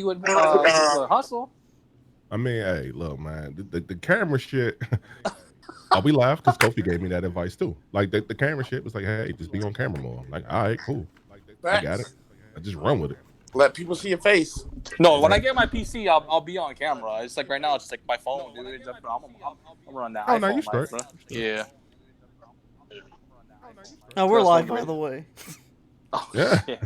with Hustle. I mean, hey, look, man, the camera shit. Oh, we laughed because Kofi gave me that advice too. Like the camera shit was like, hey, just be on camera more. I'm like, all right, cool. I got it. Facts. I just run with it. Let people see your face. No, when I Right. get my PC, I'll be on camera. It's like right now, it's just like my phone, dude. I'm running that Oh no, you iPhone life, straight. bro. Yeah. Oh, we're Trust live, me, by dude. the way. Oh, Yeah. shit.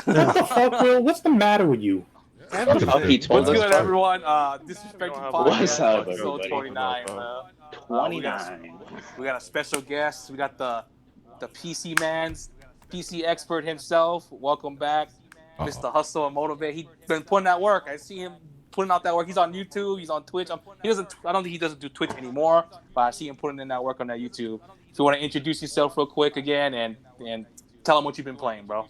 What the fuck, Will? What's the matter with you? I could've Up, he said, told What's us good, to. everyone? don't Disrespecting have What's podcast, up, episode everybody? 29. We got 29. a special guest. We got the PC man's PC expert himself. Welcome back, Mr. Hustle and Motivate. He's been putting that work. I see him putting out that work. He's on YouTube. He's on Twitch. He doesn't. I don't think he doesn't do Twitch anymore. But I see him putting in that work on that YouTube. If you want to introduce yourself real quick again and tell him what you've been playing, bro.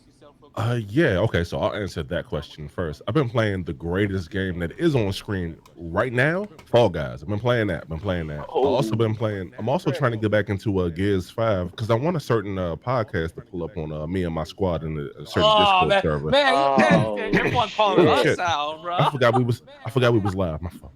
Yeah, okay, so I'll answer that question first. I've been playing the greatest game that is on screen right now, Fall Guys. I've been playing that. I've also been playing. I'm also trying to get back into Gears 5 because I want a certain podcast to pull up on me and my squad in a certain Oh Discord server. Oh, everyone calling us shit. out, bro. I forgot we was live. My fault.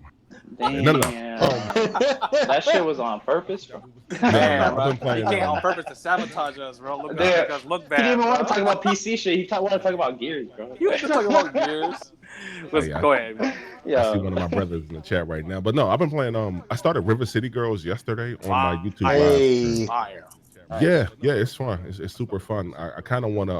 damn. No. That shit was on purpose, bro. Man, I've bro, been he playing, came on purpose to sabotage us, bro. Make us look He bad. didn't even want to bro. talk about PC shit. He want to talk about Gears, bro. You have to talk about Gears. Go ahead. Bro. I see Yo, one of my brothers in the chat right now. But no, I've been playing I started River City Girls yesterday on my YouTube live. Hey, Fire. Yeah, it's fun. It's super fun. I kind of want to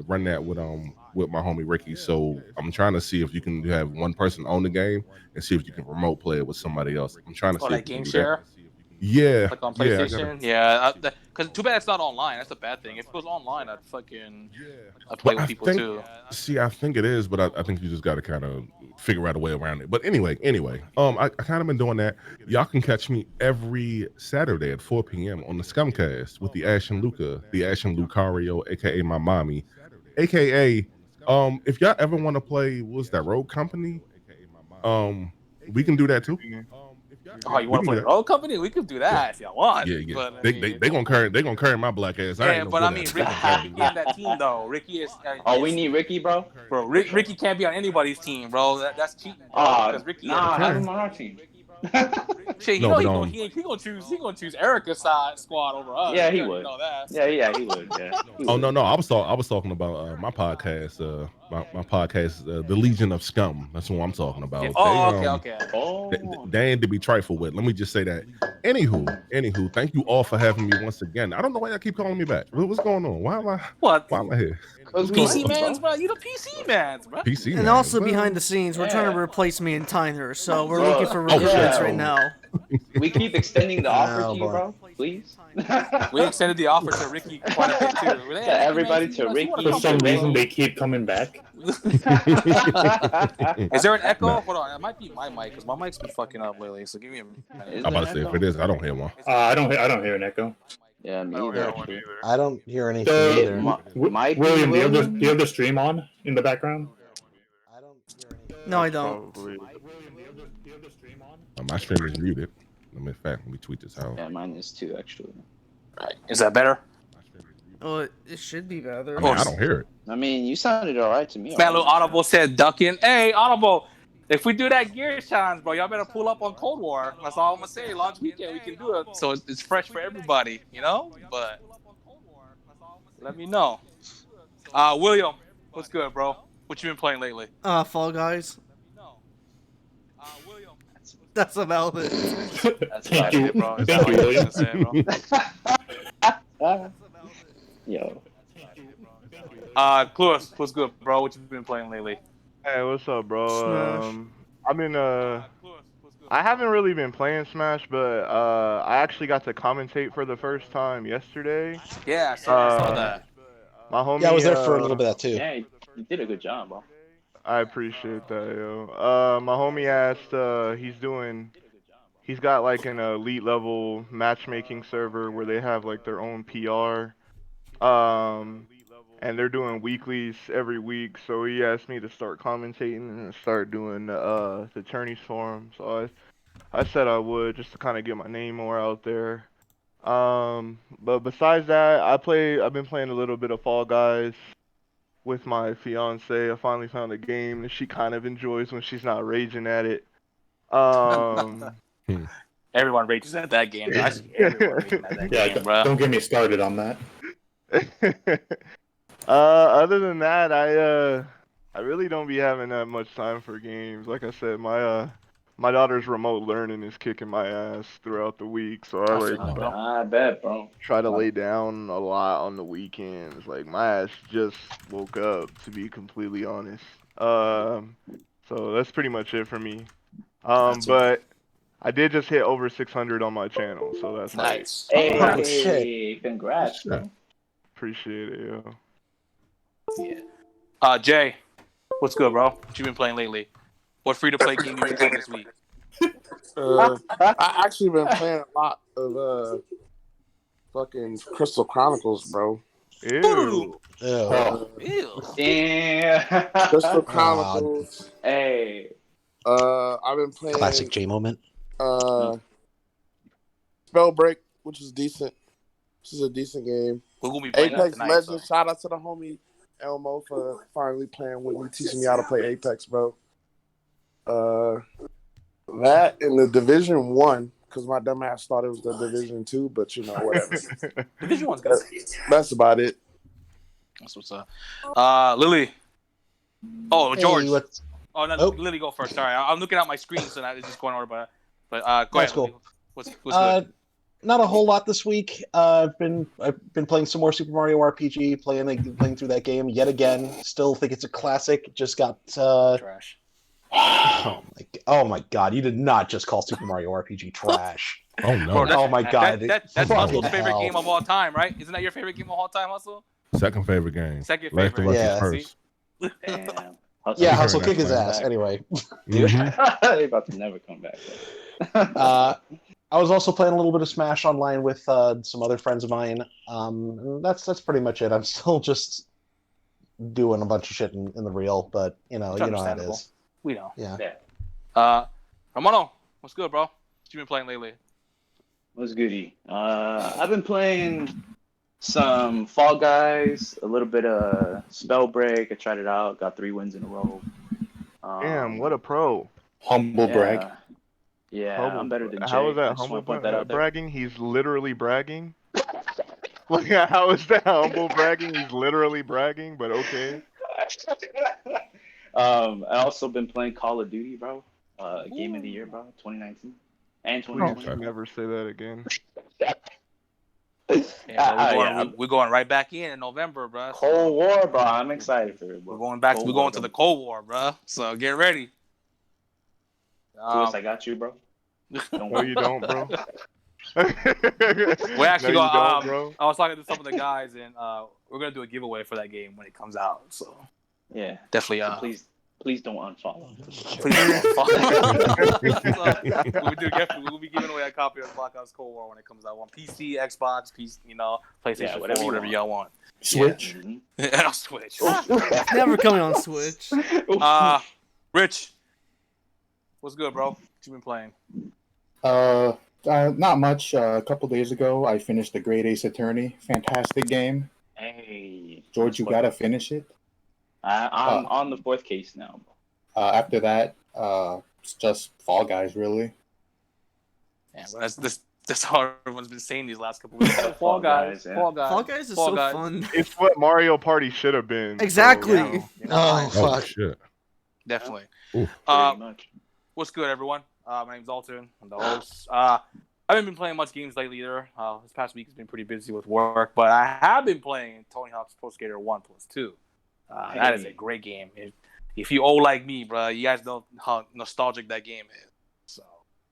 run that with my homie Ricky. So I'm trying to see if you can have one person own the game and see if you can remote play it with somebody else. I'm trying to see Oh, if like we can game do share? that. Yeah, Like on yeah, PlayStation? Yeah. Because too bad it's not online. That's a bad thing. If it was online, I'd play with people too. See, I think it is, but I think you just got to kind of figure out a way around it. But anyway, I kind of been doing that. Y'all can catch me every Saturday at 4 p.m. on the Scumcast with the Ash and Lucario, aka my mommy, aka if y'all ever want to play, what's that, Rogue Company? We can do that too. Oh, you want to play Road Company? We could do that if y'all want. Yeah. But, They gonna carry my black ass. Yeah, but I mean, Ricky can't be on that team though. Ricky is. we need Ricky, bro. Bro, Ricky can't be on anybody's team, bro. That's cheating. Because Ricky. Have him on our team. Shit, No, but, he gonna choose Erica's side squad over us. Yeah, he You would. know that. Yeah, he would. Yeah. Oh no, I was talking about my podcast. My podcast, The Legion of Scum. That's what I'm talking about. Yeah. Oh, okay. They ain't to be trifled with. Let me just say that. Anywho, thank you all for having me once again. I don't know why y'all keep calling me back. What's going on? Why am I here? PC mans, bro. You the PC mans, bro. PC, And man. also Well, behind the scenes, we're trying to replace me and Tyner, so we're Bro, looking for oh, recruits yeah. right now. We keep extending the offer No, to you, boy. bro. Please. We extended the offer to Ricky quite a bit too. To everybody, to Ricky. For some reason, they keep coming back. Is there an echo? Hold on, it might be my mic because my mic's been fucking up lately. So give me a minute. I'm about to say if it is, I don't hear one. I don't hear an echo. Yeah, me I don't hear either. one either. I don't hear anything So, either. Mike, William, do William? you have the stream on in the background? I don't hear anything. No, I don't. Probably. William, do you have the stream on? My stream is muted. Let me tweet this out. Yeah, mine is too, actually. Is that better? Oh, it should be better. I mean, I don't hear it. I mean, you sounded all right to me. Fat little Audible said ducking. Hey, Audible, if we do that gear challenge, bro, y'all better pull up on Cold War. That's all I'm gonna say. Launch weekend, we can do it. So it's fresh for everybody, you know? But let me know. William, what's good, bro? What you been playing lately? Fall Guys. That's about it. That's Thank about you. it. bro. Is Thank that you, all William. gonna say, bro? Yo. Cluis, what's good, bro? What you been playing lately? Hey, what's up, bro? Smash. I've been I haven't really been playing Smash, but I actually got to commentate for the first time yesterday. Yeah, I saw that. My homie. Yeah, I was there for a little bit of that too. Yeah, you did a good job, bro. I appreciate that, yo. My homie asked, he's got like an elite level matchmaking server where they have like their own PR. And they're doing weeklies every week, so he asked me to start commentating and start doing the tourneys for him. So I said I would just to kind of get my name more out there. But besides that, I've been playing a little bit of Fall Guys. with my fiance. I finally found a game that she kind of enjoys when she's not raging at it. Everyone rages at that game. I see everyone raging at that Yeah, game, bro. don't get me started on that. Other than that, I really don't be having that much time for games. Like I said, my daughter's remote learning is kicking my ass throughout the week, so I like feel bro. I bet, bro. try to lay down a lot on the weekends. Like my ass just woke up, to be completely honest. So that's pretty much it for me. But I did just hit over 600 on my channel, so that's Nice. Hey, Oh, shit. congrats, bro. appreciate it, yo. Yeah. Jay, what's good, bro? What you been playing lately? What free-to-play game you been playing this week? I actually been playing a lot of fucking Crystal Chronicles, bro. Ew. Ew. Ew. Damn. Crystal Chronicles. Hey. I've been playing Classic J moment. Spellbreak, which is decent. This is a decent game. We're gonna be playing that Apex tonight. Legends. Shout out to the homie Elmo for finally playing with me, teaching me how to play Apex, bro. That in the Division 1, because my dumb ass thought it was the Division 2, but you know, whatever. Division 1's good. That's about it. That's what's up. Lily. Oh, George. Hey, what's... Oh, no, Oh. Lily, go first. Sorry, I'm looking at my screen, so it's just going over. But go That's ahead. cool. Lily. What's good? Not a whole lot this week. I've been playing some more Super Mario RPG, playing through that game yet again. Still think it's a classic. Just got Trash. oh my god! You did not just call Super Mario RPG trash. Oh no! Bro, Oh my god! That's Fucking Hustle's favorite hell. game of all time, right? Isn't that your favorite game of all time, Hustle? Second favorite game. Second Last favorite. of Us Yeah. is first. Damn. Yeah, Heard Hustle, that kick his one. ass. Anyway, Mhm. They're about to never come back. Bro. I was also playing a little bit of Smash online with some other friends of mine. And that's pretty much it. I'm still just doing a bunch of shit in the real, but you know how it understandable. is. We know. Yeah. Romano, what's good, bro? What you been playing lately? What's goody? I've been playing some Fall Guys, a little bit of Spellbreak. I tried it out, got 3 wins in a row. Damn, what a pro. Humble brag. Yeah, Humble I'm better than Jay. How is I that just humble wanna point that out there. bragging? He's literally bragging. Like, how is that humble bragging? He's literally bragging, but okay. I also been playing Call of Duty, bro. Game of the year, bro. 2019 and Please 2020. never say that again. Yeah, we're going right back in November, bro. Cold War, bro. I'm excited for it. Bro. We're going back. Cold We're War, going to bro. the Cold War, bro. So get ready. Louis, I got you, bro. Don't No, you don't, bro. We actually No, you got. don't, bro. I was talking to some of the guys, and we're gonna do a giveaway for that game when it comes out. So Yeah. definitely, So please don't unfollow. please don't follow. We'll be giving away a copy of Black Ops Cold War when it comes out on PC, Xbox, PC, PlayStation, Yeah, whatever y'all want. Switch. Mhm. And I'll Switch. It's never coming on Switch. Rich, what's good, bro? What you been playing? Not much. A couple days ago, I finished the Great Ace Attorney. Fantastic game. Hey, George, you gotta finish it. I'm on the 4th case now. After that, it's just Fall Guys, really. Yeah, well, that's how everyone's been saying these last couple weeks. Fall Guys, yeah. Fall Guys. Fall Guys is Fall so Guys. fun. It's what Mario Party should have been. so, Exactly. you know. Oh Oh fuck! shit! Definitely. Ooh. Pretty much. What's good, everyone? My name's Alton. I'm the host. I haven't been playing much games lately either. This past week has been pretty busy with work, but I have been playing Tony Hawk's Pro Skater 1+2. That is a great game. If you old like me, bro, you guys know how nostalgic that game is. So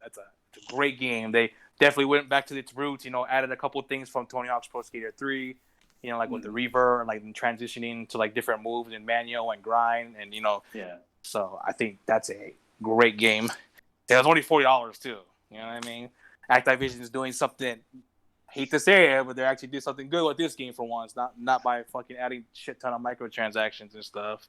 it's a great game. They definitely went back to its roots. Added a couple things from Tony Hawk's Pro Skater 3. Like with the reverb and like transitioning to like different moves and manual and grind and Yeah. So I think that's a great game. It was only $40 too. You know what I mean? Activision is doing something. Hate to say it, but they're actually doing something good with this game for once. Not by fucking adding shit ton of microtransactions and stuff.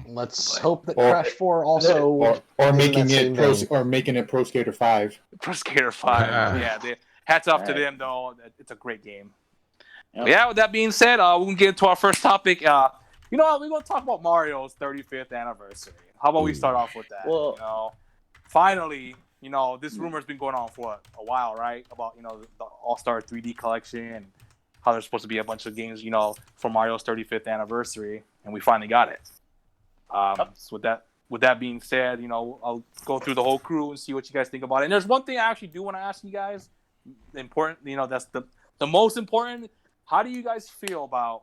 Let's hope that Or- Crash 4 also or in making that same vein. it Pro Skater 5. Pro Skater 5. Yeah, hats off to Right. them though. It's a great game. Yep. Yeah. With that being said, we're gonna get into our first topic. You know what? We're gonna talk about Mario's 35th anniversary. How about we start off with that? Well- you know, finally, you know, this rumor's been going on for what, a while, right? About, you know, the All-Star 3D collection and how there's supposed to be a bunch of games, you know, for Mario's 35th anniversary, and we finally got it. So with that being said, you know, I'll go through the whole crew and see what you guys think about it. And there's one thing I actually do want to ask you guys. Important, you know, that's the most important. How do you guys feel about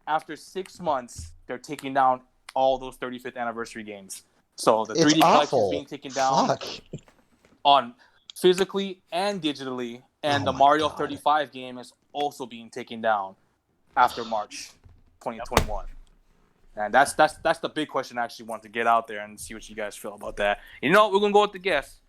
after 6 months they're taking down all those 35th anniversary games? So the 3D collection is being taken down on physically and digitally, and the Mario 35 game is also being taken down after March 2021. And that's the big question I actually want to get out there and see what you guys feel about that. You know, we're gonna go with the guess.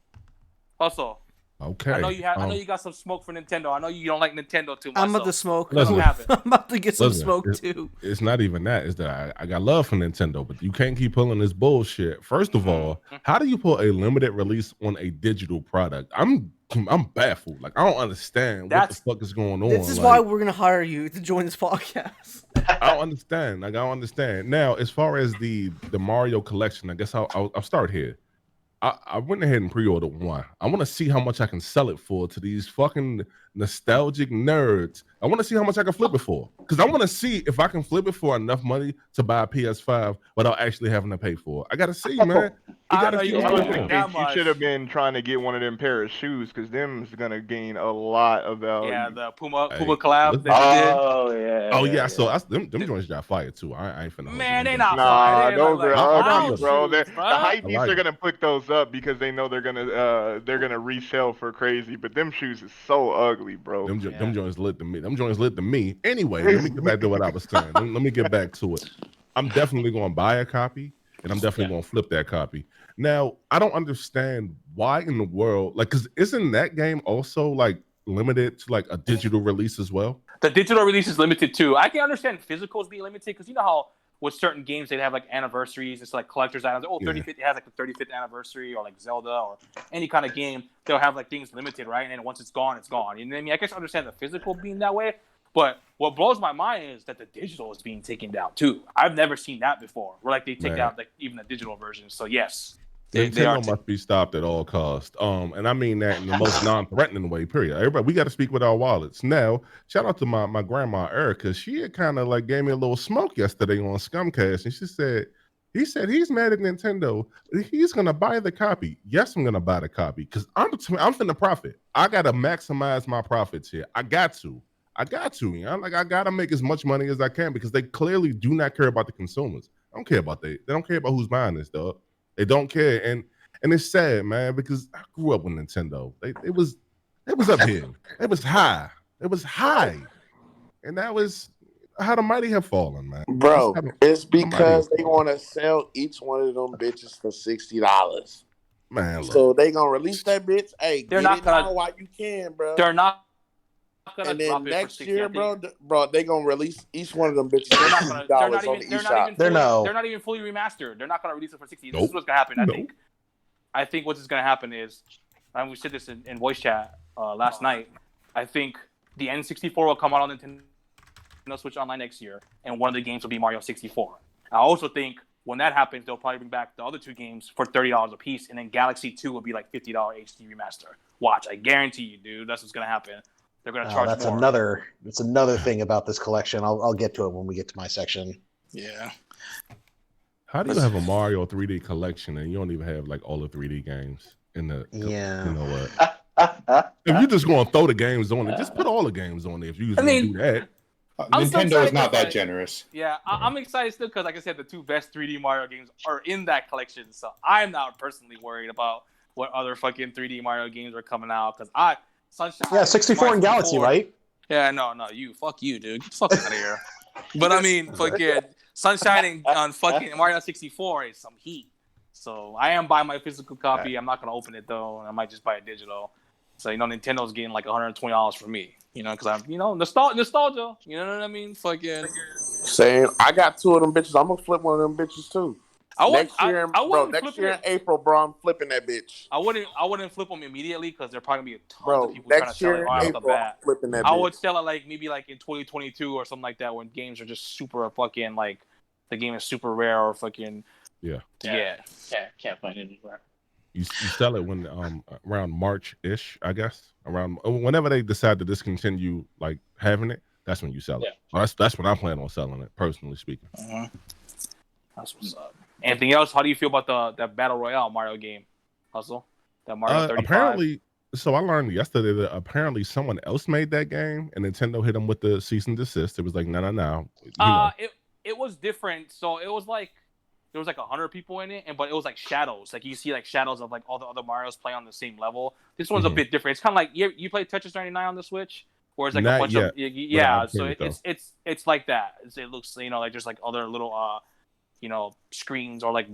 Also, Okay. I know you got some smoke for Nintendo. I know you don't like Nintendo too much. I'm about to smoke. Listen. I'm about to get some Listen, smoke too. It's not even that. It's that I got love for Nintendo, but you can't keep pulling this bullshit. First of all, how do you pull a limited release on a digital product? I'm baffled. Like, I don't understand what the fuck is going on. This is like, why we're gonna hire you to join this podcast. I don't understand. Like, I don't understand. Now, as far as the Mario collection, I guess I'll start here. I went ahead and pre-ordered one. I want to see how much I can sell it for to these fucking nostalgic nerds. I want to see how much I can flip it for, because I want to see if I can flip it for enough money to buy a PS5 without actually having to pay for it. I gotta see, man. I know you I was don't thinking that you much. should have been trying to get one of them pair of shoes, because them's gonna gain a lot of value. Yeah, the Puma Hey, collab listen. that you did. Oh yeah. Oh yeah, so them joints got fired too. I ain't finna. hold Man, you. they not Nah, fire. They those look are like ugly, ugly, bro. shoes, The bro. hype I beasts like are it. gonna put those up because they know they're gonna resell for crazy. But them shoes is so ugly, bro. Them joints lit to me. Them joints lit to me. Anyway, let me get back to what I was saying. Let me get back to it. I'm definitely going to buy a copy, and I'm definitely going to flip that copy. Now, I don't understand why in the world, like, because isn't that game also like limited to like a digital release as well? The digital release is limited too. I can understand physicals being limited because you know how with certain games they'd have like anniversaries, it's like collector's items. Oh, 35th, it has like the 35th anniversary, or like Zelda or any kind of game, they'll have like things limited, right? And then once it's gone, it's gone. You know what I mean? I guess I understand the physical being that way, but what blows my mind is that the digital is being taken down too. I've never seen that before. Where like they take down like even the digital version. So yes. They are Nintendo must be stopped at all costs. And I mean that in the most non-threatening way, period. Everybody, we got to speak with our wallets. Now, shout out to my grandma Erica. She had kind of like gave me a little smoke yesterday on Scumcast, and she said, he's mad at Nintendo. He's gonna buy the copy. Yes, I'm gonna buy the copy because I'm finna profit. I gotta maximize my profits here. I got to. You know? Like, I gotta make as much money as I can because they clearly do not care about the consumers. I don't care about they don't care about who's buying this, dog. They don't care, and it's sad, man, because I grew up with Nintendo. It was up here. It was high. And that was how the mighty have fallen, man. Bro, it's because they want to sell each one of them bitches for $60. Man, look. So they gonna release that bitch. Hey, They're get not it gonna- now while you can, bro. They're not gonna And drop then it for next 60, year, I think. bro, they gonna release each one of them bitches They're for not gonna. $60 They're on not the even. They're not eShop. even. Fully, no. They're not even fully remastered. They're not gonna release it for 60. This Nope. is what's gonna happen. I Nope. think. I think what's gonna happen is, and we said this in voice chat last night. I think the N64 will come out on Nintendo Switch Online next year, and one of the games will be Mario 64. I also think when that happens, they'll probably bring back the other two games for $30 a piece, and then Galaxy 2 will be like $50 HD remaster. Watch, I guarantee you, dude. That's what's gonna happen. They're gonna charge That's more. another thing about this collection. I'll get to it when we get to my section. Yeah. How do you have a Mario 3D collection and you don't even have like all the 3D games in the? Yeah. You know what? If you're just going to throw the games on it, just put all the games on there. If you do that, I'm so Nintendo is excited not about that it. generous. Yeah, I'm excited still because, like I said, the two best 3D Mario games are in that collection. So I'm not personally worried about what other fucking 3D Mario games are coming out because Sunshine. Yeah, 64 Mario and Galaxy, 64. right? Yeah, no, fuck you, dude. Get the fuck out of here. But I mean, fucking Sunshine on fucking Mario 64 is some heat. So I am buying my physical copy. I'm not gonna open it though. I might just buy it digital. So Nintendo's getting like $120 from me. Because I'm nostalgia. You know what I mean? Fucking Saying I got two of them bitches. I'm gonna flip one of them bitches too. I wouldn't. Next year, I bro. wouldn't Next flip year it. in April, bro. I'm flipping that bitch, I wouldn't flip them immediately because there's probably gonna be a ton bro. of people trying to Next sell it year right in off the April, I'm bat. flipping that I bitch. would sell it like maybe like in 2022 or something like that when games are just super fucking like the game is super rare or fucking Yeah. Can't find it anywhere. You sell it when around March-ish, I guess. Around whenever they decide to discontinue like having it, that's when you sell it. Yeah. Well, that's when I plan on selling it, personally speaking. That's what's up. Anything else? How do you feel about that Battle Royale Mario game, Hustle? That Mario 35? Apparently, so I learned yesterday that apparently someone else made that game, and Nintendo hit them with the cease and desist. It was like, no. It was different. So it was like there was like 100 people in it, but it was like shadows. Like you see like shadows of like all the other Marios play on the same level. This one's a bit different. It's kind of like you play Tetris 99 on the Switch, where it's like Not a bunch yet, of yeah. So it, it's like that. It looks like there's like other little screens or like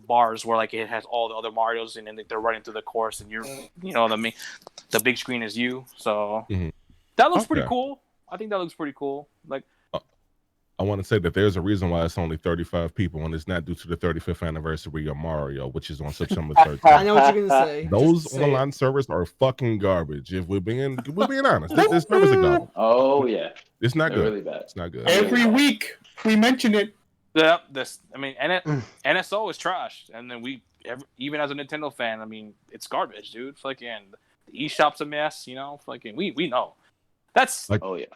bars where like it has all the other Marios and then they're running through the course and you're the big screen is you. So that looks pretty cool. I think that looks pretty cool. Like. I want to say that there's a reason why it's only 35 people, and it's not due to the 35th anniversary of Mario, which is on September 13th. I know what you're gonna say. Those online servers are fucking garbage. If we're being honest, this servers are garbage. Oh yeah, it's not good. Really bad. It's not good. Every week we mention it. Yeah, NSO is trash, and then even as a Nintendo fan, I mean, it's garbage, dude. Fucking the eShop's a mess, Fucking we know. That's oh yeah.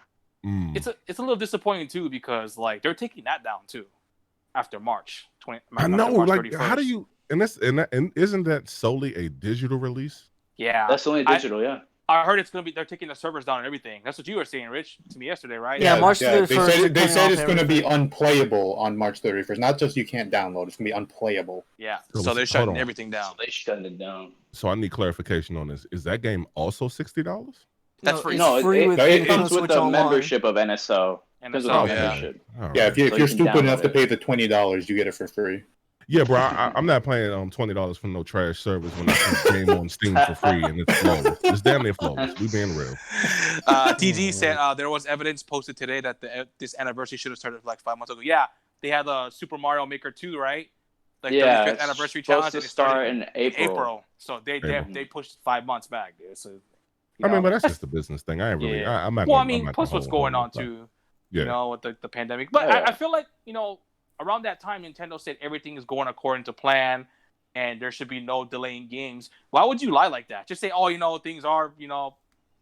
It's a little disappointing too because like they're taking that down too after March 20. I know, March like 31st. how do you and isn't that solely a digital release? Yeah, that's only digital. Yeah, I heard they're taking the servers down and everything. That's what you were saying, Rich, to me yesterday, right? Yeah, March 31st. They said it's going to be unplayable on March 31st. Not just you can't download; it's going to be unplayable. Yeah, so they're shutting everything down. They shutting it down. So I need clarification on this. Is that game also $60? That's free. No, it comes with the Online. membership of NSO. Yeah. Yeah, if you're you stupid can enough to download pay the $20, you get it for free. Yeah, bro, I'm not paying $20 for no trash service when I can game on Steam for free and it's flawless. It's damn near flawless. We being real. TG said there was evidence posted today that this anniversary should have started like 5 months ago. Yeah, they had the Super Mario Maker 2, right? Like 35th anniversary challenge. To start in April. So they pushed 5 months back, dude. So. But that's just a business thing. I ain't really. Yeah. I'm not. Well, gonna, plus what's going on too, with the pandemic. But I feel like around that time, Nintendo said everything is going according to plan, and there should be no delaying games. Why would you lie like that? Just say, things are a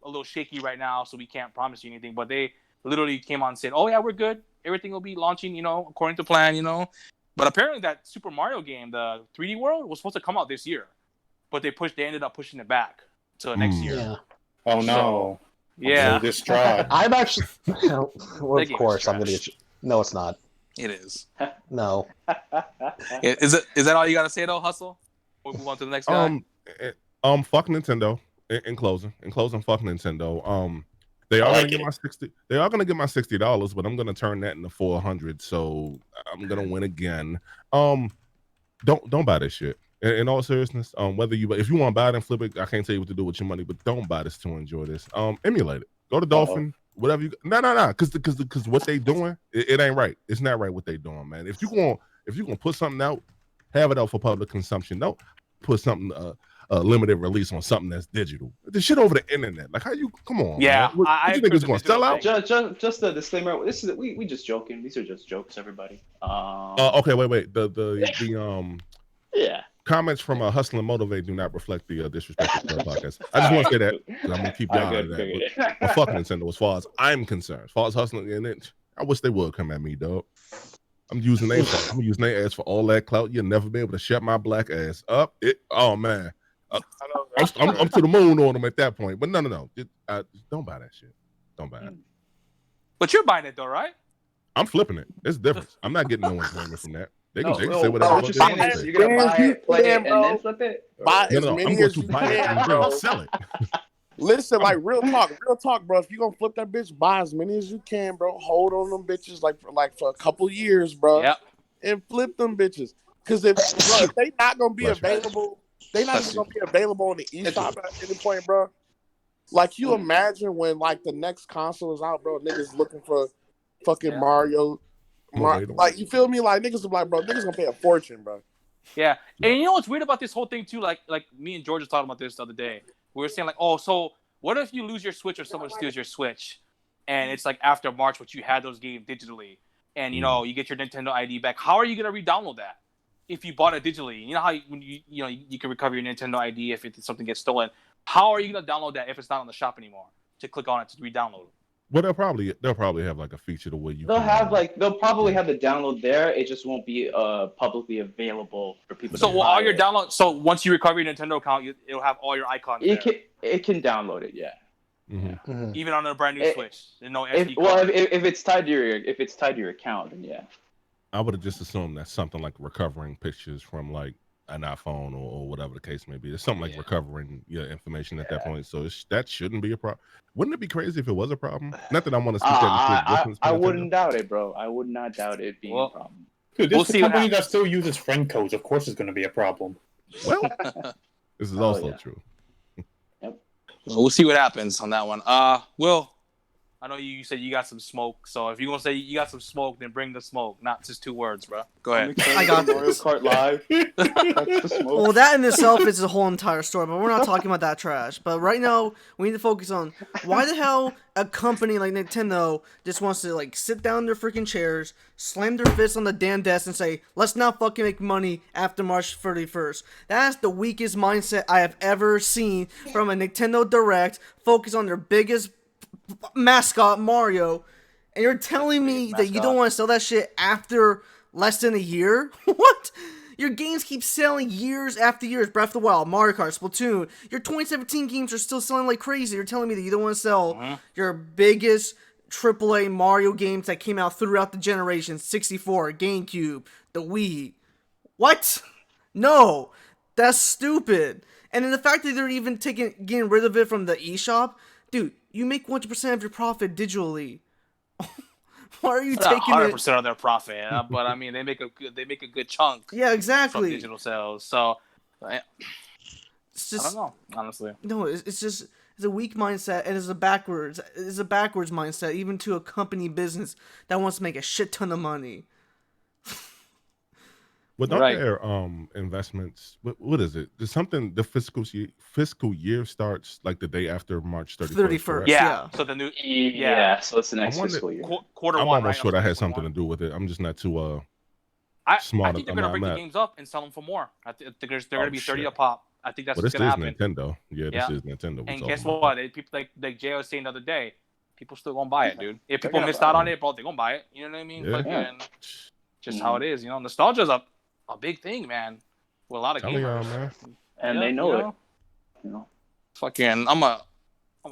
little shaky right now, so we can't promise you anything. But they literally came on and said, "Oh yeah, we're good. Everything will be launching, according to plan." But apparently that Super Mario game, the 3D World, was supposed to come out this year, but they ended up pushing it back to next year. Yeah. Oh no! Yeah, so distraught. I'm actually. Well, of course, I'm gonna trash. get. No, it's not. It is. No. Is that all you gotta say though, Hustle? We'll move on to the next guy. Fuck Nintendo. In closing, fuck Nintendo. They are gonna get my $60. They are gonna get my $60, but I'm gonna turn that into $400. So I'm gonna win again. Don't buy this shit. In all seriousness, if you want to buy it and flip it, I can't tell you what to do with your money, but don't buy this to enjoy this. Emulate it. Go to Dolphin, whatever you. No, because what they doing, it ain't right. It's not right what they doing, man. If you gonna put something out, have it out for public consumption. Don't put something a limited release on something that's digital. The shit over the internet, like how you come on? Yeah, man. What you think it's gonna sell out? Just a disclaimer. This is we just joking. These are just jokes, everybody. Okay, wait. The yeah. Comments from Hustle and Motivate do not reflect the Disrespectful Club podcast. I just want to say that. I'm gonna keep y'all out of that. But fuck Nintendo as far as I'm concerned. As far as hustling in it, I wish they would come at me, dog. I'm using their ass for all that clout. You'll never be able to shut my black ass up. Oh man, I'm to the moon on them at that point. But no. Don't buy that shit. Don't buy it. But you're buying it though, right? I'm flipping it. It's different. I'm not getting no enjoyment from that. They can say what whatever. you're saying is you're gonna buy it, play it, and then flip it. Buy as I'm many going as to you buy it can, and bro. sell it. Listen, like real talk, bro. If you gonna flip that bitch, buy as many as you can, bro. Hold on them bitches for a couple years, bro. Yep. And flip them bitches. Because if they not gonna be available, they not even gonna be available on the eShop at any point, bro. Like you imagine when like the next console is out, bro. Niggas looking for fucking Mario Like, you feel me? Like, niggas are like, bro, niggas gonna pay a fortune, bro. Yeah, and you know what's weird about this whole thing too? Like me and George was talking about this the other day. We were saying like, oh, so what if you lose your Switch or someone steals your Switch, and it's like after March, but you had those games digitally, and you know you get your Nintendo ID back. How are you gonna re-download that if you bought it digitally? You know how you can recover your Nintendo ID if something gets stolen. How are you gonna download that if it's not on the shop anymore? To click on it to re-download it. Well, they'll probably have like a feature to where you. They'll probably have the download there. It just won't be publicly available for people. So to all buy your it. download. So once you recover your Nintendo account, it'll have all your icons. It can download it, yeah. Even on a brand new Switch. And no SD card. If it's tied to your account, then yeah. I would have just assumed that's something like recovering pictures from like an iPhone or whatever the case may be. It's something like recovering your information at that point. So that shouldn't be a problem. Wouldn't it be crazy if it was a problem? Not that I want to speak I wouldn't doubt it, bro. I would not doubt it being a problem. Dude, this is a company that still uses friend codes. Of course, it's going to be a problem. Well, this is also true. Yep. Well, we'll see what happens on that one. Will, I know you said you got some smoke, so if you're gonna say you got some smoke, then bring the smoke. Not just 2 words, bro. Go ahead. I got Mario Kart Live. That's the smoke. Well, that in itself is a whole entire story, but we're not talking about that trash. But right now, we need to focus on why the hell a company like Nintendo just wants to like sit down in their freaking chairs, slam their fists on the damn desk, and say, "Let's not fucking make money after March 31st." That's the weakest mindset I have ever seen from a Nintendo Direct. Focus on their biggest mascot, Mario, and you're telling me that you don't want to sell that shit after less than a year? What? Your games keep selling years after years. Breath of the Wild, Mario Kart, Splatoon. Your 2017 games are still selling like crazy. You're telling me that you don't want to sell your biggest AAA Mario games that came out throughout the generation, 64, GameCube, the Wii. What? No. That's stupid. And then the fact that they're even getting rid of it from the eShop, dude, you make 100% of your profit digitally. Why are you taking 100% of their profit? But I mean, they make a good chunk. Yeah, exactly. From digital sales. So it's just, I don't know, honestly. No, it's a weak mindset, and it's a backwards mindset, even to a company business that wants to make a shit ton of money. Well, don't their investments? What is it? There's something. The fiscal year starts like the day after March 31st. Yeah. So the new So it's the next fiscal year. Quarter I'm one. almost sure that has something to do with it. I'm just not too smart. I think they're gonna bring the games up and sell them for more. I think they're gonna be 30 a pop. I think that's what's gonna happen. Nintendo. Yeah, this is Nintendo. And guess what? People like Jay was saying the other day, people still gonna buy it, dude. If people missed out on it, bro, they're gonna buy it. You know what I mean? Just how it is. You know, nostalgia's a big thing, man. With a lot of gamers, man. And they know it. You know, fucking, I'm a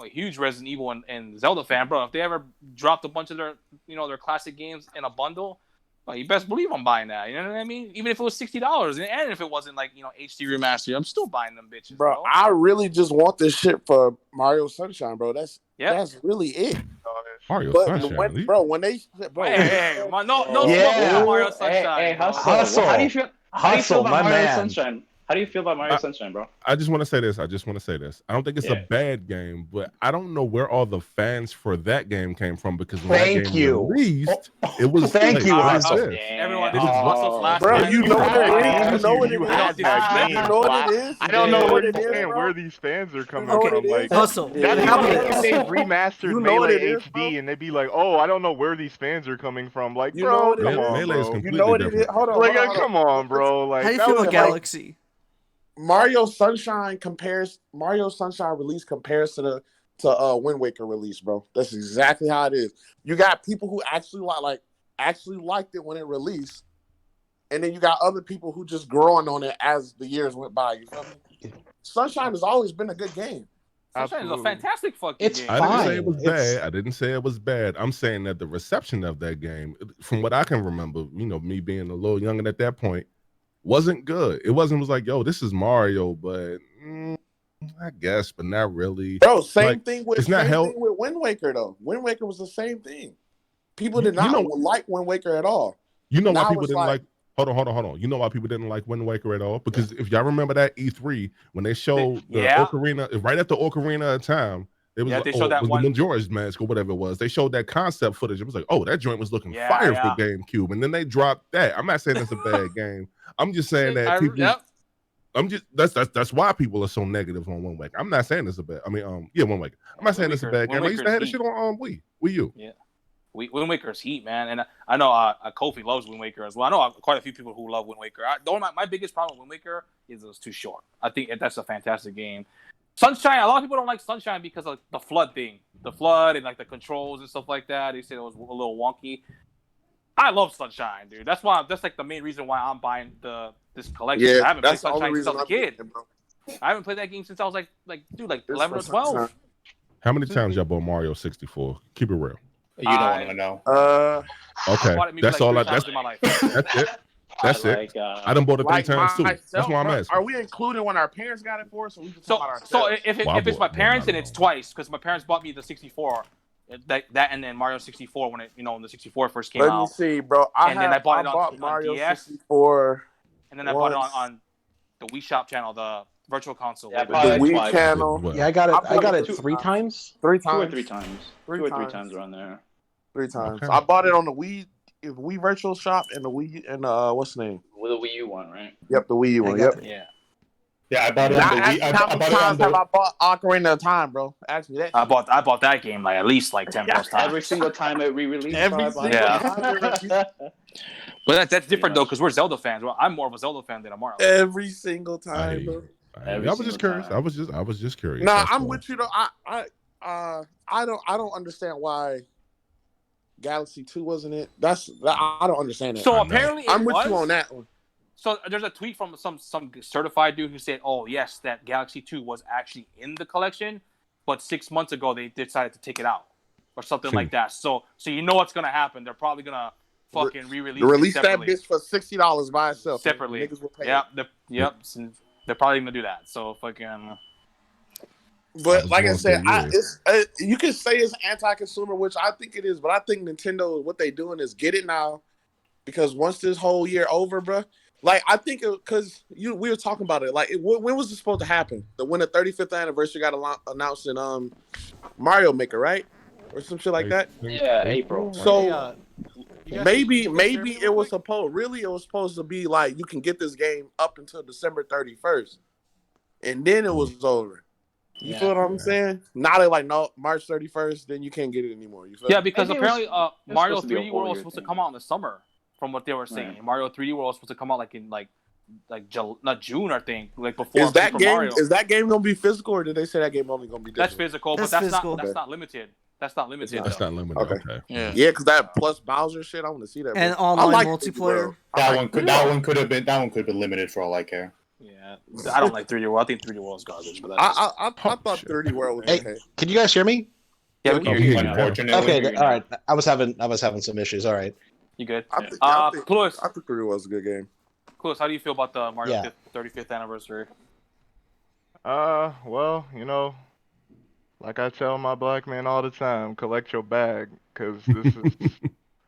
huge Resident Evil and Zelda fan, bro. If they ever dropped a bunch of their classic games in a bundle, well, you best believe I'm buying that. You know what I mean? Even if it was $60, and if it wasn't like HD remastered, I'm still buying them bitches, bro. I really just want this shit for Mario Sunshine, bro. That's really it. Mario Sunshine, when they Mario Sunshine. Hey, Hustle. How do you feel about Mario Sunshine? How do you feel about Mario Sunshine, bro? I just want to say this. I don't think it's a bad game, but I don't know where all the fans for that game came from because when that game released, it was Everyone, bro, you know what it is. I don't know where these fans are coming from. Like, Hustle. That's how they remastered Melee HD, and they'd be like, "Oh, I don't know where these fans are coming from." Like, bro, come on, Melee is bro. completely different. Hold on. Like, come on, bro. Like, how do you feel about Galaxy? Mario Sunshine release compares to Wind Waker release, bro. That's exactly how it is. You got people who actually liked it when it released, and then you got other people who just growing on it as the years went by. You feel me? Sunshine has always been a good game. Sunshine is a fantastic fucking game. I didn't say it was bad. I didn't say it was bad. I'm saying that the reception of that game, from what I can remember, me being a little younger at that point, wasn't good. It was like, yo, this is Mario, but I guess, but not really. Bro, same thing with Wind Waker though. Wind Waker was the same thing. People did not like Wind Waker at all. You know why people didn't like? Hold on. You know why people didn't like Wind Waker at all? Because if y'all remember that E3 when they showed the Ocarina, right after Ocarina of Time, It was Yeah, like, they oh, showed it that was one- the Majora's Mask or whatever it was. They showed that concept footage. It was like, oh, that joint was looking Yeah, fire yeah. for GameCube, and then they dropped that. I'm not saying that's a bad game. I'm just saying that people. Yep. I'm just that's why people are so negative on Wind Waker. I'm not saying it's a bad. I mean, yeah, Wind Waker. I'm not saying it's a bad game. I used to have this shit on Wii U. Yeah. Wind Waker's heat, man, and I know Kofi loves Wind Waker as well. I know quite a few people who love Wind Waker. My biggest problem with Wind Waker is it was too short. I think that's a fantastic game. Sunshine, a lot of people don't like Sunshine because of the flood thing, and like the controls and stuff like that. They said it was a little wonky. I love Sunshine, dude. That's like the main reason why I'm buying this collection. Yeah, I haven't played that's the only Sunshine since I reason was a I'm kid. getting it, bro. I haven't played that game since I was like 11 or It's 12. Sunshine. How many times y'all bought Mario 64? Keep it real. You don't want to know. Okay, I bought it maybe that's like all. 3 I times that's in my life. That's it. That's it. Like, I done bought it 3 times too. myself, That's why I'm bro, asking. Are we including when our parents got it for us, or we just So, talking about so ourselves? if Well, I it's my bought parents, mine then it's alone. twice because my parents bought me the 64, that and then Mario 64 when when the 64 first came Let me out, see, bro. And then I bought it on Mario DS. 64. and then I bought it once. on the Wii Shop channel, the virtual console. Yeah, I later. bought The it Wii twice. channel. Well, Yeah, I got it. I got it two 3 times. 3 2 times. or 3 times. Three 2 or 3 times. times around there. 3 times. Okay. I bought it on the Wii Virtual Shop and the Wii and what's the name? With the Wii U one, right? Yep, the Wii U I one. got Yep. Yeah, Yeah, I bought it Now, on the ask Wii. me I how bought many it on times have the. I bought Ocarina of Time, bro? Ask me that. I bought that game like at least like 10 plus times. Every single time it re-released. Every bro, I single bought time it it. re-released. But that's different Yeah. though because we're Zelda fans. Well, I'm more of a Zelda fan than a Mario. Every single I hear time, you. bro. Every I was just single curious. time. I was just curious. Nah, That's I'm all. with you though. I don't understand why Galaxy 2 wasn't it. I don't understand it. So I know. apparently it I'm with was. you on that one. So there's a tweet from some certified dude who said, "Oh yes, that Galaxy 2 was actually in the collection, but 6 months ago they decided to take it out or something like that." So you know what's gonna happen? They're probably gonna fucking re-release it Release that separately. bitch for $60 by itself. Separately. Niggas will pay. Yep, they're probably gonna do that. So fucking. But like I gonna said, say, you can say it's anti-consumer, which I think it is. But I think Nintendo, what they doing is get it now, because once this whole year over, bro. Like I think because we were talking about it. Like when was this supposed to happen? When the 35th anniversary got announced in Mario Maker, right, or some shit like that. Yeah, April. So maybe it was supposed to be like you can get this game up until December 31st, and then it was over. You Yeah. feel what I'm saying? Now they're like, no, March 31st, then you can't get it anymore. You feel Yeah, me? because Maybe it was- apparently was Mario supposed to be a 3D whole World was year supposed to thing. come out in the summer, from what they were saying. Right. Mario 3D World was supposed to come out not June, I think, like before Is that Super game Mario. is that game gonna be physical, or did they say that game only gonna be digital? That's physical, That's but that's physical. not limited. That's not limited. That's though. not limited. Okay. Okay. Yeah. Yeah, because that plus Bowser shit, I want to see that. Bro. And I online like multiplayer. That one could have been limited for all I care. Yeah, I don't like 3D World. I think 3D World is garbage, but that's I thought shit. 3D World was Hey, okay. can you guys hear me? yeah, we can Oh, hear you. we hear you. Unfortunately. Okay, all right. I was having some issues. All right. You good? I think 3D was a good game. Clueless, how do you feel about the Mario Yeah. 35th anniversary? Well, like I tell my black man all the time, collect your bag, because this is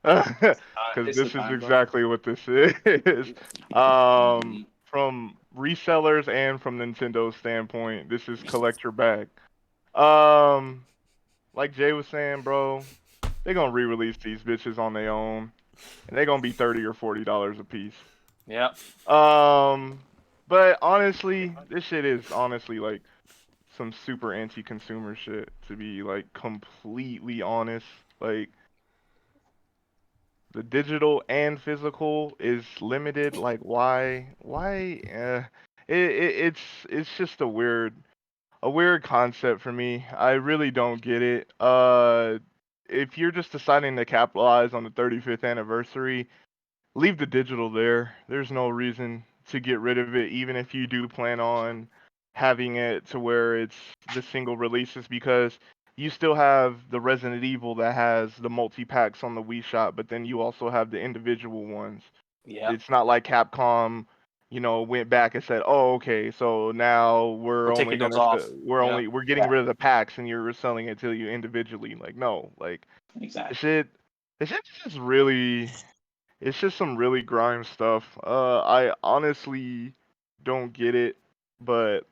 because this is exactly what this is. From resellers and from Nintendo's standpoint, this is collect your bag. Like Jay was saying, bro, they're gonna re-release these bitches on their own, and they're gonna be $30 or $40 a piece. Yeah. But honestly, this shit is honestly like some super anti-consumer shit, to be like completely honest. Like the digital and physical is limited. Like why? It's just a weird concept for me. I really don't get it. If you're just deciding to capitalize on the 35th anniversary, leave the digital there. There's no reason to get rid of it, even if you do plan on having it to where it's the single releases, because you still have the Resident Evil that has the multi-packs on the Wii Shop, but then you also have the individual ones. Yeah. It's not like Capcom, went back and said, "Oh, okay, so now we're only taking those gonna off." we're getting rid of the packs and you're selling it to you individually." Like, no, like Exactly. it's just really, it's just some really grime stuff. I honestly don't get it, but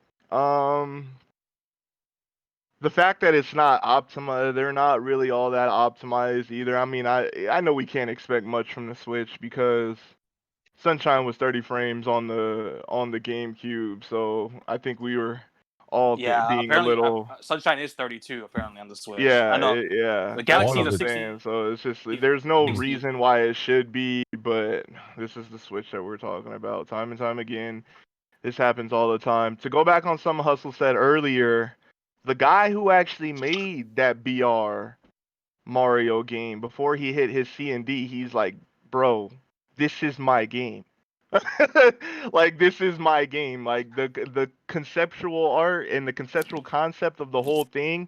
the fact that it's not optimized, they're not really all that optimized either. I mean, I know we can't expect much from the Switch because Sunshine was 30 frames on the GameCube, so I think we were all Yeah, being a apparently little. Sunshine is 32 apparently on the Switch. Yeah, I know yeah. the That's Galaxy what is I'm a 60. saying. So it's just there's no 60. reason why it should be, but this is the Switch that we're talking about. Time and time again, this happens all the time. To go back on some Hustle said earlier, the guy who actually made that BR Mario game before he hit his C&D, he's like, bro, this is my game. Like this is my game. Like the conceptual art and the conceptual concept of the whole thing.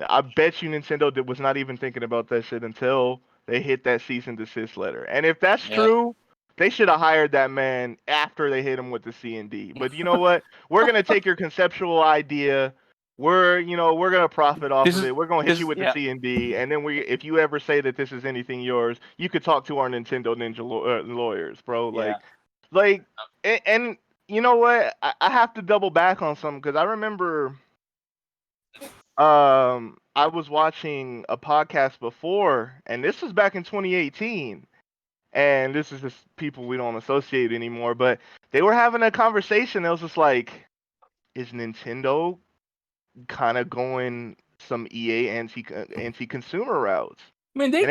I bet you Nintendo was not even thinking about that shit until they hit that cease and desist letter. And if that's true, they should have hired that man after they hit him with the C&D. But you know what? We're gonna take your conceptual idea. We're gonna profit off of it. We're gonna hit you with the C&D, and then if you ever say that this is anything yours, you could talk to our Nintendo Ninja lawyers, bro. And you know what? I have to double back on something because I remember I was watching a podcast before, and this was back in 2018. And this is just people we don't associate anymore, but they were having a conversation. It was just like, is Nintendo kind of going some EA anti-consumer routes? I mean, and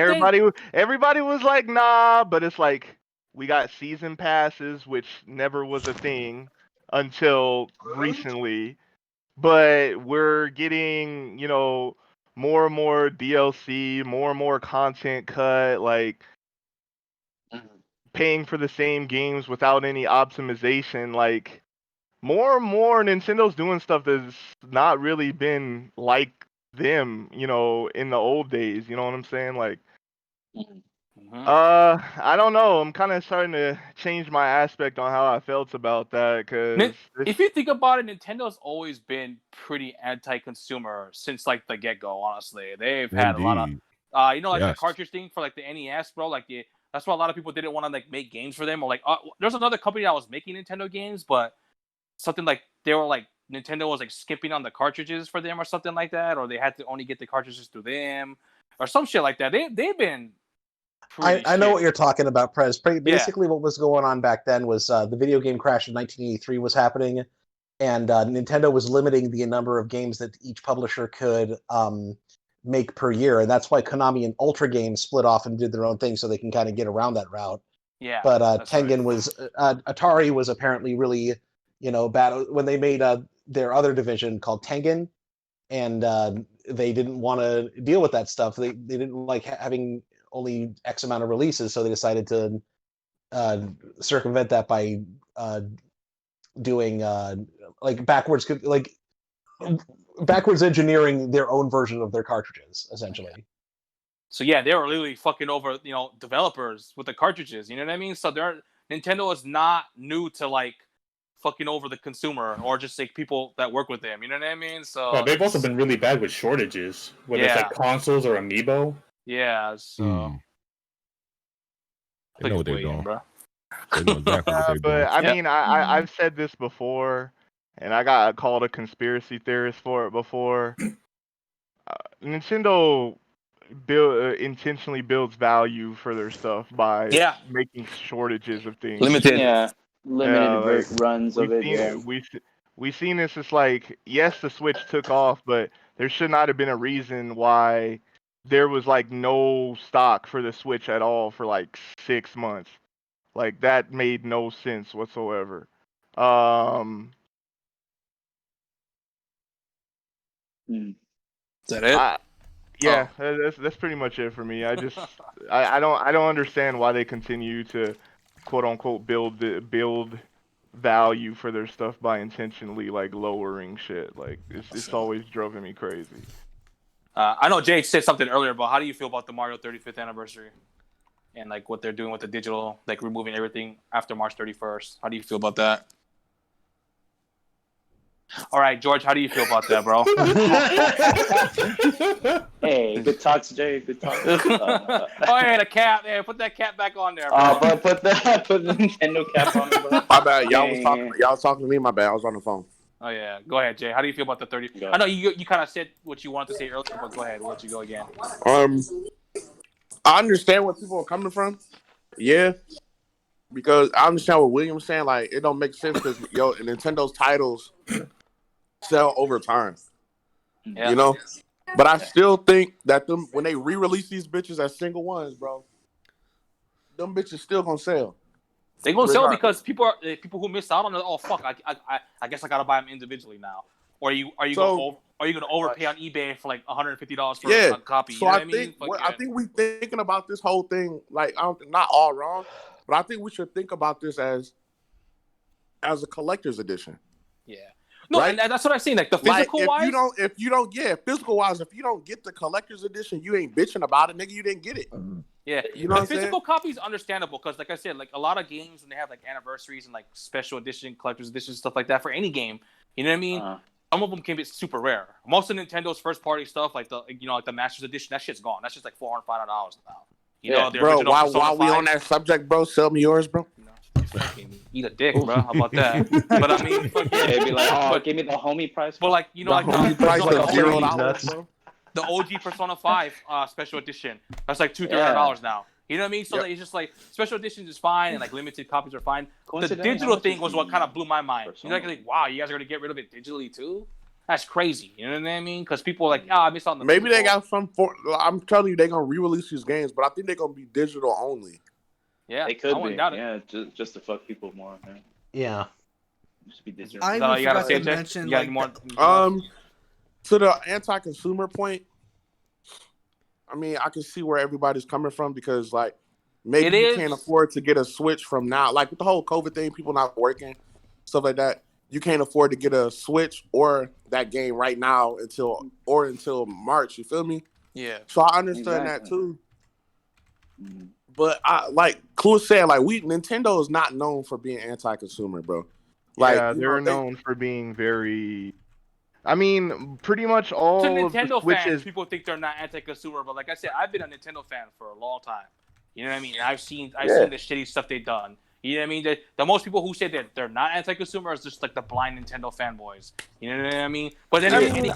everybody was like, nah, but it's like we got season passes, which never was a thing until recently, but we're getting, more and more DLC, more and more content cut, like paying for the same games without any optimization. Like more and more Nintendo's doing stuff that's not really been like them, in the old days. You know what I'm saying? Like, I don't know. I'm kind of starting to change my aspect on how I felt about that because if you think about it, Nintendo's always been pretty anti-consumer since like the get-go. Honestly, they've had a lot of, the cartridge thing for like the NES, bro. Like that's why a lot of people didn't want to like make games for them. Or like, there's another company that was making Nintendo games, but something like they were like Nintendo was like skipping on the cartridges for them or something like that, or they had to only get the cartridges through them or some shit like that. They've been. I know what you're talking about, Prez. Basically, what was going on back then was the video game crash of 1983 was happening, and Nintendo was limiting the number of games that each publisher could make per year, and that's why Konami and Ultra Games split off and did their own thing, so they can kind of get around that route. Yeah. But Tengen was Atari was apparently really, bad when they made their other division called Tengen, and they didn't want to deal with that stuff. They didn't like having only X amount of releases, so they decided to circumvent that by doing backwards engineering their own version of their cartridges, essentially. So yeah, they were literally fucking over, developers with the cartridges. You know what I mean? So Nintendo is not new to like fucking over the consumer or just like people that work with them. You know what I mean? So they've also been really bad with shortages, whether it's like consoles or amiibo. Yeah, so they know what they're doing, bro. They know exactly what they're but doing. I mean, I've said this before, and I got called a conspiracy theorist for it before. Nintendo intentionally builds value for their stuff by making shortages of things. Limited like, runs of it. Yeah. We've seen this. It's like, yes, the Switch took off, but there should not have been a reason why there was like no stock for the Switch at all for like 6 months. Like that made no sense whatsoever. Is that it? Yeah, that's pretty much it for me. I just I don't understand why they continue to quote unquote build value for their stuff by intentionally like lowering shit. Like it's always driven me crazy. I know Jay said something earlier, but how do you feel about the Mario 35th anniversary and like what they're doing with the digital, like removing everything after March 31st? How do you feel about that? All right, George, how do you feel about that, bro? Hey, good talks, Jay. Good talks. Oh, yeah, the cap. Yeah, put that cap back on there, bro. Put the Nintendo cap on, bro. My bad. Y'all was talking to me. My bad. I was on the phone. Oh yeah, go ahead, Jay. How do you feel about the 30? Go I know you kind of said what you wanted to say earlier, but go ahead. We'll let you go again. I understand where people are coming from. Yeah, because I understand what William's saying. Like, it don't make sense because Nintendo's titles sell over time. Yeah. You know, but I still think that when they re-release these bitches as single ones, bro, them bitches still gonna sell. They gonna sell because people who missed out on it. Oh fuck! I guess I gotta buy them individually now. Or are you gonna overpay on eBay for like $150 for a copy? So you know I think I think we thinking about this whole thing like not all wrong, but I think we should think about this as a collector's edition. Yeah. No, right? and that's what I'm saying. Like the physical if wise, physical wise, if you don't get the collector's edition, you ain't bitching about it, nigga. You didn't get it. Yeah, you know the physical copy is understandable because, like I said, like a lot of games when they have like anniversaries and like special edition, collector's edition, stuff like that for any game, you know what I mean? Some of them can be super rare. Most of Nintendo's first party stuff, like the Masters Edition, that shit's gone. That's just like $400, $500 now. You know, the bro. original While we on that subject, bro, sell me yours, bro. Fucking eat a dick, bro. How about that? But I mean, it'd be like, give me the homie price. But like, the homie price of $0, bro. The OG Persona 5 special edition. That's like $200 now. You know what I mean? So it's just like special editions is fine and like limited copies are fine. The digital thing was what kind of blew my mind. You know, like wow, you guys are gonna get rid of it digitally too? That's crazy. You know what I mean? Because people are like, I missed on the. Maybe they got some. I'm telling you, they're gonna re-release these games, but I think they're gonna be digital only. Yeah, they could be. Yeah, just to fuck people more. Man. Yeah. Just be digital. I forgot to mention like to the anti-consumer point. I mean, I can see where everybody's coming from because, like, maybe you can't afford to get a Switch from now. Like, with the whole COVID thing, people not working, stuff like that. You can't afford to get a Switch or that game right now until March. You feel me? Yeah. So I understand that too. But like Clue said, like Nintendo is not known for being anti-consumer, bro. Like, yeah, they're known for being very. I mean, pretty much all to Nintendo of the Switches. Fans, people think they're not anti-consumer, but like I said, I've been a Nintendo fan for a long time. You know what I mean? I've seen the shitty stuff they've done. You know what I mean? The most people who say that they're not anti-consumer is just like the blind Nintendo fanboys. You know what I mean? But then any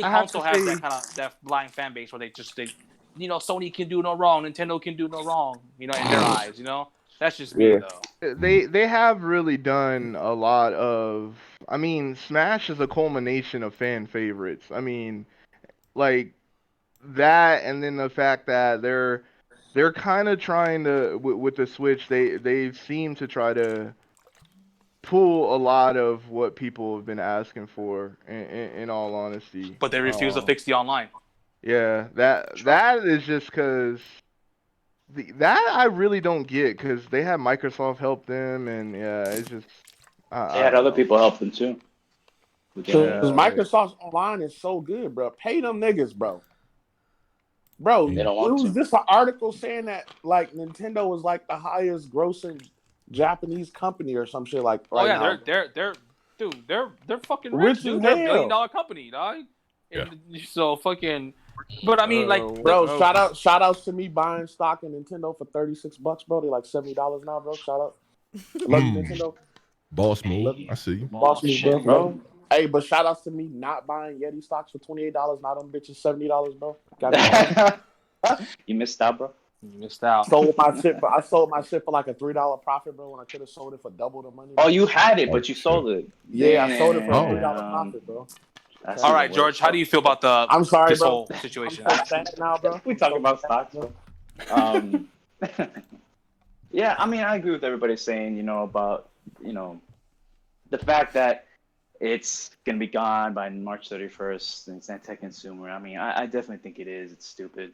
console has that kind of that blind fan base where they Sony can do no wrong, Nintendo can do no wrong. You know, in their eyes. You know, that's just me though. They have really done a lot of. I mean, Smash is a culmination of fan favorites. I mean, like that, and then the fact that they're kind of trying to with the Switch. They seem to try to pull a lot of what people have been asking for. In all honesty, but they refuse to fix the online. Yeah, that is just because. That I really don't get because they had Microsoft help them, and it's just. They had other people help them too. Because Microsoft's online is so good, bro. Pay them niggas, bro. Bro, they don't want was this an article saying that like Nintendo was like the highest grossing Japanese company or some shit like? Oh yeah, they're fucking rich, dude. They're $1 billion company, dog. Yeah. So fucking. But I mean, like, bro, shout outs to me buying stock in Nintendo for $36, bro. They like $70 now, bro. Shout out, love you, Nintendo. Boss move, I see you. Boss move, bro. Hey, but shout outs to me not buying Yeti stocks for $28. Now them bitches $70, bro. You missed out, bro. You missed out. I sold my shit for like a $3 profit, bro. When I could have sold it for double the money. Oh, you had it, but you sold it. Yeah, I sold it for a $3 profit, bro. All right, George. How do you feel about this whole situation? I'm sad now, bro. We talking about stocks, bro. Yeah, I mean, I agree with everybody saying, about, the fact that it's gonna be gone by March 31st and it's anti-consumer. I mean, I definitely think it is. It's stupid,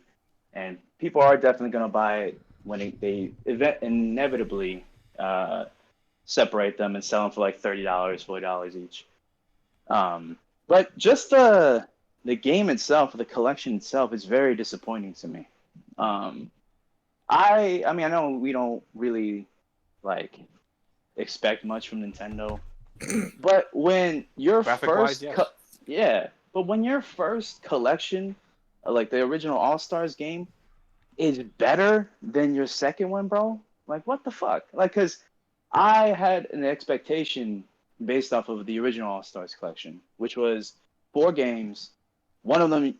and people are definitely gonna buy it when they inevitably separate them and sell them for like $30, $40 each. But just the game itself, the collection itself, is very disappointing to me. I mean, I know we don't really expect much from Nintendo, but when your first, but when your first collection, like the original All-Stars game, is better than your second one, bro, like what the fuck? Like, cause I had an expectation based off of the original All Stars collection, which was 4 games. One of them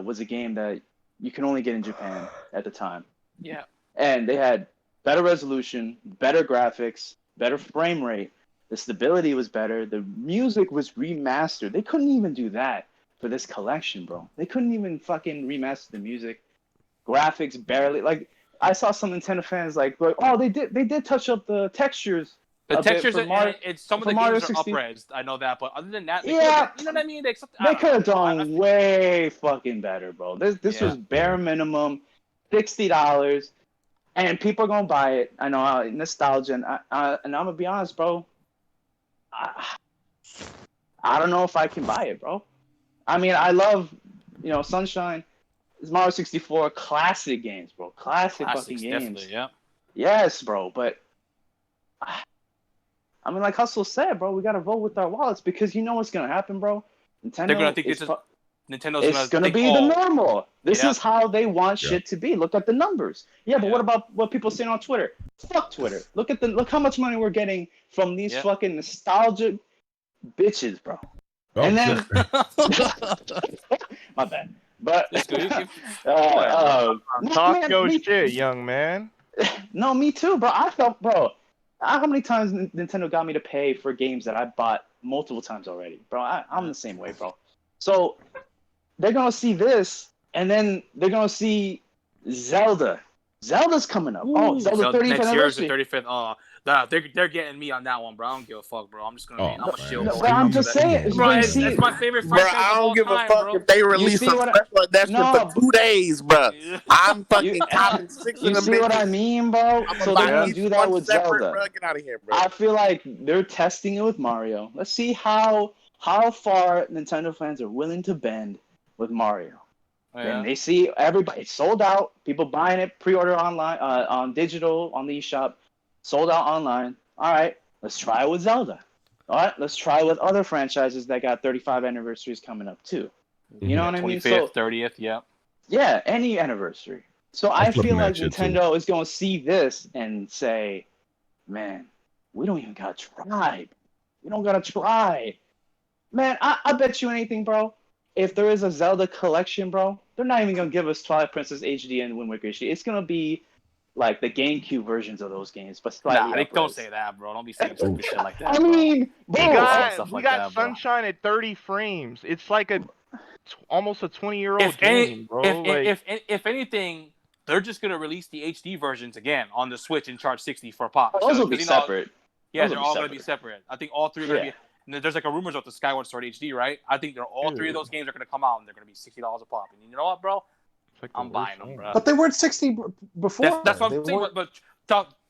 was a game that you can only get in Japan at the time. Yeah. And they had better resolution, better graphics, better frame rate. The stability was better. The music was remastered. They couldn't even do that for this collection, bro. They couldn't even fucking remaster the music. Graphics barely. Like, I saw some Nintendo fans like, oh, they did touch up the textures. The textures, some of the Mario games are 60. up-resed. I know that, but other than that, Yeah. you know what I mean? They could have done way fucking better, bro. This was bare minimum, $60, and people are gonna buy it. I know, nostalgia, and I'm gonna be honest, bro. I don't know if I can buy it, bro. I mean, I love, Sunshine. It's Mario 64 classic games, bro. Classic fucking games. Definitely, yeah. Yes, bro, but I mean, like Hustle said, bro, we gotta vote with our wallets because you know what's gonna happen, bro. Nintendo. They're gonna think Nintendo's gonna be the normal. This Yeah. is how they want shit to be. Look at the numbers. Yeah, but what about what people saying on Twitter? Fuck Twitter. Look how much money we're getting from these fucking nostalgic bitches, bro. Oh, And then my bad. But talk your shit, young man. No, me too, bro. I felt, bro. How many times Nintendo got me to pay for games that I bought multiple times already, bro? I'm the same way, bro. So they're gonna see this, and then they're gonna see Zelda. Zelda's coming up. Zelda 35th next year's the anniversary. 35th. Oh, nah, they're getting me on that one, bro. I don't give a fuck, bro. I'm just gonna I'm a shield. No, but I'm just saying, bro. you see- It's my favorite Bro, franchise I of all don't give a time, fuck bro. if they release see some what I- special edition No, for 2 days, bro. I'm fucking You- copping 6 You of them see what I bitches. mean, bro? I'm So gonna they're buy gonna each do that one with separate, Zelda. bro. Get out of here, bro. I feel like they're testing it with Mario. Let's see how far Nintendo fans are willing to bend with Mario. And they see everybody sold out. People buying it, pre-order online, on digital, on the eShop, sold out online. All right, let's try it with Zelda. All right, let's try it with other franchises that got 35 anniversaries coming up too. You know what I mean? 25th, 30th, yeah. Yeah, any anniversary. So I feel flipping that like shit, too. Nintendo is going to see this and say, man, we don't even got to try. We don't got to try. Man, I bet you anything, bro. If there is a Zelda collection, bro, they're not even going to give us Twilight Princess HD and Wind Waker HD. It's going to be like the GameCube versions of those games, but slightly Nah, don't up-res. say that, bro. Don't be saying stupid shit like that. I bro. mean, bro, We got stuff like that, that, bro. Sunshine at 30 frames. It's like almost a 20-year-old if any, game, bro. if anything, they're just gonna release the HD versions again on the Switch and charge 60 for pop. those will be 'Cause, you know, separate. Yeah, Those they're will be all gonna be separate. I think all three are gonna Yeah. be. And there's like a rumors of the Skyward Sword HD, right? I think they're all three of those games are gonna come out and they're gonna be $60 a pop. And you know what, bro? It's like the I'm worst buying them, game. bro. But they weren't 60 before. That's what They I'm saying. weren't- But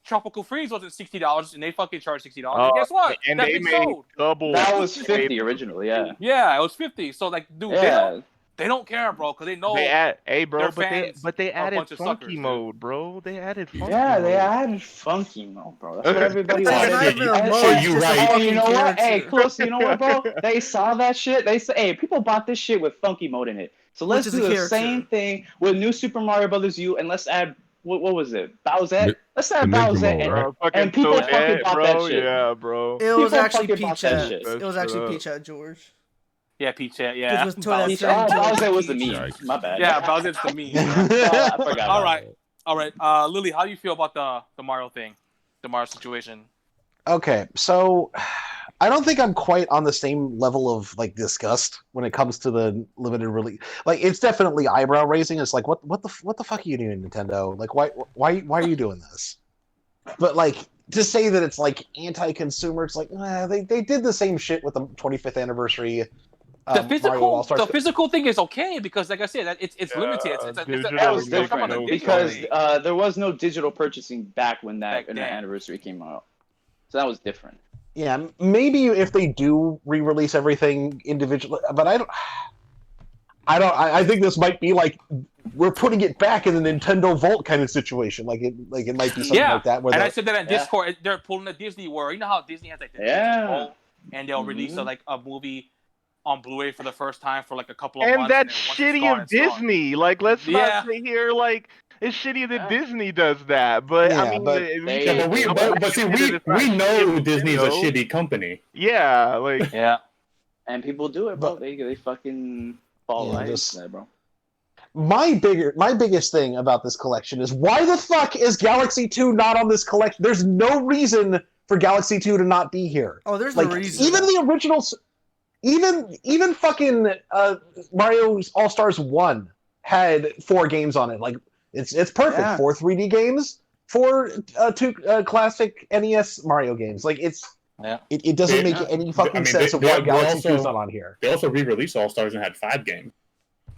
Tropical Freeze wasn't $60 and they fucking charged $60. Oh, and guess what? And That they bitch made sold. double. That was 50 originally, yeah. Yeah, it was 50. So like, dude, Yeah. they don't care, bro, because they know. Hey, bro, their but fans they are a added bunch of funky suckers, dude. mode, bro. They added funky Yeah, mode. they added funky mode, bro. That's what everybody It's wanted. not even a And- mode, and- it's you just a right. Hey, fucking you know what? Hey, character. close. You know what, bro? They saw that shit. They said, "Hey, people bought this shit with funky mode in it. So let's Which is do a the character. same thing with New Super Mario Brothers U, and let's add what was it? Bowsette. Ni- Let's add the Ninja Bowsette, mode, and, right? Bro, fucking and people Toadette, fucking bought bro. that shit. Yeah, bro. It was People actually fucking bought that Peach shit. It was actually Shut up. Peach at George. Yeah, Peach, yeah. It was Toadette Peach, Friend oh, George Bowsette was the Peach. meme. My bad. Yeah, Bowser's the meme. I forgot. All right. All right. Lily, how do you feel about the Mario thing? The Mario situation? Okay, so I don't think I'm quite on the same level of like disgust when it comes to the limited release. Like, it's definitely eyebrow raising. It's like, what the fuck are you doing, Nintendo? Like, why are you doing this? But like, to say that it's like anti-consumer, it's like they did the same shit with the 25th anniversary. The Mario All-Stars. physical thing is okay because, like I said, it's limited. digital That was is different because there was no digital purchasing back when that Back then. anniversary came out. So that was different. Yeah, maybe if they do re-release everything individually, but I think this might be like we're putting it back in the Nintendo Vault kind of situation. Like it might be something like that. Where And the- I said that on Yeah. Discord. They're pulling the Disney World. You know how Disney has like the Yeah. Disney Vault, and they'll release Mhm. a movie on Blu-ray for the first time for like a couple of And months. that's then once it's shitty gone, of it's gone. Disney. Like, let's Yeah. not sit here like it's shitty that Disney does that. But Yeah, I mean, but- we see, we know Disney's a shitty company. Yeah, like Yeah. And people do it, bro. But- They fucking fall Yeah, right just- into that, bro. My biggest thing about this collection is why the fuck is Galaxy 2 not on this collection? There's no reason for Galaxy 2 to not be here. Oh, there's Like a reason. even the originals, even fucking Mario All Stars 1 had 4 games on it. Like it's perfect. Yeah. 4 3D games, 4 2 classic NES Mario games. Like it doesn't Yeah. make any fucking I mean, sense of they- why they Galaxy also- 2 is not on here. They also re-released All Stars and had 5 games.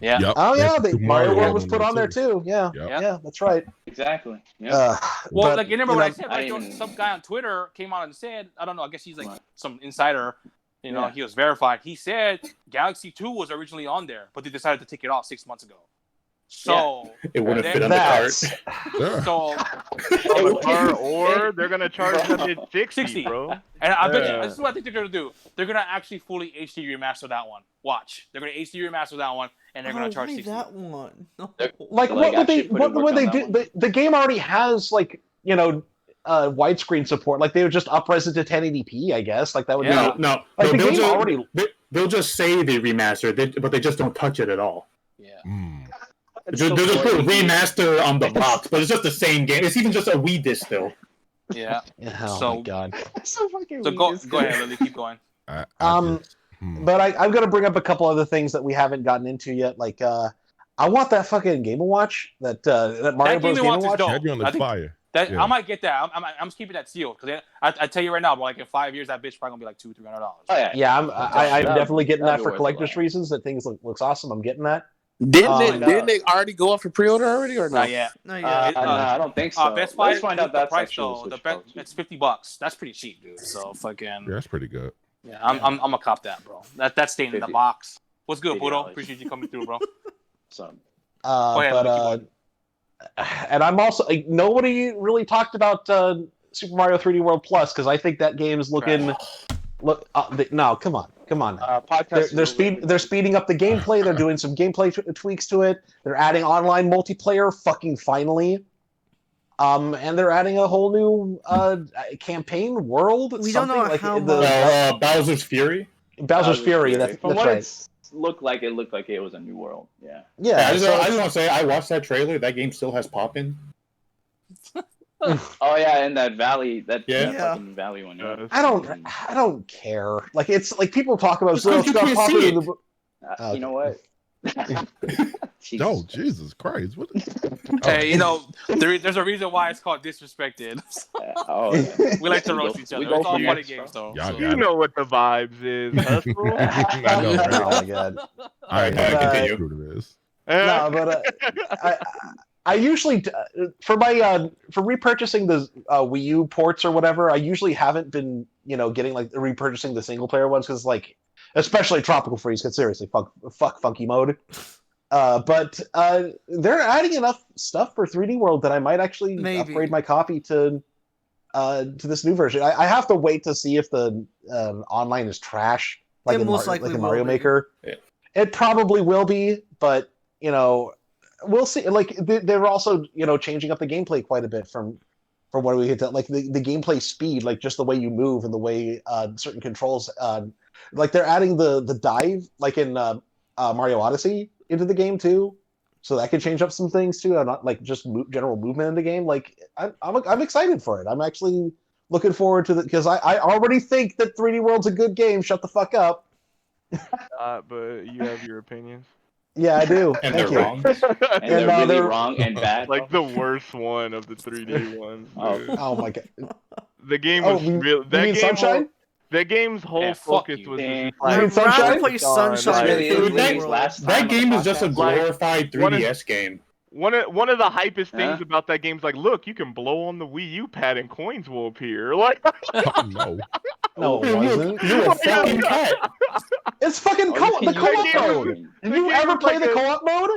Yeah. Yep. Oh yeah, That's Super Mario World World was put on there too. Yeah, Yep. yeah, that's right. Exactly. Yeah. Well, But, like you remember you what I know, said, right? There was some guy on Twitter came out and said, I don't know, I guess he's like some insider, you know, Yeah. he was verified. He said Galaxy 2 was originally on there, but they decided to take it off 6 months ago. So It wouldn't then- fit on the cart. That's Yeah. so or they're gonna charge 160, 60. bro. and I bet Yeah. you this is what I think they're gonna do. They're gonna actually fully HD remaster that one. Watch. They're gonna HD remaster that one and they're gonna charge why 60. that one? No. like So, what would they actually put what in work would they on do? that The game already has like widescreen support. Like they would just up-res it to 1080p, I guess. Like that would Yeah. be No, Like, the they'll, game just, already- they'll just say they remastered, but they just don't touch it at all. Yeah. Mm. They'll just put remaster on the box, but it's just the same game. It's even just a Wii disc still. Yeah. Oh So- my god. so fucking So go ahead, Lily, keep going. I Um, just- But I'm gonna bring up a couple other things that we haven't gotten into yet. Like I want that fucking Game & Watch that Mario That Bros. Game & Game Watch & is Watch. dope. Heavy on the I think fire. That Yeah. I might get that. I'm just keeping that sealed because I tell you right now, but like in 5 years, that bitch probably gonna be like $200-$300. Oh yeah. Yeah, I'm That'd- definitely getting that that'd be for worth collector's it. reasons. That things looks awesome. I'm getting that. Didn't they already go up for pre-order already or Not not? yet. No, yeah. No, I don't think so. Best Buy. Let's find out the that's price actually though. The Switch best, Pro. it's $50. That's pretty cheap, dude. So fucking Yeah, that's pretty good. yeah. I'm gonna cop that, bro. That's staying in the 50. box. What's good, Budo? $50. Appreciate you coming through, bro. So ahead, And I'm also like, nobody really talked about Super Mario 3D World Plus because I think that game is looking. No, come on. podcast. They're speeding up the gameplay. They're doing some gameplay tweaks to it. They're adding online multiplayer. Fucking finally. And they're adding a whole new campaign world. We don't know something, like how the Bowser's Fury. Bowser's Fury. That's From what right. it looked like it was a new world. Yeah. Yeah. I just so- want to say, I watched that trailer. That game still has pop-in. Oh yeah, in that valley, that Yeah. fucking valley one. Yeah. I don't care. Like it's like people talk about. It's 'cause you can't pop see in it. the- You know what? Oh, Jesus Christ. What? Hey, you know, there's a reason why it's called Disrespected. Oh, yeah. We like to roast each other. We go It's all for funny it, games, bro. though. Y'all so- got You it. know what the vibes is, Hustle. I know, right? Oh my god. All right, But, continue. True to this. No, but I usually for my for repurchasing the Wii U ports or whatever, I usually haven't been getting like repurchasing the single player ones because like especially Tropical Freeze. Because seriously, fuck Funky Mode. But they're adding enough stuff for 3D World that I might actually Maybe. upgrade my copy to this new version. I have to wait to see if the online is trash like It in, most likely like in will Mario be. Maker. Yeah. It probably will be, but we'll see. Like they're also changing up the gameplay quite a bit from what we hit. Like the gameplay speed, like just the way you move and the way certain controls. Like they're adding the dive like in Mario Odyssey into the game too, so that could change up some things too. I'm not like just general movement in the game. Like I'm excited for it. I'm actually looking forward to because I already think that 3D World's a good game. Shut the fuck up. But you have your opinions. Yeah, I do. And Thank they're you. wrong. And they're really they're- wrong and bad. Like the worst one of the 3D ones. Oh. dude. Oh my god. The game Oh, was you real. That mean game Sunshine? That game's whole Yeah, fuck focus you. was Dang. just like, You mean I'd rather Sunshine? play Sunshine Really, than really, 3D that- World. last time That on the game is just a podcast. glorified One of- 3DS game. one of the hypest things Yeah. about that game is like, look, you can blow on the Wii U pad and coins will appear. Like, Oh, no. No, it Hey, wasn't. You're a fucking cat. It's fucking Oh, the co-op you can- mode. Did you game ever was play like the a- co-op mode?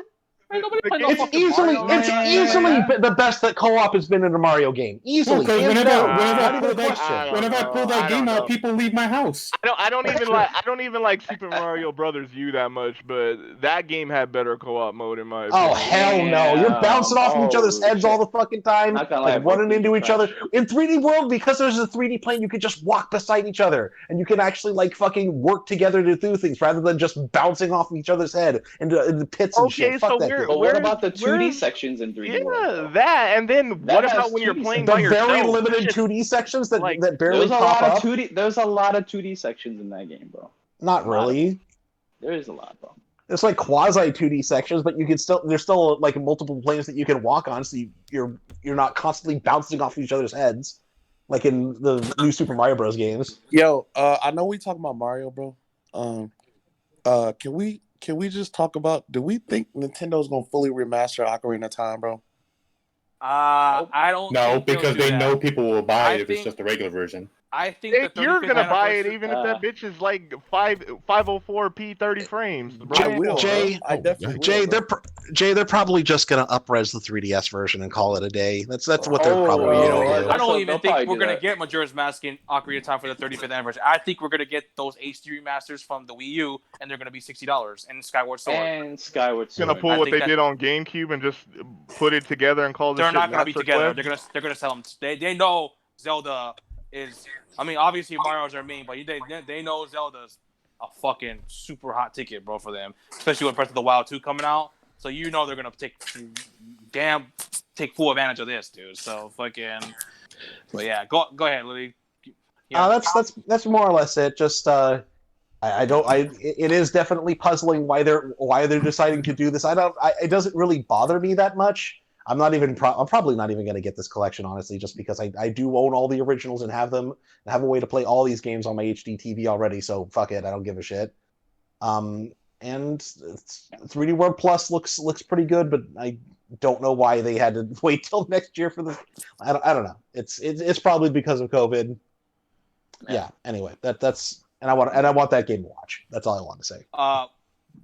Ain't nobody The playing no game- fucking It's Mario. easily the best that co-op has been in a Mario game. Easily. Well, 'cause hands whenever- down. whenever I Not pull even a that- question. Whenever I pull that game out, people leave my house. I don't even like Super Mario Brothers U that much, but that game had better co-op mode in my opinion. Oh hell no! You're bouncing off each other's heads all the fucking time, Not gonna lie, like running Brooklyn into each other. Crash. In 3D World, because there's a 3D plane, you can just walk beside each other, and you can actually like fucking work together to do things rather than just bouncing off each other's head into pits and Okay, shit. Fuck so that. where- dude. But what about the where- 2D sections in 3D World? Yeah, though? that, and then That what has about when you're 2D playing The by yourself? very limited Shit, 2D sections that like, that barely There's a pop lot of up. 2D. There's a lot of 2D sections in that game, bro. Not really. There is a lot, bro. It's like quasi 2D sections, but you can still there's still like multiple planes that you can walk on, so you're not constantly bouncing off each other's heads, like in the new Super Mario Bros. Games. Yo, I know we talking about Mario, bro. Can we just talk about? Do we think Nintendo's gonna fully remaster Ocarina of Time, bro? I don't. No, think they'll because do they that. know people will buy I it if it's think- just a regular version. I think the 35th You're gonna buy it anniversary- even if that bitch is like 504p 30 frames. Bro. I will. Jay- bro. I definitely will, Jay, bro. they're probably just gonna upres the 3DS version and call it a day. That's what they're probably Oh, gonna do. I They'll don't even probably think we're do gonna that. get Majora's Mask in Ocarina of Time for the 35th anniversary. I think we're gonna get those HD remasters from the Wii U, and they're gonna be $60. And Skyward Sword. And Skyward Sword. Gonna pull I what think they that- did on GameCube and just put it together and call this They're shit not gonna be Master together. Quest? They're gonna sell them. They know Zelda is. I mean, obviously Mario's their main, but they know Zelda's a fucking super hot ticket, bro, for them. Especially with Breath of the Wild 2 coming out. So you know they're gonna take full advantage of this, dude. So fucking. But yeah, go ahead, Lily. Yeah. That's more or less it. Just it is definitely puzzling why they're deciding to do this. It doesn't really bother me that much. I'm probably not even going to get this collection, honestly, just because I do own all the originals and have them. I have a way to play all these games on my HD TV already, so fuck it, I don't give a shit. And 3D World Plus looks pretty good, but I don't know why they had to wait till next year for this. I don't know. It's probably because of COVID. Yeah. Anyway, that's and I want that game to watch. That's all I want to say.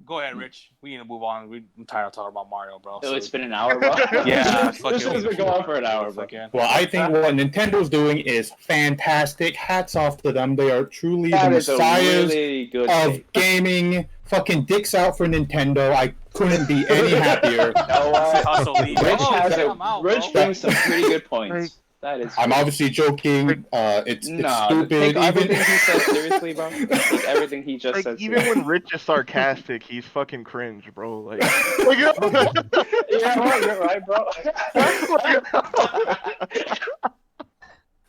Go ahead, Rich. We need to move on. I'm tired of talking about Mario, bro. Oh, it's been an hour, bro. Yeah, this has been going on for an hour, bro. Well, I think what Nintendo's doing is fantastic. Hats off to them. They are truly That the is a messiahs really good of take. gaming. Fucking dicks out for Nintendo. I couldn't be any happier. Hustle lead. Rich Oh, has shit, a, I'm out, Rich bro. brings some pretty good points. That is. I'm great. obviously joking. It's No, stupid. take everything Even he says seriously, bro. Take everything he just Like says. even seriously. when Rich is sarcastic, he's fucking cringe, bro. Like, Yeah, bro, you're right, bro.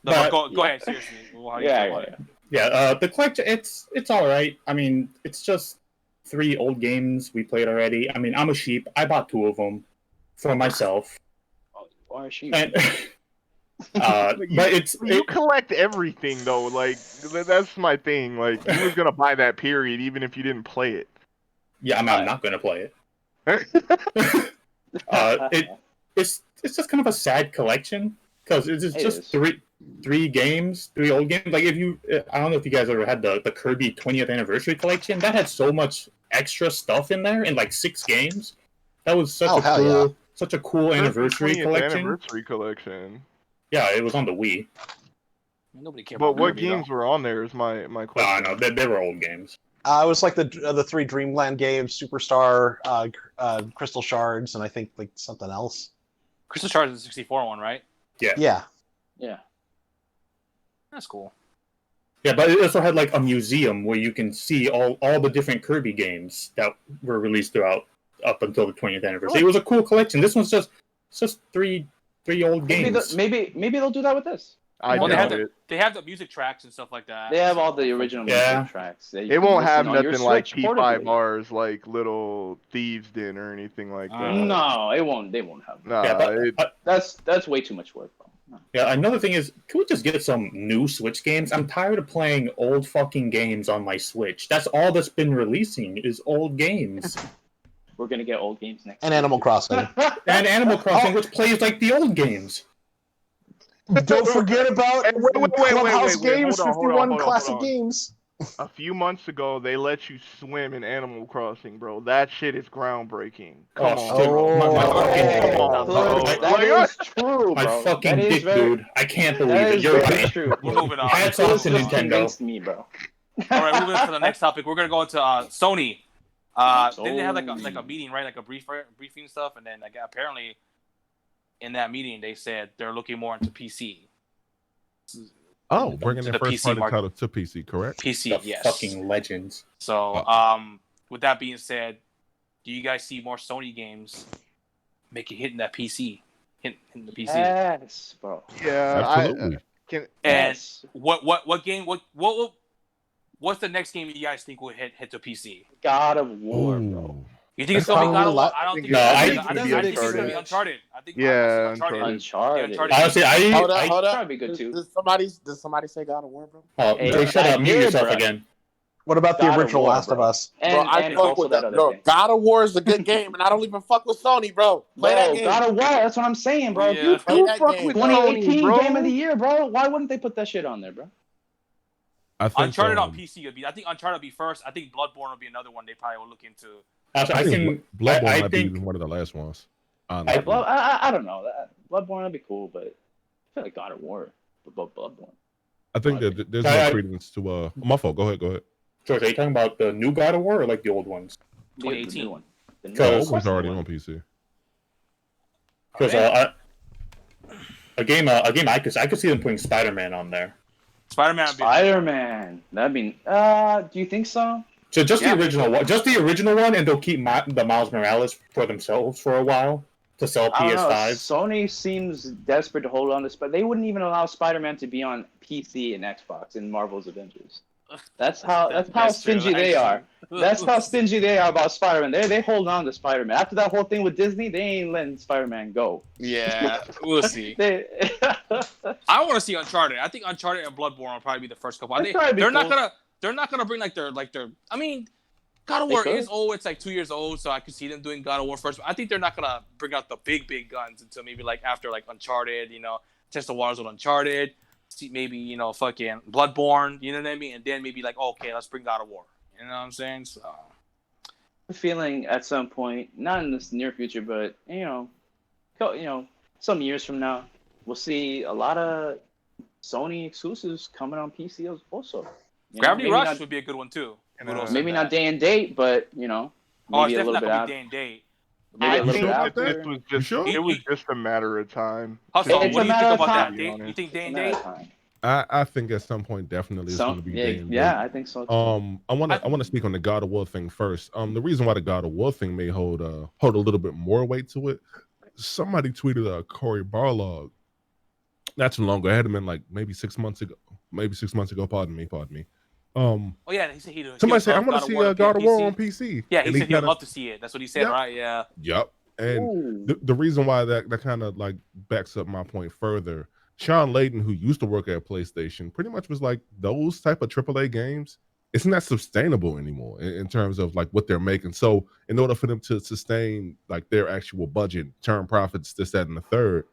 No, go ahead, seriously. How do you feel about it? yeah, the collection. It's all right. I mean, it's just 3 old games we played already. I mean, I'm a sheep. I bought 2 of them for myself. Why is she? And, but you collect everything though. Like that's my thing. Like you was gonna buy that period even if you didn't play it. yeah, I'm not gonna play it. It's just kind of a sad collection because it's It just is. three games, 3 old games. Like if you, I don't know if you guys ever had the Kirby 20th anniversary collection. That had so much extra stuff in there in like 6 games. That was such a cool anniversary 20th collection. Anniversary collection. Yeah, it was on the Wii. Nobody cares. But about what Kirby, games were on there is my question. No, they were old games. It was like the 3 Dreamland games, Superstar, Crystal Shards, and I think like something else. Crystal Shards is the 64 one, right? Yeah. Yeah. That's cool. Yeah, but it also had like a museum where you can see all the different Kirby games that were released throughout up until the 20th anniversary. It was a cool collection. This one's just three old games. Maybe they'll do that with this. I Well, doubt it. they have the music tracks and stuff like that. They have all the original Yeah. music tracks. that you It can won't listen have on your nothing like Switch portably. P5Rs like Little Thieves did or anything like that. No, it won't. They won't have. That. Yeah, but, That's way too much work, bro. No. yeah, another thing is, can we just get some new Switch games? I'm tired of playing old fucking games on my Switch. That's all that's been releasing is old games. We're gonna get old games next. And year. Animal Crossing. And Animal Crossing, which plays like the old games. Don't forget about Wait, Clubhouse wait, Games, hold on, 51 hold on, classic hold on. games. A few months ago, they let you swim in Animal Crossing, bro. That shit is groundbreaking. Come on, shit. bro. My fucking dick. Come on, bro. That Like, is true, My bro. fucking That is dick, very, dude. I can't believe that it. is You're very right. true. We're moving on. Hats This off to just Nintendo. convinced me, bro. All right, moving on to the next topic. We're gonna go into Sony. They have like a meeting, right? Like a briefing stuff, and then like apparently in that meeting they said they're looking more into PC. Oh, bringing To their the first PC party market. title to PC, correct? PC, The yes. fucking legends. So, with that being said, do you guys see more Sony games hitting that PC, hitting the PC? Yes, bro. yeah, Absolutely. can And Yes. what game? What's the next game you guys think will hit the PC? God of War, bro. Ooh. You think it's That's gonna be God of probably War? la- I don't think think. No, I I think think it's it's gonna be Uncharted. I think. Yeah, Uncharted. Uncharted. Honestly, Hold up. Uncharted be good too. Did somebody say God of War, bro? Oh, Hey, Jay, shut I up. Mute did, yourself bro. again. What about the God of original War, Last of bro. Us? And, Bro, I and fuck also with that that. other Bro, thing. God of War is a good game, and I don't even fuck with Sony, bro. Play that Bro, game. God of War, that's what I'm saying, bro. Yeah. If Play you that fuck game, with bro. 2018 Sony, bro. game of the year, bro. Why wouldn't they put that shit on there, bro? I think Uncharted on PC would be. I think Uncharted would be first. I think Bloodborne would be another one they probably will look into. Actually, I I think can. Bloodborne I might be think. one of the last ones. Yeah, Honestly. I don't know. Bloodborne would be cool, but I feel like God of War above Bloodborne. I think that there's I- no credence to my fault. Go ahead. George, are you talking about the new God of War or like the old ones? The 2018. new one. The new So- The one. old one's already One. on PC. Because a game I could see them putting Spider-Man on there. Spider-Man. Spider-Man. That'd be. Do you think so? So just Yeah. the original one, and they'll keep the Miles Morales for themselves for a while to sell I don't know. PS5. Sony seems desperate to hold on to Spider. They wouldn't even allow Spider-Man to be on PC and Xbox in Marvel's Avengers. That's how stingy they are. That's how stingy they are about Spider-Man. They hold on to Spider-Man. After that whole thing with Disney, they ain't letting Spider-Man go. Yeah, we'll see. They, I want to see Uncharted. I think Uncharted and Bloodborne will probably be the first couple. That'd probably be They're not cool. gonna bring like their. I mean, God of They War could. is old. It's like 2 years old, so I could see them doing God of War first. But I think they're not gonna bring out the big guns until maybe like after like Uncharted. Test the waters with Uncharted. See maybe fucking Bloodborne. You know what I mean? And then maybe like okay, let's bring God of War. You know what I'm saying? So. I'm feeling at some point, not in this near future, but some years from now, we'll see a lot of Sony exclusives coming on PC also. Gravity maybe Rush not- would be a good one too. Maybe not day and date, but Oh, it's maybe a definitely little not bit gonna out. be day and date. Maybe a I little think bit that after. this was just sure? it was just a matter of time. Hustle, It's what a do you matter think of about time. that? You think day and Matter date? of time. I think at some point definitely it's going to be day and yeah, date. I think so too. I want to speak on the God of War thing first. The reason why the God of War thing may hold a little bit more weight to it. Somebody tweeted Corey Barlog not too long ago. It had been like maybe 6 months ago. Pardon me. Oh yeah, he said he'd Somebody said I love want to see on God of War PC. on PC. Yeah, he And said he'd kinda- love to see it. That's what he said, Yep. right? Yeah. Yep. And Ooh. the reason why that kind of like backs up my point further, Sean Layden, who used to work at PlayStation, pretty much was like those type of AAA games, it's not sustainable anymore in terms of like what they're making. So in order for them to sustain like their actual budget, turn profits, this, that, and the third,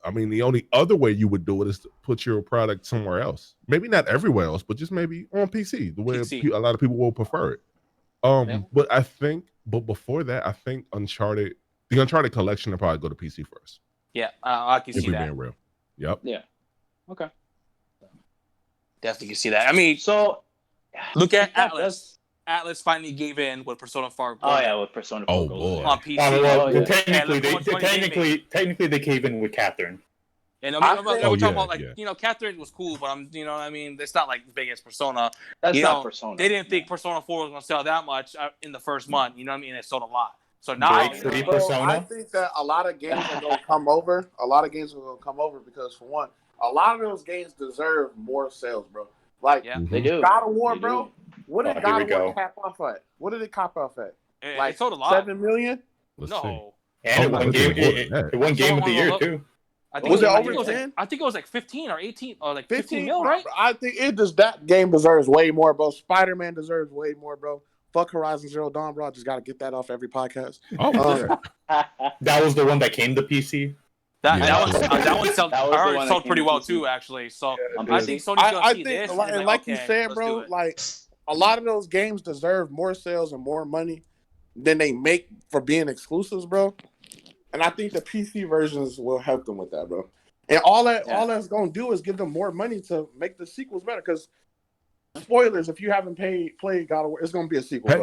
I mean, the only other way you would do it is to put your product somewhere else. Maybe not everywhere else, but just maybe on PC, the way PC. a lot of people will prefer it. Yeah. But before that, I think the Uncharted collection will probably go to PC first. Yeah, I can If see we're that. being real. Yep. Yeah. Okay. Definitely can see that. I mean, So look at Yeah, Atlas. Atlas finally gave in with Persona 4 Oh yeah, with Persona 4 Oh, Golden. boy. on PC. Well, Oh, yeah. technically they cave in with Catherine. And I we're think- talking yeah, about like yeah. Catherine was cool, but what I mean, it's not like as big as Persona. That's You not know, Persona. They didn't think Persona 4 was gonna sell that much in the first month. You know what I mean? It sold a lot. So now, Break free Bro, Persona. I think that a lot of games are gonna come over. A lot of games are gonna come over because, for one, a lot of those games deserve more sales, bro. Like yeah, Mhm. They do. God of War, They bro. do. What did Oh, here God we of War go. cap off at? What did it cap off at? it sold a lot. 7 million? Let's see. No, And it Oh, won it's game. more than that. It won game of the year Look. too. I think Was it I think over was 10? I think it was like 15 or 18 or like 15 mil, right? I think that game deserves way more, bro. Spider-Man deserves way more, bro. Fuck Horizon Zero Dawn, bro. I just gotta get that off every podcast. Oh, Um, yeah. That was the one that came to PC. That one sold. That was I the heard one it that sold came pretty to well PC. too, actually. So On I PC. think Sony's gonna I see think, this. like, and and be like you okay, said, let's bro, do it. like a lot of those games deserve more sales and more money than they make for being exclusives, bro. And I think the PC versions will help them with that, bro. And all that's gonna do is give them more money to make the sequels better. Because spoilers, if you haven't played God of War, it's gonna be a sequel, Hey,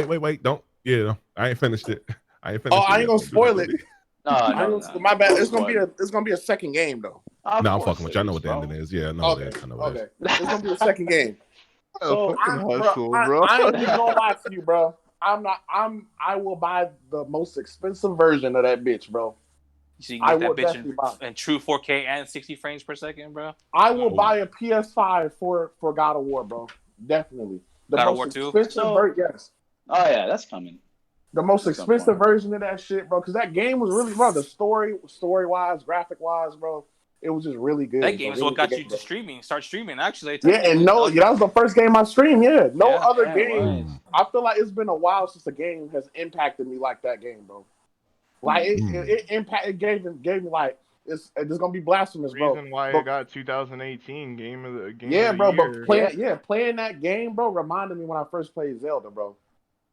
bro. wait, don't. Yeah, I ain't finished it. I ain't finished. Oh, I ain't gonna spoil it. No. My bad. It's gonna be a second game though. No, I'm fucking with you. I know what the ending is. Yeah, I know Okay, it is. I know it is. okay. It's gonna be a second game. So, I ain't even gonna lie to you, bro. I will buy the most expensive version of that bitch, bro. So you I can will get that definitely buy. bitch in true 4K and 60 frames per second, bro. I will buy a PS5 for God of War, bro. Definitely. The God of most War 2? expensive version, yes. Oh yeah, that's coming. The most That's expensive fun. version of that shit, bro. Because that game was really, bro. The story wise, graphic wise, bro. It was just really good. That game is what got you game, to bro. streaming. Start streaming, actually. Yeah, and that was the first game I streamed. Yeah, no Yeah, other yeah, it game. was. I feel like it's been a while since a game has impacted me like that game, bro. Like it gave me like it's gonna be blasphemous, bro. Reason why But- it got 2018 game of the yeah, bro. year. But playing that game, bro, reminded me when I first played Zelda, bro.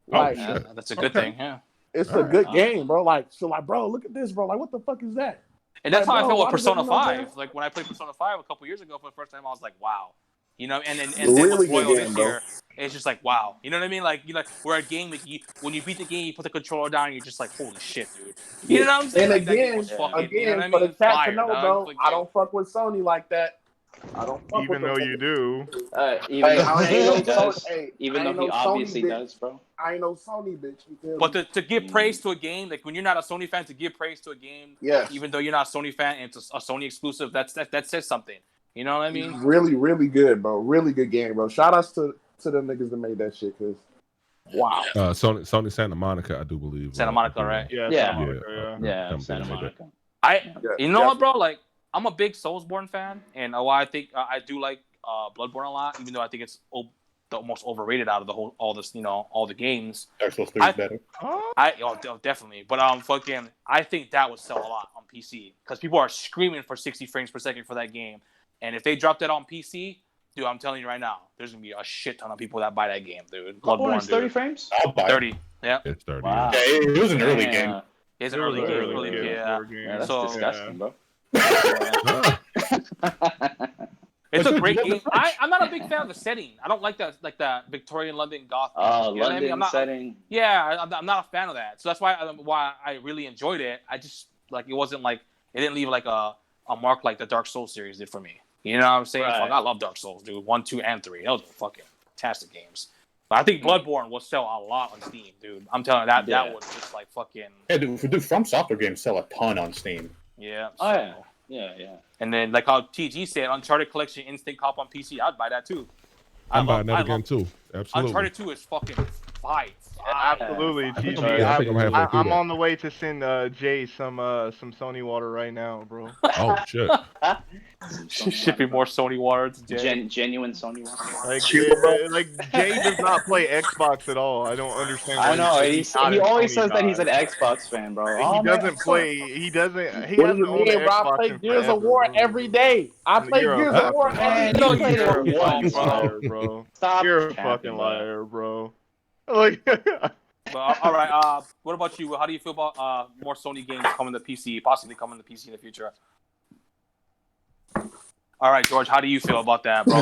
Like Yeah, that's a good thing, yeah. it's a good game, bro. Like bro, look at this, bro. Like, what the fuck is that? And that's Like, how I bro, felt why with does it, Persona you know, 5. Like, when I played Persona 5 a couple years ago for the first time, I was like, wow. You know, and then Really with good Royal game, this bro. year, it's just like, wow. You know what I mean? Like, we're a game, like, when you beat the game, you put the controller down, and you're just like, holy shit, dude. You know what I'm saying? And Like, that game again, was fucking, you know what I for the mean? chat Fire, to know, dog. bro, Like, I don't fuck with Sony like that. I don't fuck Even with though them. you do. Even Hey, though I ain't he no does. Sony- hey, Even I though ain't he no obviously Sony bitch. does, bro. I ain't no Sony bitch. You feel But me? to give praise to a game, like when you're not a Sony fan, to give praise to a game, Yes. even though you're not a Sony fan and it's a Sony exclusive, that says something. You know what I mean? Really, really good, bro. Really good game, bro. Shout outs to them niggas that made that shit, cause wow. Sony Santa Monica, I do believe. Santa Monica, right? Yeah. Yeah. Santa Monica, yeah. Yeah, Santa Monica. You know what, bro? Like, I'm a big Soulsborne fan, and I think I do like Bloodborne a lot, even though I think it's the most overrated out of all the games. Dark Souls 3 is better. Definitely. But I think that would sell a lot on PC because people are screaming for 60 frames per second for that game, and if they drop that on PC, dude, I'm telling you right now, there's gonna be a shit ton of people that buy that game, dude. Bloodborne is 30 dude. frames? I'll buy it. 30. Yeah. It's 30. Wow. Yeah, it was an early Yeah. game. It's an It was early an game. early Really, game. yeah. Yeah, that's So- disgusting, bro. Ah, It's a That's great good. game. I'm not a big fan of the setting. I don't like that Victorian London Goth. Oh, you know what I mean? London I'm not, setting. Yeah, I'm not a fan of that. So that's why I really enjoyed it. I just like it wasn't like it didn't leave like a mark like the Dark Souls series did for me. You know what I'm saying? Right. Fuck, I love Dark Souls, dude. 1, 2, and 3. Those were fucking fantastic games. But I think Bloodborne will sell a lot on Steam, dude. I'm telling you that Yeah. that would just like fucking Yeah, dude, From Software games sell a ton on Steam. yeah. Oh, so- yeah. Yeah. And then like how TG said, Uncharted Collection Instant Cop on PC, I'd buy that too. I'm buying that again too. Absolutely. Uncharted 2 is fucking fire. Absolutely, I think TG. I'm halfway through I'm that. on the way to send Jay some Sony water right now, bro. Oh shit. Shipping more Sony water to Jay. Genuine Sony one. Like Jay does not play Xbox at all. I don't understand. Why I know. he's not He a always Sony says that guy. he's an Xbox fan, bro. He Oh, man, doesn't play. He doesn't. He What do hasn't you owned mean, an bro? I Xbox play in Gears forever, of War bro. every day. I play You're a Gears of War fucking every Man, day. you played You're it a once, fucking bro. liar, bro. Stop You're a capping, fucking bro. liar, bro. Like, But, all right. What about you? How do you feel about more Sony games coming to PC, possibly coming to PC in the future? All right, George. How do you feel about that, bro?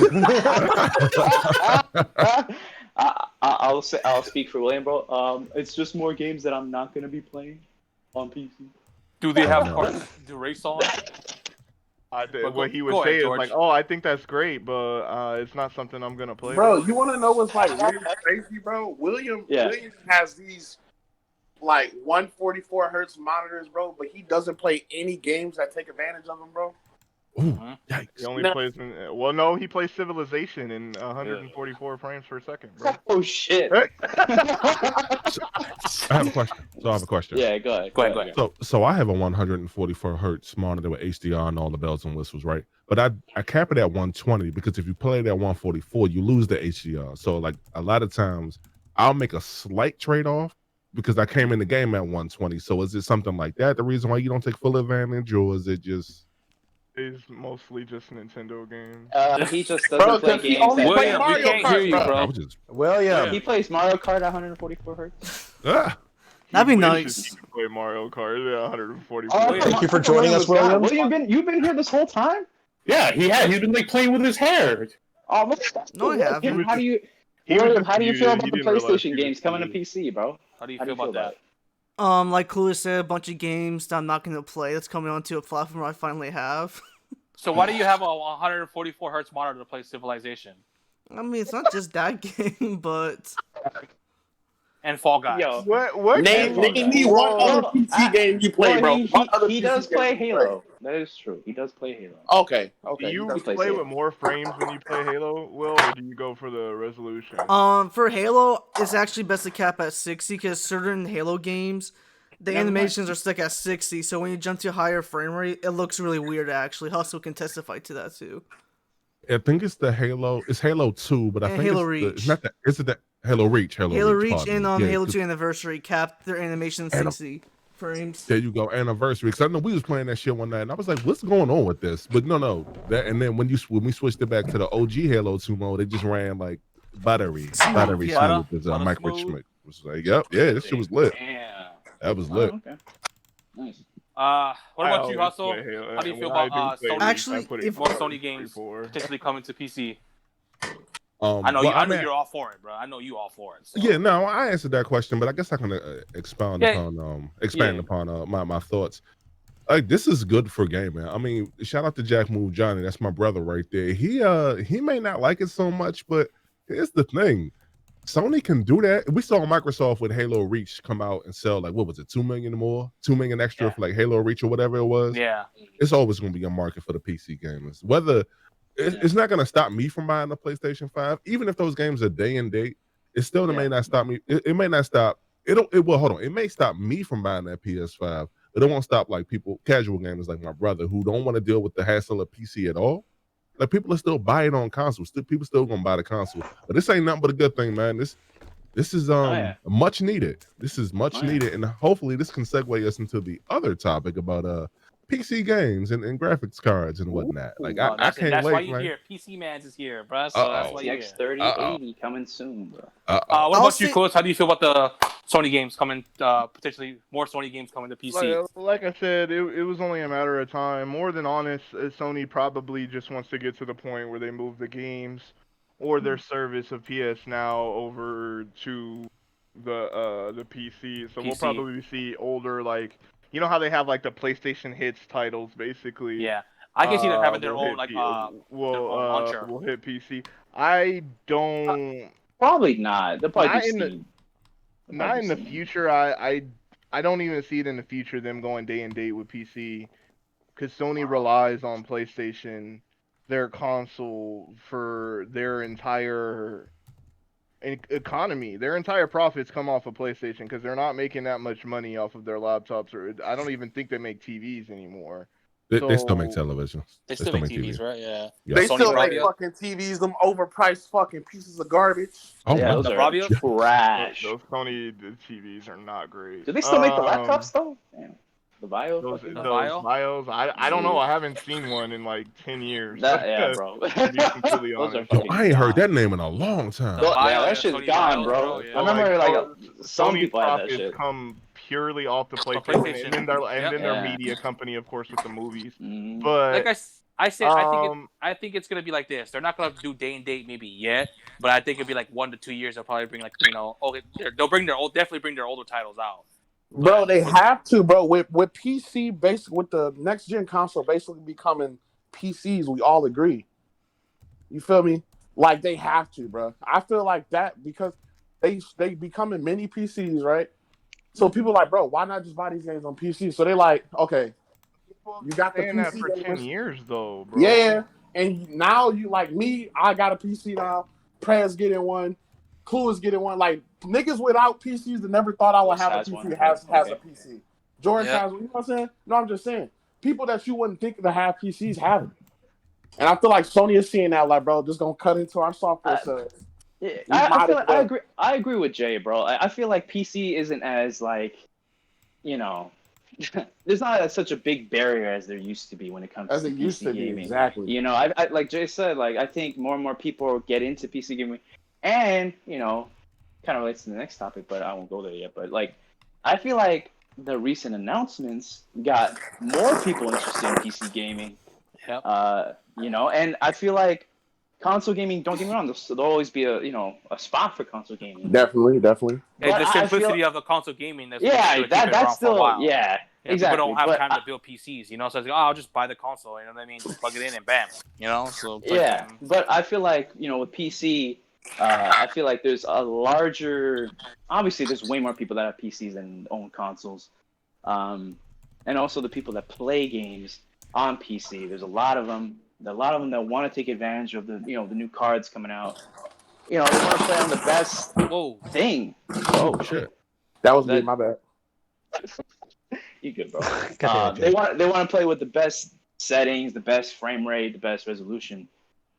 I'll speak for William, bro. It's just more games that I'm not gonna be playing on PC. Do they have no. cards to race on? what he would go ahead, say is George. like, "Oh, I think that's great, but it's not something I'm gonna play." Bro, you want to know what's like really crazy, bro? William has these like 144 hertz monitors, bro, but he doesn't play any games that take advantage of them, bro. Ooh, He yikes. only No. plays in. Well, no, he plays Civilization in 144 frames per second, bro. Oh shit. I have a question. Yeah, go ahead. Go ahead. So I have a 144 hertz monitor with HDR and all the bells and whistles, right? But I cap it at 120 because if you play it at 144, you lose the HDR. So like a lot of times I'll make a slight trade off because I came in the game at 120. So is it something like that? The reason why you don't take full advantage, or is it just? It's mostly just Nintendo games. He just Bro, doesn't play 'cause he games. only that- play William, we Mario can't hear Kart, you, bro. I bro. was just William. He plays Mario Kart at 144 hertz. ah. That'd be He wishes nice. He could play Mario Kart at 140. Thank you for joining us, William. You've been here this whole time. Yeah, he's been like playing with his hair. Oh, No, I haven't. How do you? He was William, just how do you feel muted. about He the didn't realize he PlayStation was games coming to muted. PC, bro? How do you How feel about that? Like Clueless said, a bunch of games that I'm not gonna play. That's coming onto a platform I finally have. So why do you have a 144 hertz monitor to play Civilization I mean, it's not just that game, but and Fall Guys? Yo, What? Name game? me one other PC game you play, bro. What other he PC does game play you Halo. That is true. He does play Halo. Okay. Do you he does play play Halo. with more frames when you play Halo, Will, or do you go for the resolution? for Halo, it's actually best to cap at 60 because certain Halo games, the animations are stuck at 60. So when you jump to a higher frame rate, it looks really weird. Actually, Hustle can testify to that too. I think it's the Halo. It's Halo 2, but I And think Halo it's Reach. not that. Is it that Halo Reach? Halo Reach pardon and me. on Yeah, Halo 'cause 2 Anniversary capped their animation And- 60 frames. There you go, anniversary. Because I know we was playing that shit one night, and I was like, "What's going on with this?" But no, that. And then when we switched it back to the OG Halo 2 mode, it just ran like battery yeah. smooth. It's a Butter micro smooth. Schmick. It was like, yep, yeah, this shit was lit. Damn. That was Oh, lit. okay. Nice. What about you, always Hustle? play Halo. How do you feel When I about do play Sony? Reach, I Actually, put it if- More for Sony games 3-4. potentially coming to PC. Well, I know I mean- you're all for it, bro. I know you all for it. So. Yeah, no, I answered that question, but I guess I can expand Yeah. upon my thoughts. Like, this is good for gaming. I mean, shout out to Jack Move Johnny. That's my brother right there. He may not like it so much, but here's the thing. Sony can do that. We saw Microsoft with Halo Reach come out and sell like, what was it, 2 million more, 2 million extra Yeah. for like Halo Reach or whatever it was. Yeah. It's always going to be a market for the PC gamers. Whether it's not going to stop me from buying the PlayStation 5, even if those games are day and date. It still may not stop me. It may not stop. It will hold on. It may stop me from buying that PS5, but it won't stop like people, casual gamers like my brother, who don't want to deal with the hassle of PC at all. Like, people are still buying on consoles. People still gonna buy the console. But this ain't nothing but a good thing, man. This is much needed. This is much needed, and hopefully this can segue us into the other topic about PC games and graphics cards and whatnot. Like, I can't that's wait. why you're man. here. PC Man's is here, bro. So that's why you're here. TX 3080 coming soon, bro. What I'll about say- you, Coach? How do you feel about the Sony games coming? Potentially more Sony games coming to PC. Like I said, it was only a matter of time. More than honest, Sony probably just wants to get to the point where they move the games or their service of PS Now over to the PC. So we'll PC. probably see older, like, you know how they have like the PlayStation Hits titles, basically. Yeah, I can see them having their will own hit like P- their own launcher. will hit PC. I don't. Probably not. They'll probably Not do in the- Steam. They'll Not probably in do the Steam. future. I don't even see it in the future them going day and date with PC, because Sony relies on PlayStation, their console, for their entire economy. Their entire profits come off of PlayStation because they're not making that much money off of their laptops, or I don't even think they make TVs anymore. They still make So- television. They still make TVs, TV. right? Yeah. Yeah. They Sony still make Bravia. fucking TVs, them overpriced fucking pieces of garbage. Oh, Yeah, my those The are Bravia? trash. Those Sony TVs are not great. Do they still make the Um, laptops though? Damn. The Bio? Those fucking- Vio? Vios, I don't know. I haven't seen one in like 10 years. Yeah, bro. To be completely Those are honest. Yo, fucking I ain't heard gone. that name in a long time. The Yeah, Vio, that shit's Sony gone, Vio, bro. yeah. I remember like some Sony's people had that profits shit. come purely off the PlayStation, PlayStation. and then their Yeah. media company, of course, with the movies. Mhm. But Like I said, I think it's gonna be like this. They're not gonna do day and date maybe yet, but I think it'll be like 1 to 2 years. They'll probably bring like they'll bring definitely bring their older titles out. Bro, they have to, bro. With PC, basically, with the next gen console basically becoming PCs, we all agree. You feel me? Like, they have to, bro. I feel like that because they becoming mini PCs, right? So people like, bro, why not just buy these games on PC? So they like, okay, you got the saying that PC for 10 gamers. years though, bro. Yeah, and now you like me, I got a PC now. Prez getting one. Clue is getting one. Like, niggas without PCs that never thought I would have a Has PC one. has Okay. a PC. Jordan Yeah. has one. You know what I'm saying? No, I'm just saying. People that you wouldn't think to have PCs have it. And I feel like Sony is seeing that, like, bro, just gonna cut into our software. So Yeah, We I might feel as like, well. I agree with Jay, bro. I feel like PC isn't as like, you know, there's not such a big barrier as there used to be when it comes As to it used PC to be, gaming. exactly. You know, I like Jay said, like I think more and more people get into PC gaming, and you know, kind of relates to the next topic, but I won't go there yet. But like, I feel like the recent announcements got more people interested in PC gaming. Yep. You know, and I feel like console gaming. Don't get me wrong, there'll always be a spot for console gaming. Definitely. And But the I simplicity feel, of the console gaming that's yeah, going to keep it that's around for a still, while. yeah, Yeah, exactly. people don't have But time to build PCs, you know. So it's like, oh, I'll just buy the console, you know what I mean? Plug it in and bam, you know. So it's yeah, like, but I feel like with PC, I feel like there's a larger. Obviously, there's way more people that have PCs than own consoles, and also the people that play games on PC. There's a lot of them. A lot of them that want to take advantage of the the new cards coming out. They want to play on the best whoa, thing. Oh shit. That was me. That- My bad. You good, bro? Continue, Jay. They want to play with the best settings, the best frame rate, the best resolution,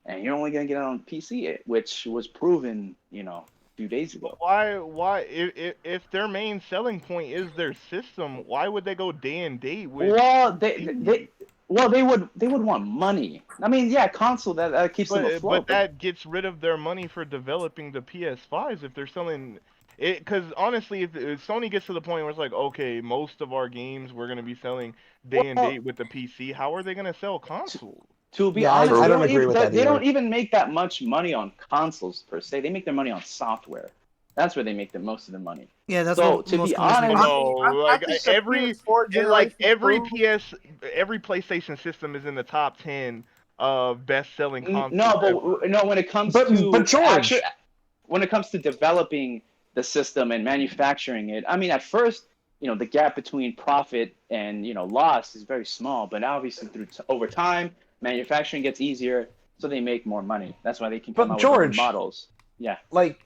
and you're only gonna get it on PC, which was proven, a few days ago. Why if their main selling point is their system, why would they go day and date with? Well, they would want money. I mean, yeah, console that keeps them afloat. But that gets rid of their money for developing the PS5s if they're selling it. Because honestly, if Sony gets to the point where it's like, okay, most of our games we're gonna be selling day and date with the PC, how are they gonna sell console? To be Yeah, honest, I don't agree with that they either. don't even make that much money on consoles per se. They make their money on software. That's where they make the most of their money. Yeah, that's So, what to most be companies honest- do. No, like think the every PS4 every generation every PlayStation system is in the top 10 of best-selling consoles. No, ever. but no, when it comes But George, when it comes to developing the system and manufacturing it, I mean, at first, the gap between profit and loss is very small. But obviously, over time, manufacturing gets easier, so they make more money. That's why they can come But out George, with models. Yeah. like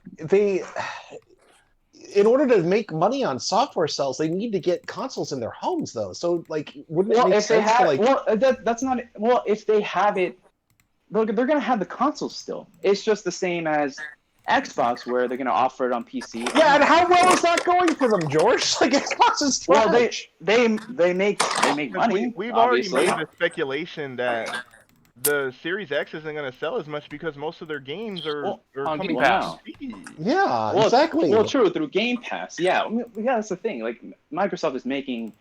in order to make money on software sales, they need to get consoles in their homes, though. So, like, wouldn't it Well, make if they sense have, to like? well, that's not. Well, if they have it, they're gonna have the console still. It's just the same as Xbox, where they're gonna offer it on PC. Yeah, and how well is that going for them, George? Like, Xbox is trash. Well, they make money. We've already obviously. made the speculation that the Series X isn't going to sell as much because most of their games are Well, on coming Game to Pass. PC. Yeah, Well, exactly. Well, true, through Game Pass. Yeah, I mean, yeah, that's the thing. Like, Microsoft is making,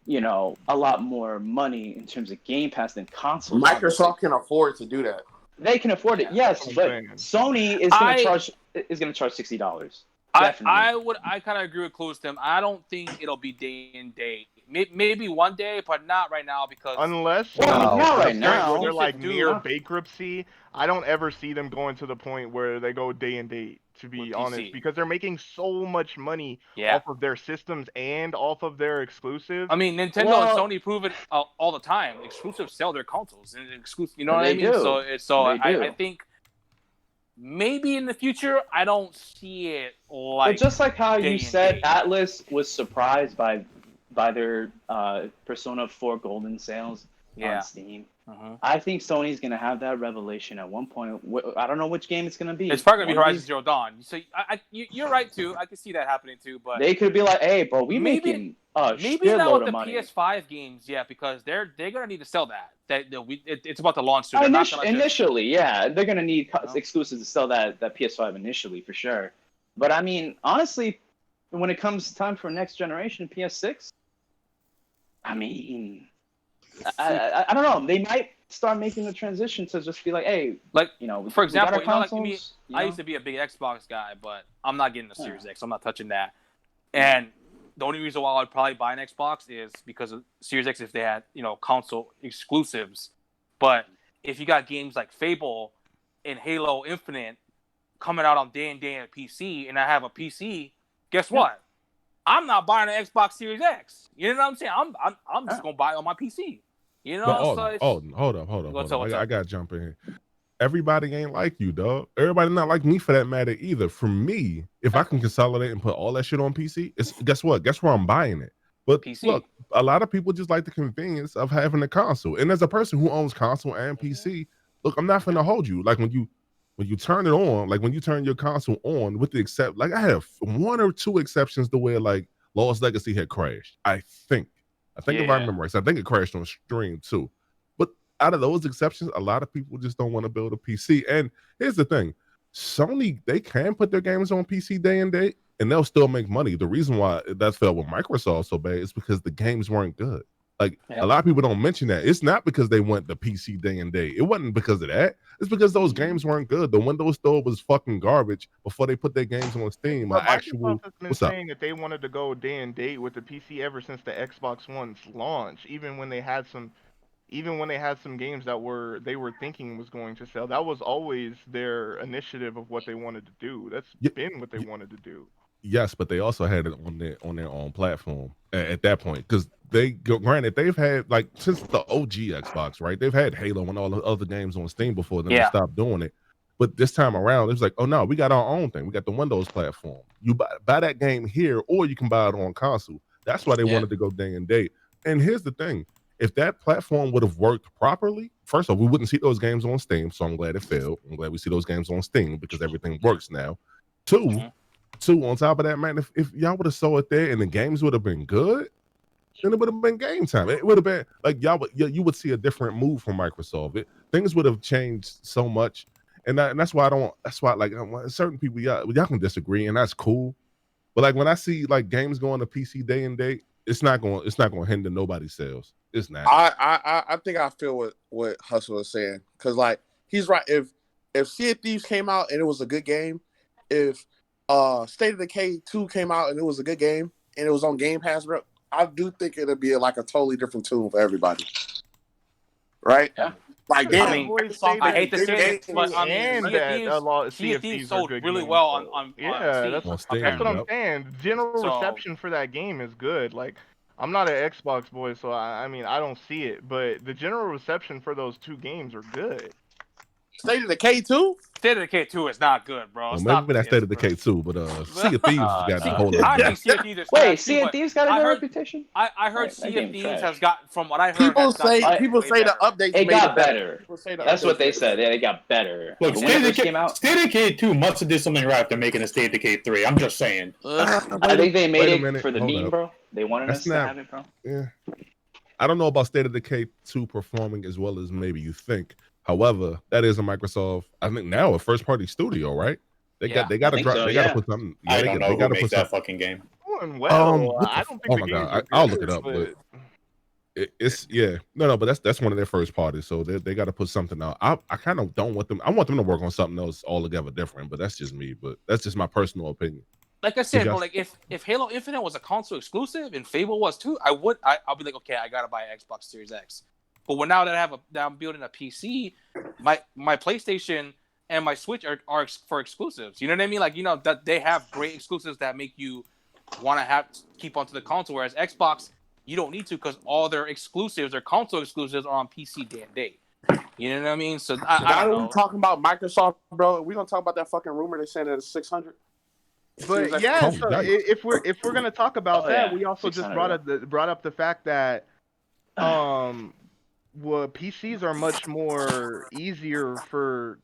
a lot more money in terms of Game Pass than consoles. Microsoft can afford to do that. They can afford it, yes, I'm but saying. Sony is gonna charge $60. I Definitely. I kind of agree with Clues Tim. I don't think it'll be day in day. Maybe one day, but not right now because Unless Well, not right they're- now. they're like Dude, near huh? bankruptcy, I don't ever see them going to the point where they go day and date, to be With honest, PC. because they're making so much money yeah. off of their systems and off of their exclusives. I mean, Nintendo Well- and Sony prove it all the time. Exclusives sell their consoles, and exclusive. You know what They I mean? do. So They do. I think maybe in the future I don't see it But like. just like how day you and said, date. Atlas was surprised by their Persona 4 Golden sales Yeah. on Steam. Mhm. I think Sony's gonna have that revelation at one point. I don't know which game it's gonna be. It's probably gonna be One of Horizon these- Zero Dawn. So you're right too. I can see that happening too. But They could be like, "Hey, bro, we Maybe- making maybe not shitload with of the money." PS5 games, yeah, because they're gonna need to sell that. It's about to launch soon. They're not gonna just- Initially, yeah, they're gonna need know? exclusives to sell that PS5 initially for sure. But I mean, honestly, when it comes time for next generation PS6, I mean, I don't know. They might start making the transition to just be like, hey, Like, we for we got example, our like me, consoles, I used to be a big Xbox guy, but I'm not getting the Yeah. Series X. I'm not touching that. And the only reason why I'd probably buy an Xbox is because of Series X if they had, console exclusives. But if you got games like Fable and Halo Infinite coming out on day and day on PC, and I have a PC, guess what? I'm not buying an Xbox Series X. You know what I'm saying? I'm just gonna buy it on my PC. You know, But so it's, hold up. What's up? I gotta jump in here. Everybody ain't like you, dog. Everybody not like me for that matter either. For me, if I can consolidate and put all that shit on PC, guess what? Guess where I'm buying it. But PC. look, a lot of people just like the convenience of having a console. And as a person who owns console and PC, look, I'm not finna hold you. Like when you when you turn it on, like when you turn your console on, with the like I have 1 or 2 exceptions to where like Lost Legacy had crashed. I think if I remember right, so I think it crashed on stream too. But out of those exceptions, a lot of people just don't want to build a PC. And here's the thing: Sony, they can put their games on PC day and date, and they'll still make money. The reason why that fell with Microsoft so bad is because the games weren't good. Like a lot of people don't mention that. It's not because they want the PC day and day. It wasn't because of that. It's because those games weren't good. The Windows Store was fucking garbage before they put their games on Steam. But Microsoft has been saying that they wanted to go day and date with the PC ever since the Xbox One's launch. Even when they had some games that they were thinking was going to sell, that was always their initiative of what they wanted to do. That's been what they wanted to do. Yes, but they also had it on their own platform at that point, because granted they've had like since the OG Xbox, right? They've had Halo and all the other games on Steam before then they stopped doing it. But this time around, it was like, oh no, we got our own thing. We got the Windows platform. You buy that game here, or you can buy it on console. That's why they wanted to go day and date. And here's the thing: if that platform would have worked properly, first off, we wouldn't see those games on Steam. So I'm glad it failed. I'm glad we see those games on Steam because everything works now. Two, on top of that, man, if y'all would have saw it there and the games would have been good, then it would have been game time. It would have been like you would see a different move from Microsoft. Things would have changed so much, and that's why like certain people y'all can disagree, and that's cool. But like when I see like games going to PC day and date, it's not going to hinder nobody's sales. It's not. I think I feel what Hustle is saying, because like he's right. If Sea of Thieves came out and it was a good game, if State of Decay 2 came out and it was a good game and it was on Game Pass, bro, I do think it'll be like a totally different tune for everybody. Right? Yeah. Like, I hate to say it, but I mean, Sea of Thieves sold really well on Steam. That's what I'm saying. General reception for that game is good. Like, I'm not an Xbox boy, so I mean, I don't see it, but the general reception for those two games are good. State of Decay 2? State of Decay 2 is not good, bro. Well, maybe that's State of Decay 2, but Sea of Thieves got a whole lot. I think Sea of Thieves is Wait, Sea of Thieves got a good reputation? I heard Sea of Thieves has got, from what I heard, people say the updates it got better. That's what they said. Yeah, it got better. Look, State of Decay 2 must have did something right after making a State of Decay 3. I'm just saying. I think they made it for the meme, bro. They wanted us to have it, bro. Yeah. I don't know about State of Decay 2 performing as well as maybe you think. However, that is a Microsoft, I think now a first party studio, right? They got to drop. So, they got to put something. Yeah, I don't know who makes that fucking game. Well, I don't think. Oh my god, I'll look it up. But it's no, but that's one of their first parties, so they got to put something out. I kind of don't want them. I want them to work on something else altogether different. But that's just me. But that's just my personal opinion. Like I said, bro, like if Halo Infinite was a console exclusive and Fable was too, I'll be like, okay, I gotta buy an Xbox Series X. But now that I'm building a PC, my PlayStation and my Switch are for exclusives. You know what I mean? Like, you know, that they have great exclusives that make you want to keep onto the console. Whereas Xbox, you don't need to, because all their exclusives, their console exclusives, are on PC day and date. You know what I mean? So I don't know. We talking about Microsoft, bro. We gonna talk about that fucking rumor they said that it's 600. But yeah, so if we're gonna talk about that, we also just brought up the fact that PCs are much more easier for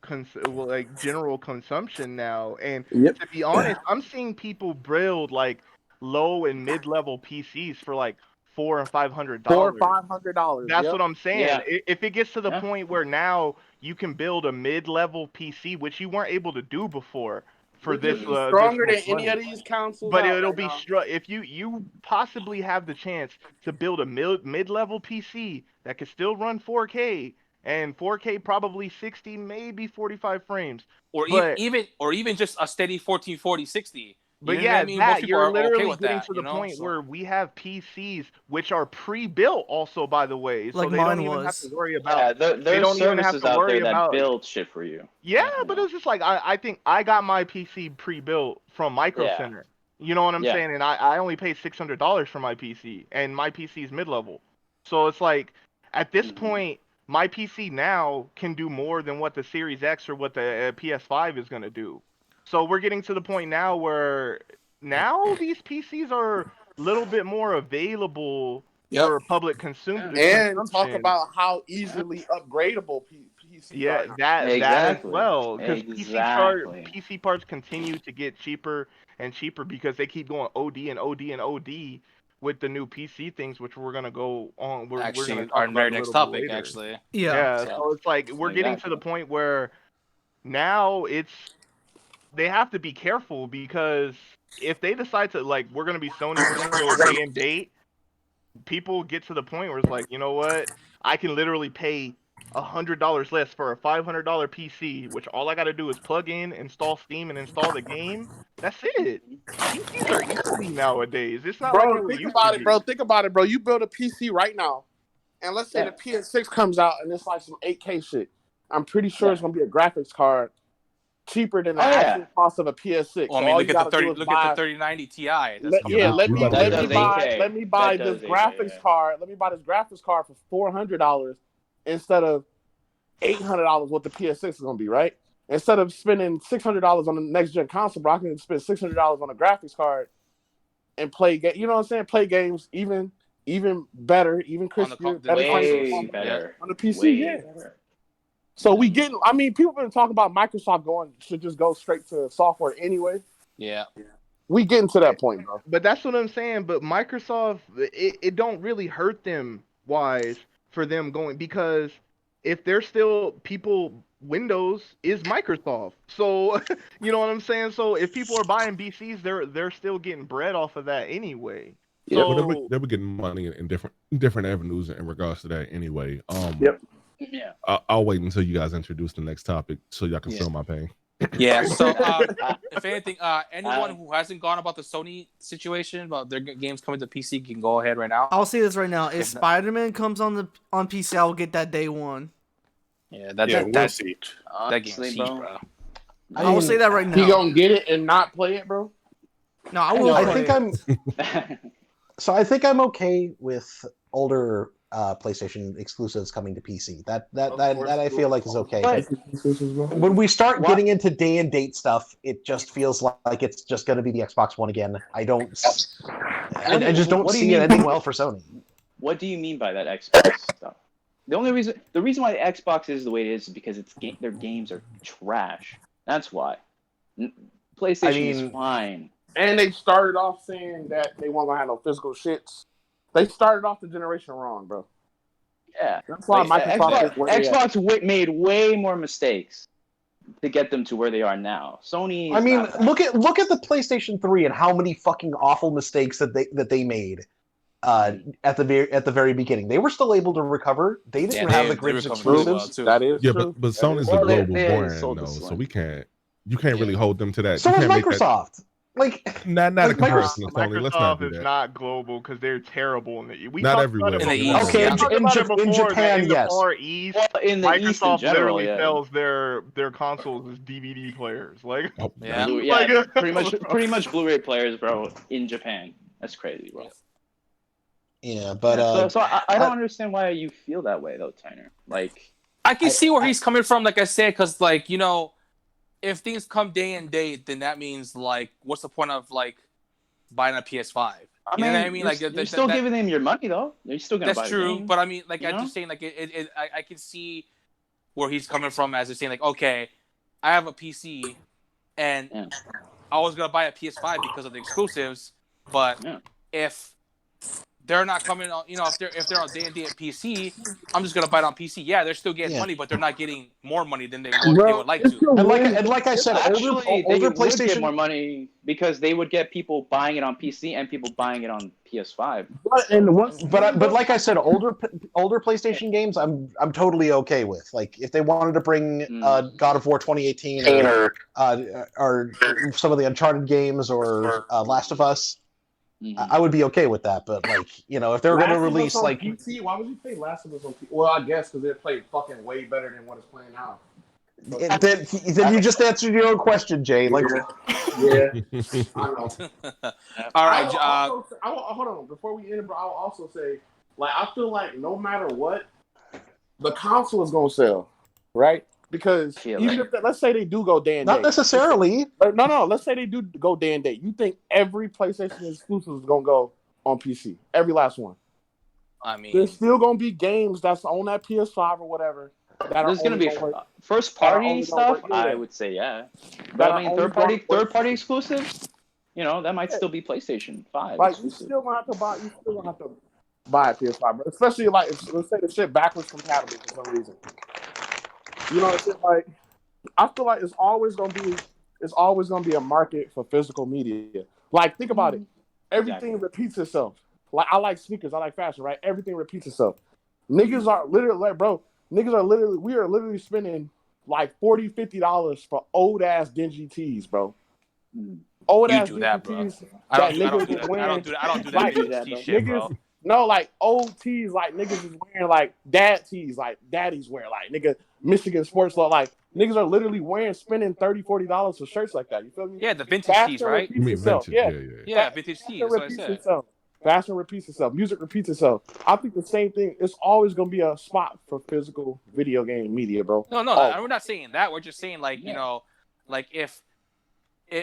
general consumption now, and to be honest, I'm seeing people build like low and mid-level PCs for like $400 and $500. $400 or $500. That's what I'm saying. Yeah. If it gets to the point where now you can build a mid-level PC, which you weren't able to do before. For this stronger than any of these consoles, but it'll be if you possibly have the chance to build a mid-level PC that can still run 4K and 4K probably 60, maybe 45 frames, or even just a steady 1440 60. But yeah, you're literally getting to the point where we have PCs which are pre-built also, by the way, so like they don't even have to worry about. There's services out there that build shit for you. Yeah, but it's just like I think I got my PC pre-built from Micro Center. You know what I'm saying? And I only paid $600 for my PC, and my PC is mid-level. So it's like at this point, my PC now can do more than what the Series X or what the PS5 is going to do. So we're getting to the point now where these PCs are a little bit more available for public consumption. And talk about how easily upgradable PC. Yeah, right now. that as Exactly. well, because Exactly. PC parts continue to get cheaper and cheaper because they keep going OD and OD and OD with the new PC things, which we're gonna go on. We're gonna Actually, talk our about very a next little bit topic, later. actually. Yeah. Yeah, So, so it's like we're getting to the point where now they have to be careful because if they decide to like we're gonna be Sony, we're gonna go day and date, people get to the point where it's like, you know what? I can literally pay $100 less for a $500 PC, which all I got to do is plug in, install Steam, and install the game. That's it. PCs are easy nowadays. It's not like Bro, it think used about to it, be. bro. Think about it, bro. You build a PC right now, and let's say Yeah. the PS6 comes out and it's like some 8K shit. I'm pretty sure it's Yeah. gonna be a graphics card cheaper than the Oh, yeah. actual cost of a PS6. Well, I So mean, all look you at the gotta do 30. is Look buy. at the 3090 Ti. That's Let coming Yeah, out. let we me about to let do me that. buy 8K. let me buy That this does 8K, graphics yeah. card. Let me buy this graphics card for $400 instead of $800 what the PS6 is gonna be, right? Instead of spending $600 on the next gen console, bro, I can spend $600 on a graphics card and play game. You know what I'm saying? Play games even better, even On the crispier, the better consoles. Way on better. the PC. Way Yeah. better. So we getting. I mean, people been talking about Microsoft should just go straight to software anyway. Yeah. We getting to that point, bro. But that's what I'm saying. But Microsoft, it don't really hurt them wise for them going because if they're still people, Windows is Microsoft. So you know what I'm saying. So if people are buying PCs, they're still getting bread off of that anyway. Yep. Well, So they were getting money in different avenues in regards to that anyway. Yep. Yeah. I'll wait until you guys introduce the next topic so y'all can Yeah. feel my pain. Yeah. So, if anything, anyone who hasn't gone about the Sony situation about their games coming to PC can go ahead right now. I'll say this right now: if If not- Spider-Man comes on PC, I will get that day one. Yeah, we'll see. That game's Honestly, cheap, bro. bro. I will say that right He now. gonna get it and not play it, bro. No, I will. I play think it. I think I'm okay with older PlayStation exclusives coming to PC. That I feel like is okay. But- When we start What? getting into day and date stuff, it just feels like it's just going to be the Xbox One again. I just don't What do you see it mean? ending well for Sony. What do you mean by that Xbox stuff? The reason why the Xbox is the way it is because their games are trash. That's why. PlayStation is mean- fine. And they started off saying that they weren't gonna have no physical shits. They started off the generation wrong, bro. Yeah. That's why Like, Microsoft is where they at. Xbox made way more mistakes to get them to where they are now. Sony. I Is mean, not- look at the PlayStation 3 and how many fucking awful mistakes that they made at the very beginning. They were still able to recover. They didn't have the they greatest recovered really well, exclusives. too. That is Yeah, true. but Sony's a Well, global they brand sold the though, so Slim. you can't really hold them to that. So you is can't make that- Microsoft. Like, Not a like comparison to Sony. Let's not Microsoft do is that. not global because they're terrible in the. We Not talked everywhere. about it In the before. East, okay, yeah. We talked in about it before, that Japan, in the yes. Far East, Well, in the East in Microsoft general, literally yeah. sells their consoles as DVD players. Like, Oh, Yeah. Yeah, pretty much Blu-ray players, bro, in Japan. That's crazy, bro. Yeah, but So I don't understand why you feel that way though, Tyner. Like, I can see where he's coming from, like I said, because like if things come day and date, then that means like, what's the point of like buying a PS5? You know what I mean? Like you're still giving them your money though. You're still gonna buy. that's the true, game. but I mean, like You I'm know? just saying, like I can see where he's coming from as he's saying, like, okay, I have a PC, and Yeah. I was gonna buy a PS5 because of the exclusives, but Yeah. if they're not coming on, if they're on day and date PC, I'm just gonna buy it on PC. Yeah, they're still getting Yeah. money, but they're not getting more money than they would like to. and like I said, Actually, they older would get PlayStation. more money because they would get people buying it on PC and people buying it on PS5. But like I said, older PlayStation games, I'm totally okay with. Like if they wanted to bring God of War 2018 or some of the Uncharted games or Last of Us, I would be okay with that. But like if they were going to release like PC, why would you play Last of Us on PC? Well, I guess because it played fucking way better than what it's playing now. then you just answered your own question, Jay. Like Yeah, I know. All right, Hold on. Before we end, bro, I will also say, like, I feel like no matter what, the console is gonna sell, right? Because even if let's say they do go day and not date, necessarily. No. Let's say they do go day and date. You think every PlayStation exclusive is gonna go on PC? Every last one. I mean, There's still gonna be games that's on that PS5 or whatever that There's are gonna only be work. first that are party only gonna stuff. work, yeah. I would say yeah, That but are I mean only gonna work. third party exclusives. You know, that might still be PlayStation 5 Like you exclusive. still gonna have to buy. You still gonna have to buy a PS5, bro. Especially like if, let's say the shit backwards compatible for some reason. You know what I'm saying? Like I feel like it's always gonna be a market for physical media. Like think about it. Everything repeats itself. Like I like sneakers, I like fashion, right? Everything repeats itself. Niggas are literally like, bro. We are literally spending like $40-$50 for old ass dingy tees, bro. Old You ass do dingy that, bro. tees. I don't do niggas that. is wearing. I don't do that Like, bitch shit, bro. niggas, no, like old tees, like niggas is wearing like dad tees, like daddy's wearing, like nigga Michigan sports law, like niggas are literally spending $30-$40 for shirts like that. You feel me? Yeah, the vintage Fashion tees, right? repeats You mean itself. vintage? Yeah. Yeah, vintage tees. That's what I repeats said. itself. Fashion repeats itself. Music repeats itself. I think the same thing. It's always gonna be a spot for physical video game media, bro. No, Oh. we're not saying that. We're just saying like you know, like if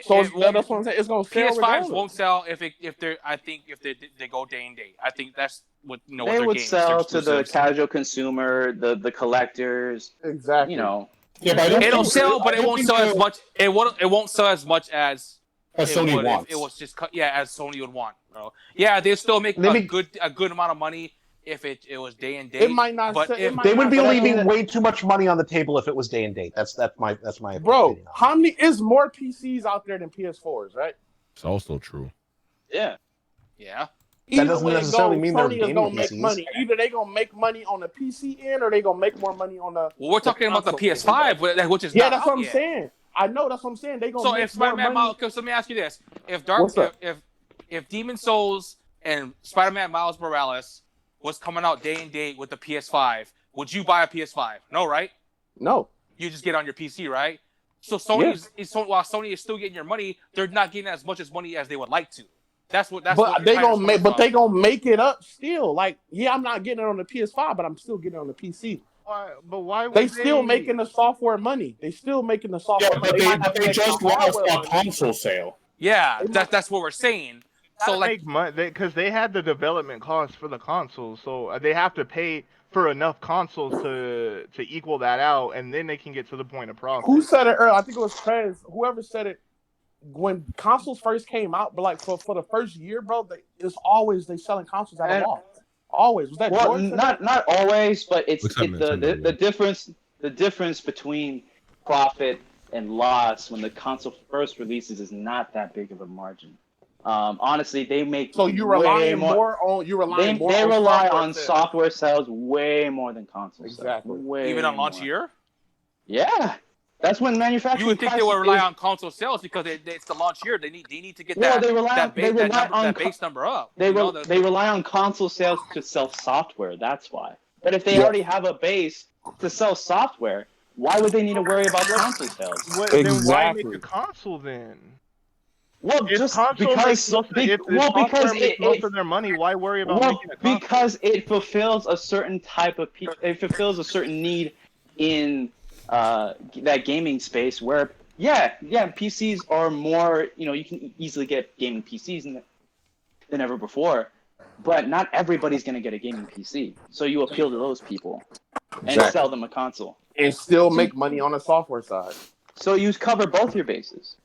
So it won't, that's what I'm saying. It's gonna sell PS5s regardless. won't sell if they're I think if they go day and date. I think that's what you know. They with their would games, sell their to the exclusives. casual consumer, the collectors. Exactly. You know, Yeah, but I don't It'll think- sell, but I it don't won't think sell as they'll- much. It won't sell as much as As it Sony would wants. if it was just as Sony would want, bro. Yeah, they still make Maybe- a good amount of money if it was day and date. It might not. But It if might They would not be sell. leaving way too much money on the table if it was day and date. That's my Bro, opinion. how many is more PCs out there than PS4s, right? It's also true. yeah. yeah, Either doesn't way it necessarily goes, mean they're Sony is gaming gonna make PCs. money. Either they gonna make money on the PC end, or they gonna make more money on the. well, we're talking about the console PS5, which is Yeah, not that's out what I'm yet. saying. I know that's what I'm saying. They gonna So make if Spider-Man, more money. so let me ask you this: What's up? if Demon Souls and Spider-Man Miles Morales was coming out day and date with the PS5, would you buy a PS5? No, right? No. You just get on your PC, right? So while Sony is still getting your money, they're not getting as much money as they would like to. That's what But they your gonna timer's make. coming But they from. gonna make it up still. Like, yeah, I'm not getting it on the PS5, but I'm still getting it on the PC. Why would They still making the software money. They still making the software. Yeah, but money. might not they make just the hardware lost a money. console sale. Yeah, that's what we're saying. So So like, make money because they had the development costs for the consoles, so they have to pay for enough consoles to equal that out, and then they can get to the point of profit. Who said it earlier? I think it was Prez. Whoever said it when consoles first came out, but like for the first year, bro, it's always they selling consoles at a loss. Always was that Well, George? not always, but it's Except Nintendo, the difference. The difference between profit and loss when the console first releases is not that big of a margin. Honestly, they make So you way relying more. on They rely on sales. software sales way more than console Exactly. sales. Way even on launch more. year, Yeah, that's when manufacturing. you would think they price would rely is- on console sales because it's the launch year. They need to get Well, that they rely on- they rely on that base number up. They You know, they rely on console sales to sell software. That's why. But if they Yeah. already have a base to sell software, why would they need to worry about console sales? Then why Exactly. make a console then? Well, If just console because makes most of, if the well, software because makes most of their money, why worry about well, making a console? because it fulfills a certain type of it fulfills a certain need in that gaming space where PCs are more, you can easily get gaming PCs than ever before, but not everybody's going to get a gaming PC, so you appeal to those people and Exactly. sell them a console, and still make money on the software side. so you cover both your bases.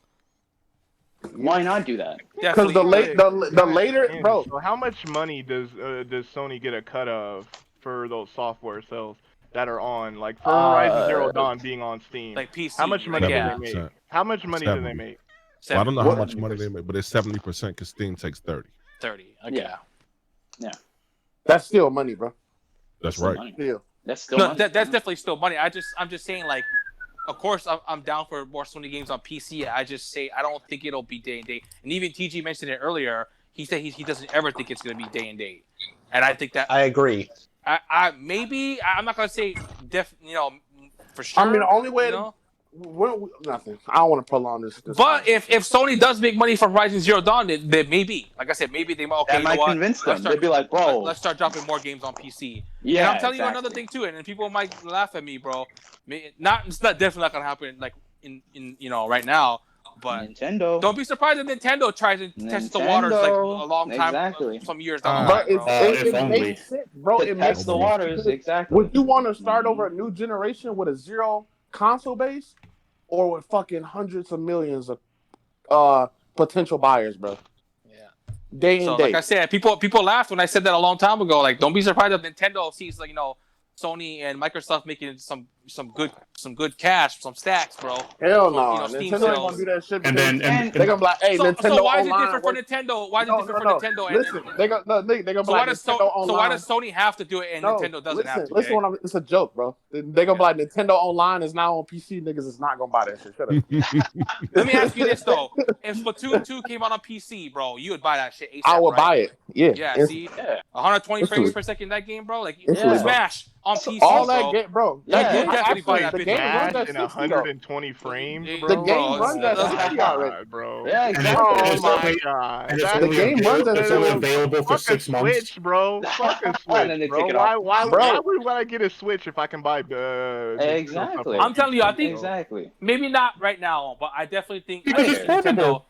Why not do that? Because the later, Man, bro. So how much money does Sony get a cut of for those software sales that are on, like for Horizon Zero Dawn being on Steam? like PC. How much money yeah. do they make? How much money do they 70. make? Well, I don't know how What- much money they make, but it's 70% because Steam takes 30. 30. Okay. Yeah. That's still money, bro. That's still right. money. Still. That's still No, money. that's definitely still money. I'm just saying, like, of course I'm down for more Sony games on PC. I just say I don't think it'll be day and date. And even TG mentioned it earlier. He said he doesn't ever think it's gonna be day and date. And I think that I agree. I'm not gonna say for sure. I mean, the only way you know? nothing. I don't want to prolong this. But if Sony does make money from Horizon Zero Dawn, then maybe, like I said, maybe they might. Okay, that you know might what? convince them. Let's start- They'd be like, bro. Let's start dropping more games on PC. Yeah, and I'm telling you exactly. another thing too, and people might laugh at me, bro. It's definitely not gonna happen like in right now. But Nintendo. don't be surprised if Nintendo tries to test the waters like a long time, Exactly. some years down the But line, bro. If it only. makes sense, bro. To It test makes the sense. waters, exactly. Would you want to start over a new generation with a 0 console base, or with fucking hundreds of millions of potential buyers, bro? Yeah. Day So and like day. I said, people laughed when I said that a long time ago. Like, don't be surprised if Nintendo sees like Sony and Microsoft making some good cash, some stacks, bro. Hell So, no, Steam Nintendo ain't sales. gonna do that shit. And then and, They gonna be like, hey, So Nintendo why is it Online different for works- Nintendo? Why is it No, different no, for Nintendo? Listen, they gonna be So like why Nintendo Online. why does Sony have to do it and Nintendo doesn't have to? Listen, Okay? it's a joke, bro. They gonna be like Nintendo Online is now on PC. Niggas is not gonna buy that shit. Shut up. Let me ask you this though: if Splatoon 2 came out on PC, bro, you would buy that shit ASAP, I would right? buy it. Yeah. Yeah, see, 120 frames Instantly. per second that game, bro. Like Instantly, bro. Smash on PC, All bro. that game, bro. Yeah, That you game, definitely buy actually, that the bitch, game man. runs Smash at in 60 though. 120 frames, The bro. The game runs at Oh my 60 already. God, bro. Yeah, and exactly. Oh it's my only, God. and it's That's only The game runs at it's only 60. available for Fuck a 6 months. Switch, bro. Fuck a And Switch, then they bro. take it Why, off. why would I get a Switch if I can buy Exactly. I'm telling you, I think Exactly. maybe not right now, but I definitely think Because it's Nintendo. portable.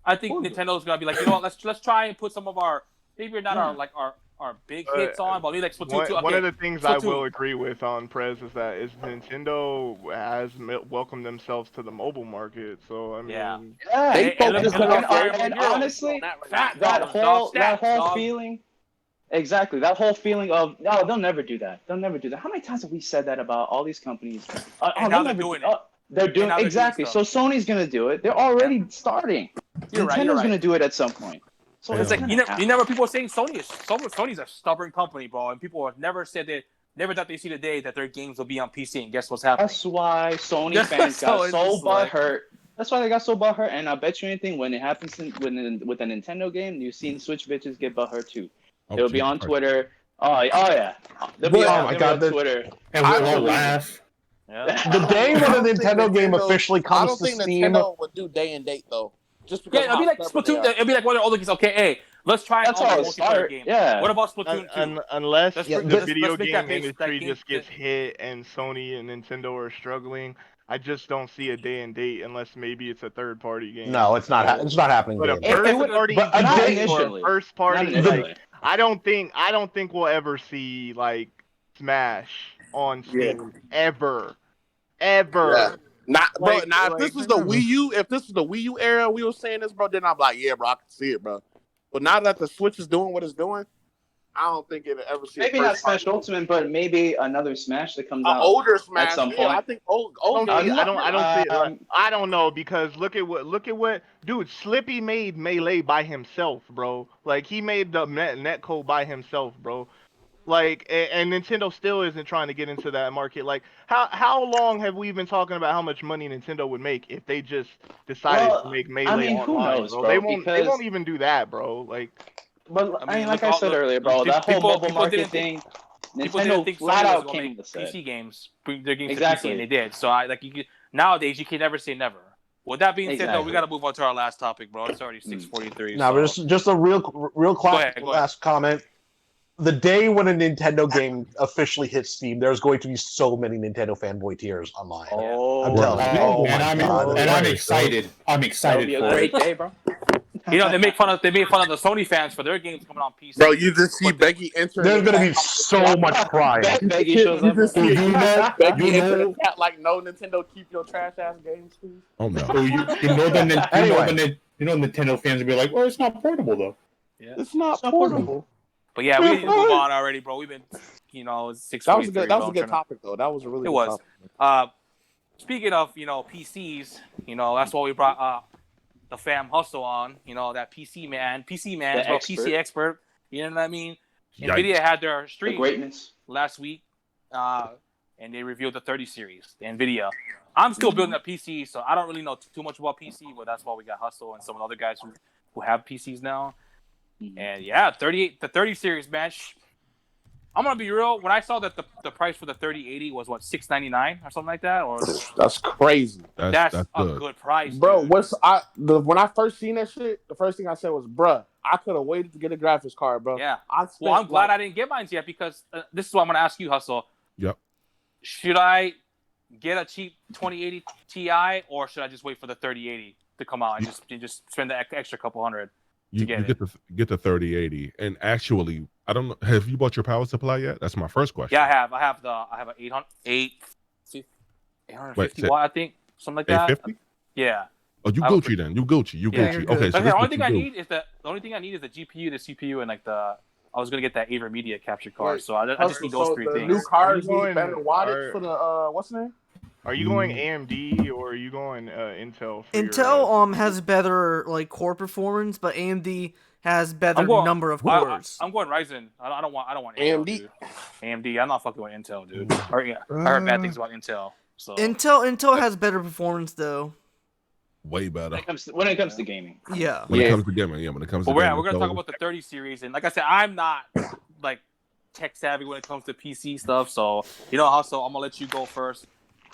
I think Nintendo's gonna be like, you know what? Let's try and put some of our maybe not our big hits on, but maybe like Splatoon 2. One of the things I Splatoon. will agree with on Prez is that Nintendo has welcomed themselves to the mobile market. So I mean, Yeah. Yeah. They focus look on at and Euros. honestly, Fat that dogs, whole dog, stats, dog. feeling. Exactly. That whole feeling of no, they'll never do that. They'll never do that. How many times have we said that about all these companies? And now they're doing it. They're doing now they're doing exactly. So stuff. Sony's gonna do it. They're already starting. You're right, Nintendo's you're right. gonna do it at some point. So It's like gonna you know happen. people are saying Sony's a stubborn company, bro, and people have never said that. Never thought they see the day that their games will be on PC, and guess what's happening? That's why Sony Yeah, fans so got it's so just like- butthurt. That's why they got so butthurt. And I bet you anything, when it happens with a Nintendo game, you've seen Switch bitches get butthurt too. They'll be on Twitter. Oh yeah. They'll be Oh my God, on Twitter. And we'll all laugh. Yeah. The day when I a don't think Nintendo game Nintendo- officially I comes don't to think Steam, Nintendo would do day and date though. Just because Yeah, it'll be like Splatoon. It'll be like one of the older games. Okay, hey, let's try That's an how all it multiplayer started. game. Yeah. What about Splatoon 2? Unless Let's the bring- let's- video let's make game that base- industry that game- just gets hit and Sony and Nintendo are struggling, I just don't see a day and date unless maybe it's a third party game. no, it's not. It's not happening. But a Dave. first would- party but a game day- or a initially. first Not party, initially. like, I don't think we'll ever see like Smash on Steam ever. Yeah. Not, bro. Like- Now, if like- this was the Wii U, if this was the Wii U era, we were saying this, bro. Then I'm like, yeah, bro, I can see it, bro. But now that the Switch is doing what it's doing, I don't think it'll ever see. Maybe a not first party. Smash Ultimate, but maybe another Smash that comes An out. older Smash. some Yeah, point. I think old. I don't see Um, I don't know because look at what dude Slippy made Melee by himself, bro. Like he made the netcode by himself, bro. Like and Nintendo still isn't trying to get into that market. Like how long have we been talking about how much money Nintendo would make if they just decided to make Melee I mean, who online, knows, bro? bro, They won't because- even do that, bro. Like But I mean, like look, I said earlier, bro, that whole people mobile market didn't thing, People didn't Nintendo think flat Sony was out going to came make to say. PC games, bring their games Exactly. to PC, and they did. So nowadays you can never say never. With that being said, though, Exactly. we got to move on to our last topic, bro. It's already 6:43. No, but just a real ahead, go last comment. The day when a Nintendo game officially hits Steam, there's going to be so many Nintendo fanboy tears online. Oh, I'm telling you. Oh and my I'm God. and I'm excited. I'm that'll excited be a for great it. day, bro. they made fun of the Sony fans for their games coming on PC. Bro, you just see Becky entering. There's the going to be chat. so much crying. Becky shows You up. just see You know, Becky you enter know, the chat like, no, Nintendo, keep your trash ass games, please. Oh no. so you know the Anyway. Nintendo fans will be like, well, it's not portable though. It's not It's not portable. But yeah, we need to move on already, bro. We've been, it's 6:43. That was a good. That was a bro. good topic, though. That was a really. It good was. topic. Speaking of, PCs, that's why we brought the fam hustle on. That PC man, PC expert. You know what I mean? Yikes. Nvidia had their The stream greatness. last week, and they revealed the 30 series, the Nvidia. I'm still building a PC, so I don't really know too much about PC, but that's why we got Hustle and some of the other guys who have PCs now. And yeah, the 30 series, man. I'm gonna be real. When I saw that the price for the 3080 was what, $699 or something like that, or That's crazy, that's a good. good price, bro. dude. When I first seen that shit, the first thing I said was, "Bruh, I could have waited to get a graphics card, bro." Yeah. I Well, I'm glad I didn't get mine yet because this is what I'm gonna ask you, Hustle. Yep. Should I get a cheap 2080 Ti or should I just wait for the 3080? to come out and just spend the extra couple hundred. You get get the 3080, and actually, I don't know. Have you bought your power supply yet? That's my first question. Yeah, I have. I have an 850 watt, I think, something like that. 850? Yeah. Oh, you Gucci then. You Gucci. Gucci. Okay, so the only thing I need is the GPU, the CPU, and like I was gonna get that Aver Media capture card. Wait, So I just need those three the things. new cards Are you need better going- wattage for the what's the name? Are you going AMD or are you going Intel? For Intel has better like core performance, but AMD has better number of cores. I'm going Ryzen. I don't want AMD. Intel, dude. AMD. I'm not fucking with Intel, dude. I heard bad things about Intel. So Intel has better performance though. Way better. When it comes to gaming. Yeah. When it comes to gaming, when it comes to But gaming. we're gonna talk about the 30 series, and like I said, I'm not like tech savvy when it comes to PC stuff. So Hustle, I'm gonna let you go first.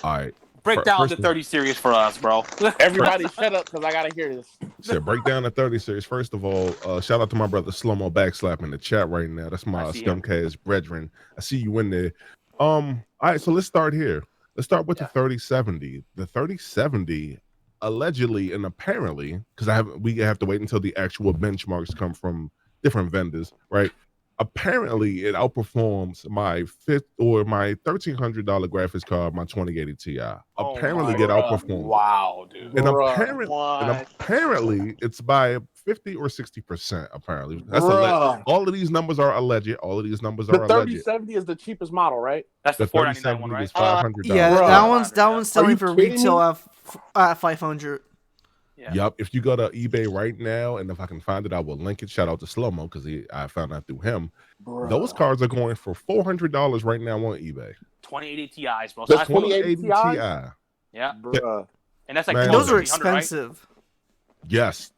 All right. Break down the 30 series for us, bro. Everybody shut up because I gotta hear this. So break down the 30 series. First of all, shout out to my brother Slow-Mo Backslap in the chat right now. That's my Scumcast brethren. I see you in there. All right, so let's start here. Let's start with the 3070. The 3070 allegedly and apparently, because we have to wait until the actual benchmarks come from different vendors, right? Apparently, it outperforms my $1,300 graphics card, my 2080 Ti. Apparently, it outperforms. Wow, dude. And apparently, it's by 50 or 60%. Apparently, that's all of these numbers are alleged. All of these numbers are the alleged. 3070 is the cheapest model, right? That's the 3070 one, right? is $500. Yeah, that one's selling for kidding retail me? at 500. Yeah. Yep. If you go to eBay right now, and if I can find it, I will link it. Shout out to Slow-Mo because I found out through him. Those cards are going for $400 right now on eBay. 2080 Ti's, bro. The So that's 2080 Ti. yeah. Bruh. And that's like Man. Those are 300, right? expensive. Yes,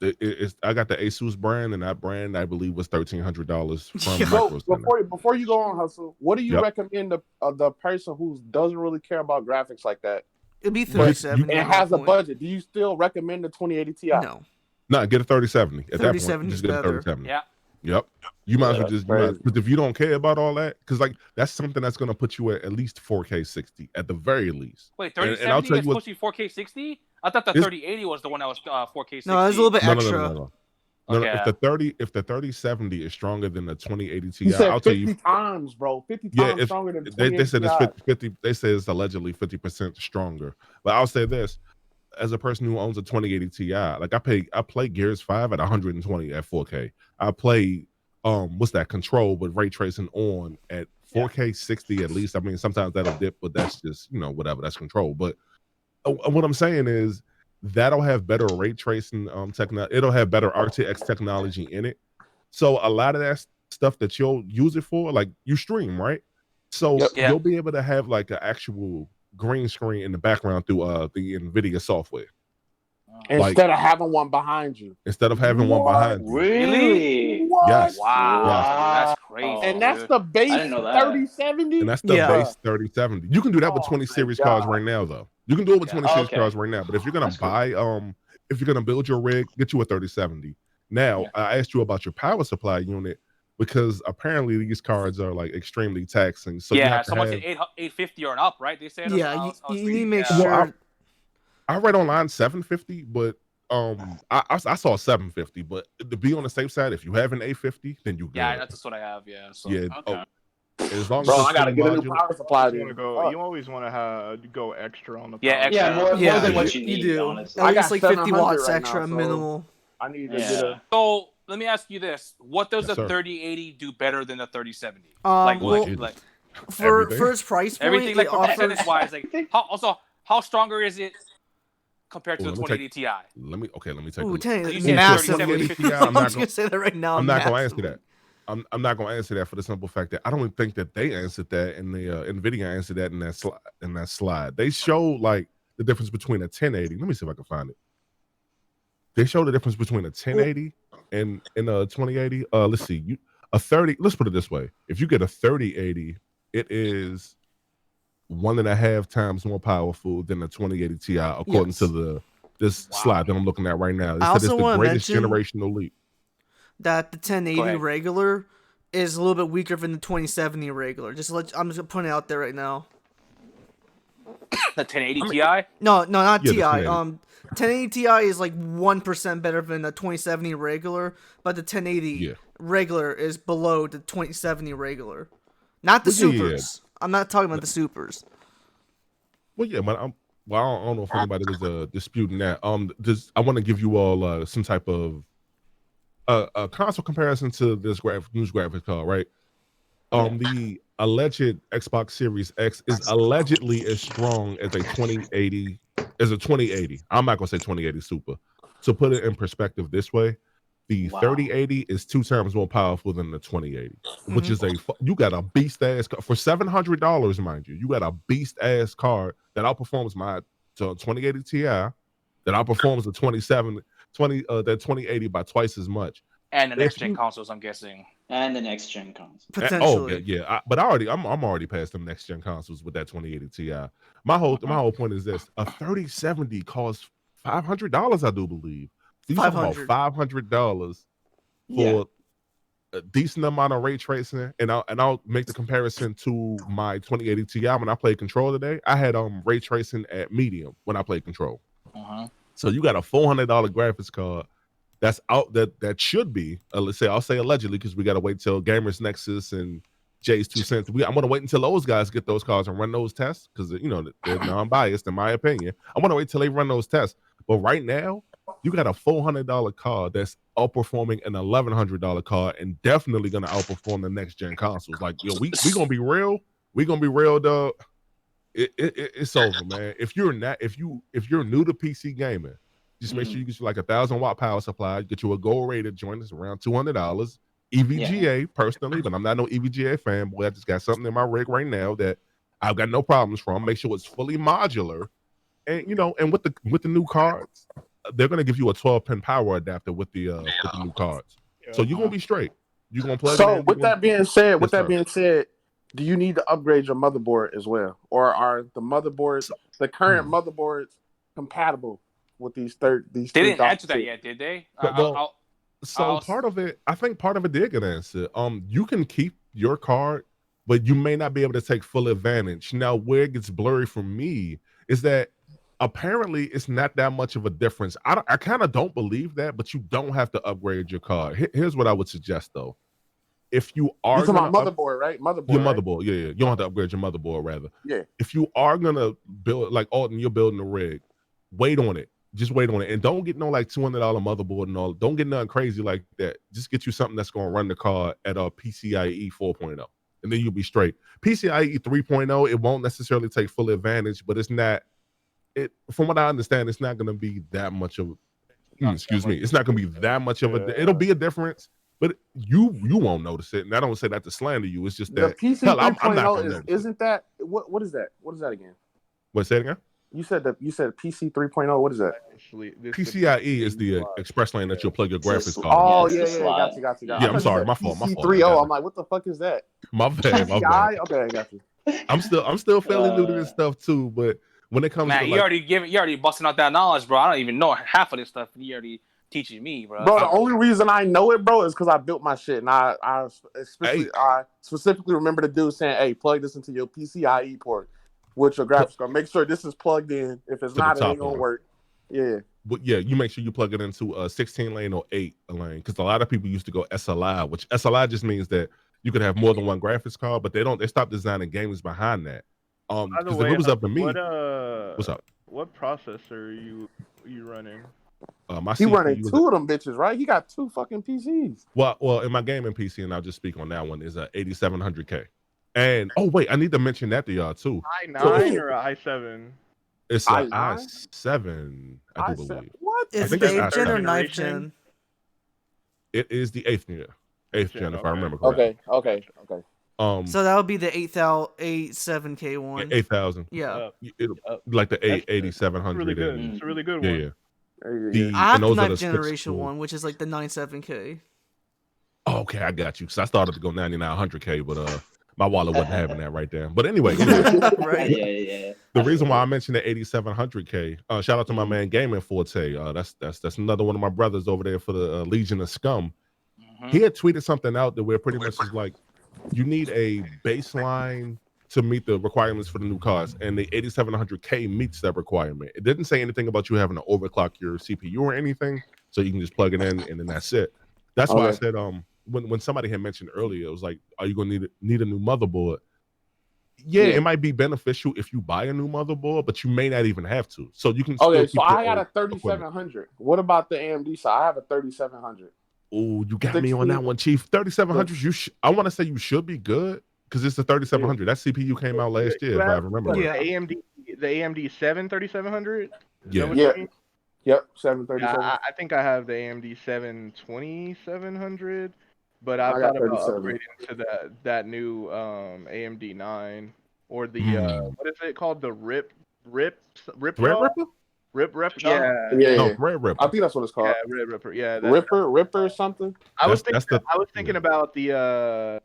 I got the Asus brand, and that brand I believe was $1,300 from Yo, Micro Center. Before you go on, Hustle, what do you Yep. recommend the person who doesn't really care about graphics like that It'd be 3070. and has a budget? Do you still recommend the 2080 Ti? No. No, get a 3070. At that point, 3070 just is get a better. 3070. Yeah. Yep. You might as well That's just crazy. because if you don't care about all that, because like that's something that's gonna put you at least 4K 60 at the very least. Wait, And I'll 3070 tell you is what- pushing 4K 60? I thought the It's- 3080 was the one that was 4K 60. No, it's a little bit No, extra. no. Okay. If the 3070 is stronger than the 2080 Ti, You said I'll tell 50 you. times, bro. 50 Yeah, times stronger than They 2080 said it's Ti. 50. They say it's allegedly 50% stronger. But I'll say this: as a person who owns a 2080 Ti, like I play Gears 5 at 120 at 4K. I play what's that Control with ray tracing on at 4K 60 at least. I mean, sometimes that'll dip, but that's just whatever. That's Control. But what I'm saying is that'll have better ray tracing technology. It'll have better RTX technology in it. So a lot of that stuff that you'll use it for, like you stream, right? So Yeah. you'll be able to have like an actual green screen in the background through the NVIDIA software Instead of having one behind you. instead of having one behind you. Really? What? Yes. Wow. Wow. That's crazy. And that's dude. the base I didn't know that. 3070? And that's the Yeah. base 3070. You can do that with Oh 20 my series God. cards right now, though. You can do it with 20 Oh, series okay. cards right now. But if you're gonna That's cool. buy, if you're gonna build your rig, get you a 3070. Now, Yeah. I asked you about your power supply unit because apparently these cards are like extremely taxing. So you yeah, have to someone have, said 850 or up, right? They said. Yeah, I was you need to reading, make yeah. Well, sure. I read online 750, but I saw 750. But to be on the safe side, if you have an 850, then you good. Yeah, that's just what I have. Yeah. So. yeah. Okay. As long Bro, as I gotta it's get a new modular- power supply. You, Dude. you always want to go extra on the Yeah, power. extra. Yeah, more Yeah, than what you need, do. honestly. I At got least like 50 700 watts right extra, now, so- minimal. I need to Yeah. get a. So let me ask you this: what does Yes, the sir. 3080 do better than the 3070? Well, Like for everything. its price point, everything, like it for offers. percentage wise, like how stronger is it compared to Ooh, the let me 2080 Ti? Let me take a Ooh, look. 10 You is said massively. 37, I'm I'm not just gonna say that right now. I'm not gonna answer massively. that. I'm not gonna answer that for the simple fact that I don't even think that they answered that and the Nvidia answered that in that slide. They show like the difference between a 1080. Let me see if I can find it. They show the difference between a 1080 and a 2080. Let's see. A 30. Let's put it this way: if you get a 3080, it is 1.5 times more powerful than a 2080 Ti, according Yes. to this slide that I'm looking at right now. It I said it's also the wanna greatest mention- generational leap. That the Go 1080 ahead. regular is a little bit weaker than the 2070 regular. I'm just putting it out there right now. The 1080 Ti? No, not Yeah, the Ti. 1080. 1080 Ti is like 1% better than the 2070 regular, but the 1080 Yeah. regular is below the 2070 regular. Not the Well, yeah. supers. I'm not talking about the supers. Well, yeah, but I don't know if anybody was disputing that. I want to give you all some type of a console comparison to this news graphics card, right? The alleged Xbox Series X is allegedly as strong as a 2080. I'm not gonna say 2080 Super. To put it in perspective this way, the 3080 is 2 times more powerful than the 2080, which is you got a beast ass for $700, mind you. You got a beast ass card that outperforms my 2080 Ti, that outperforms the 2080 by twice as much. And the next gen consoles, I'm guessing. And the next gen consoles. Potentially. Oh yeah. But I'm already past them next gen consoles with that 2080 Ti. My whole point is this: a 3070 costs $500, I do believe. So you talking about $500 for a decent amount of ray tracing, and I'll make the comparison to my 2080 Ti when I played Control today. I had ray tracing at medium when I played Control. So you got a $400 graphics card that's out that should be I'll say allegedly, because we got to wait till Gamers Nexus and Jay's 2 cents. I'm gonna wait until those guys get those cards and run those tests, because they're non-biased in my opinion. I want to wait till they run those tests. But right now, you got a $400 card that's outperforming an $1,100 card, and definitely gonna outperform the next gen consoles. Like, we gonna be real. We gonna be real, dog. It's over, man. If you're new to PC gaming, just make sure you get you like a 1,000-watt power supply. Get you a gold rated joint that's around $200. EVGA personally, but I'm not no EVGA fan. Boy, I just got something in my rig right now that I've got no problems from. Make sure it's fully modular, and and with the new cards, they're gonna give you a 12-pin power adapter with the new cards. So you're gonna be straight. You're gonna plug. So with that being said, do you need to upgrade your motherboard as well, or are the current motherboards compatible with these They didn't answer that yet, did they? Part of it, I think part of it did get answered. You can keep your card, but you may not be able to take full advantage. Now, where it gets blurry for me is that apparently it's not that much of a difference. I kind of don't believe that, but you don't have to upgrade your card. Here's what I would suggest though. If you are talking about motherboard, right? Motherboard, yeah. You don't have to upgrade your motherboard, rather. Yeah. If you are gonna build like Alton, you're building a rig, wait on it. Just wait on it, and don't get no like $200 motherboard and all. Don't get nothing crazy like that. Just get you something that's gonna run the card at a PCIe 4.0, and then you'll be straight. PCIe 3.0, it won't necessarily take full advantage, but it's not. From what I understand, it's not gonna be that much of. It's not gonna be that much of a. It'll be a difference, but you won't notice it. And I don't say that to slander you. It's just that the PC 3.0 isn't that what is that? What is that again? What's that again? You said PC 3.0. What is that? PCIe is the express lane that you'll plug your graphics card. Oh yeah, got you. Yeah, I'm sorry, my fault. PC 3.0. I'm like, what the fuck is that? My bad. Okay, I got you. I'm still fairly new to this stuff too, but when it comes to you already busting out that knowledge, bro. I don't even know half of this stuff. You already teaching me, bro. Bro, the only reason I know it, bro, is because I built my shit, and I specifically remember the dude saying, "Hey, plug this into your PCIe port with your graphics card. Make sure this is plugged in. If it's not, it ain't gonna work." Yeah. But yeah, you make sure you plug it into a 16 lane or 8 lane, because a lot of people used to go SLI, which SLI just means that you could have more than one graphics card, but they stopped designing games behind that. Because if it was up to me, what's up? What processor are you running? He running 2 of them bitches, right? He got 2 fucking PCs. Well, in my gaming PC, and I'll just speak on that one, is a 8700K. And oh wait, I need to mention that to y'all too. i9 or i7? It's an i7, I do believe. What? Is it the 8th gen or 9th gen? It is the 8th gen. 8th gen, if I remember correctly. Okay. So that would be the 87K one. 8000. Yeah. Like the 8700. Really good. It's a really good one. Yeah. I have the 9th generation one, which is like the 97K. Oh, okay, I got you. So I started to go 9900K, but my wallet wasn't having that right there. But anyway, right? Yeah. The reason why I mentioned the 8700K, shout out to my man Gaming Forte. That's another one of my brothers over there for the Legion of Scum. He had tweeted something out that we're pretty much is like, you need a baseline to meet the requirements for the new cards, and the 8700K meets that requirement. It didn't say anything about you having to overclock your CPU or anything, so you can just plug it in and then that's it. That's why I said when somebody had mentioned earlier, it was like, are you going to need a new motherboard? Yeah, it might be beneficial if you buy a new motherboard, but you may not even have to. So you can. Okay, so I got a 3700. What about the AMD side? I have a 3700. Oh, you got me on that one, Chief. 3700. I want to say you should be good because it's the 3700. That CPU came out last year, if I remember. Yeah, the AMD 7 3700. Yeah. Yep, 737. I think I have the AMD 7 2700, but I've thought about upgrading to that new AMD 9 or the what is it called? The Rip. Threadripper? Yeah. Threadripper. I think that's what it's called. Yeah, Ripper. Yeah, Ripper or something. I was thinking about the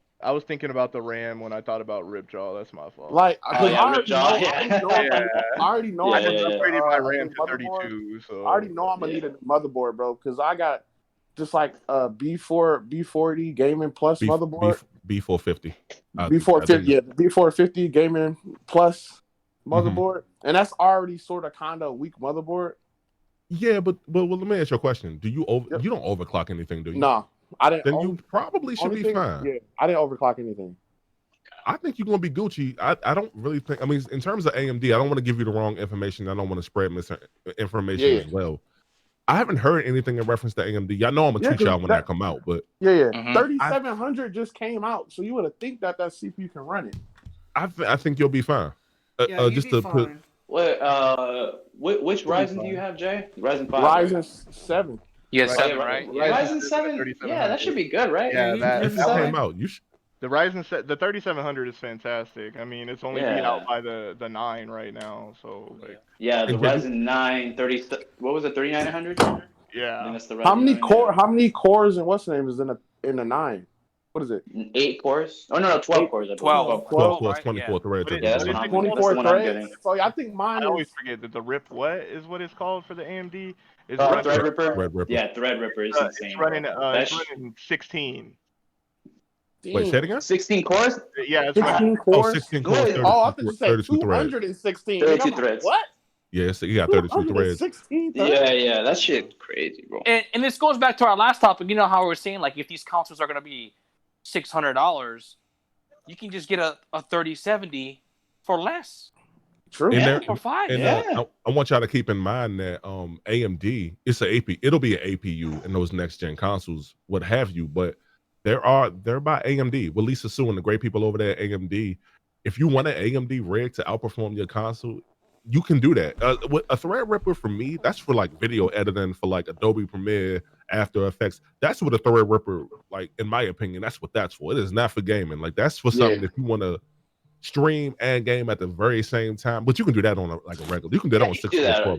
RAM when I thought about Ripjaw. That's my fault. Like, Ripjaw. I already know. I just upgraded my RAM to 32. So I already know I'm gonna need a motherboard, bro, because I got just like a B40 Gaming Plus motherboard. B450. B450, yeah, B450 Gaming Plus motherboard, and that's already sort of kind of a weak motherboard. Yeah, but let me ask you a question. Do you you don't overclock anything, do you? No, I didn't. Then you probably should be fine. Yeah, I didn't overclock anything. I think you're gonna be Gucci. I don't really think. I mean, in terms of AMD, I don't want to give you the wrong information. I don't want to spread misinformation as well. I haven't heard anything in reference to AMD. Y'all know I'm gonna teach y'all when that come out, but 3700 just came out, so you would have think that CPU can run it. I think you'll be fine. Just to put. Which Ryzen do you have, Jay? Ryzen 5. Ryzen 7. Yeah, 7, right? Ryzen 7. Yeah, that should be good, right? Yeah, that came out. The Ryzen the 3700 is fantastic. I mean, it's only beat out by the 9 right now. So the Ryzen 9 30. What was it? 3900. Yeah. How many cores and what's the name is in the 9? What is it? 8 cores? Oh no, 12 cores. 12 cores, 24 threads. Yeah, that's 24 threads. So I think mine. I always forget that the Rip is what it's called for the AMD. Is Threadripper. Yeah, Threadripper is insane. It's running 16. Wait, say it again? 16 cores? Yeah, it's 16 cores. 16 cores. I thought you said 216. 32 threads. What? Yeah, you got 32 threads. 16 Yeah, that shit crazy, bro. And this goes back to our last topic. You know how we were saying, like, if these consoles are going to be $600, you can just get a 3070 for less. True. For $5. I want y'all to keep in mind that AMD, it'll be an APU in those next gen consoles, what have you, but they're by AMD, with Lisa Su and the great people over there at AMD. If you want an AMD rig to outperform your console, you can do that. With a Threadripper, for me, that's for like video editing, for like Adobe Premiere, After Effects. That's what a Threadripper, like, in my opinion, that's what that's for. It is not for gaming. Like, that's for something if you want to stream and game at the very same time. But you can do that on a regular. You can do that on 64.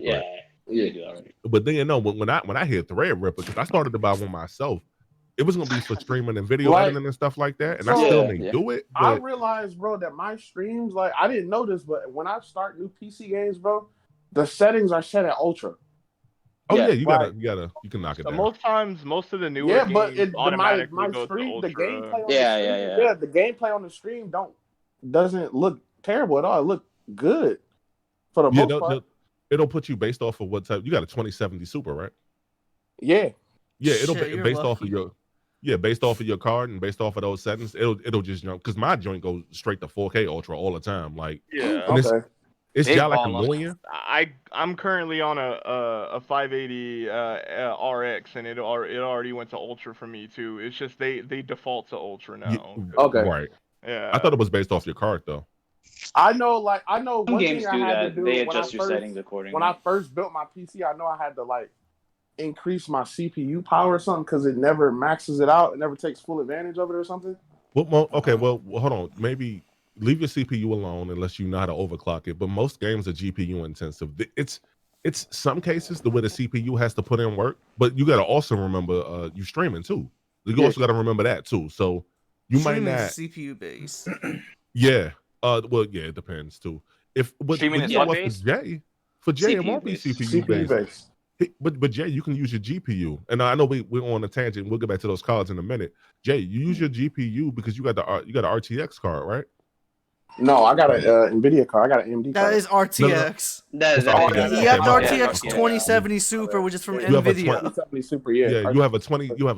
But then when I hear Threadripper, because I started to buy one myself, it was gonna be for streaming and video editing and stuff like that, and I still may do it. But I realized, bro, that my streams, like, I didn't know this, but when I start new PC games, bro, the settings are set at ultra. Oh yeah, you can knock it down. Most of the newer games automatically my go stream, to the ultra. gameplay, the gameplay on the stream doesn't look terrible at all. It look good for the most part. It'll put you based off of what type. You got a 2070 Super, right? Yeah. Yeah, it'll be based off of your. Yeah, based off of your card and based off of those settings, it'll just because my joint goes straight to 4K Ultra all the time. Like, it's got like a million. I'm currently on a 580 RX, and it already went to Ultra for me too. It's just they default to Ultra now. Right. Yeah. I thought it was based off your card though. I know one games thing I had to do they adjust your settings accordingly. When I first built my PC, I know I had to like increase my CPU power or something because it never maxes it out. It never takes full advantage of it or something. Well, okay. Well, hold on. Maybe leave your CPU alone unless you know how to overclock it. But most games are GPU intensive. It's some cases the way the CPU has to put in work, but you got to also remember you streaming too. You also got to remember that too. So you might not CPU base. Yeah. Well, yeah, it depends too. Streaming is what base? For Jay, it won't be CPU based. But Jay, you can use your GPU, and I know we're on a tangent. We'll get back to those cards in a minute. Jay, you use your GPU because you got the RTX card, right? No, I got a Nvidia card. I got an AMD That card. is RTX. That's all yeah, right. You have the Okay, RTX yeah. 2070 Super, which is from You have a Nvidia. 2070 Super, yeah. Yeah, you have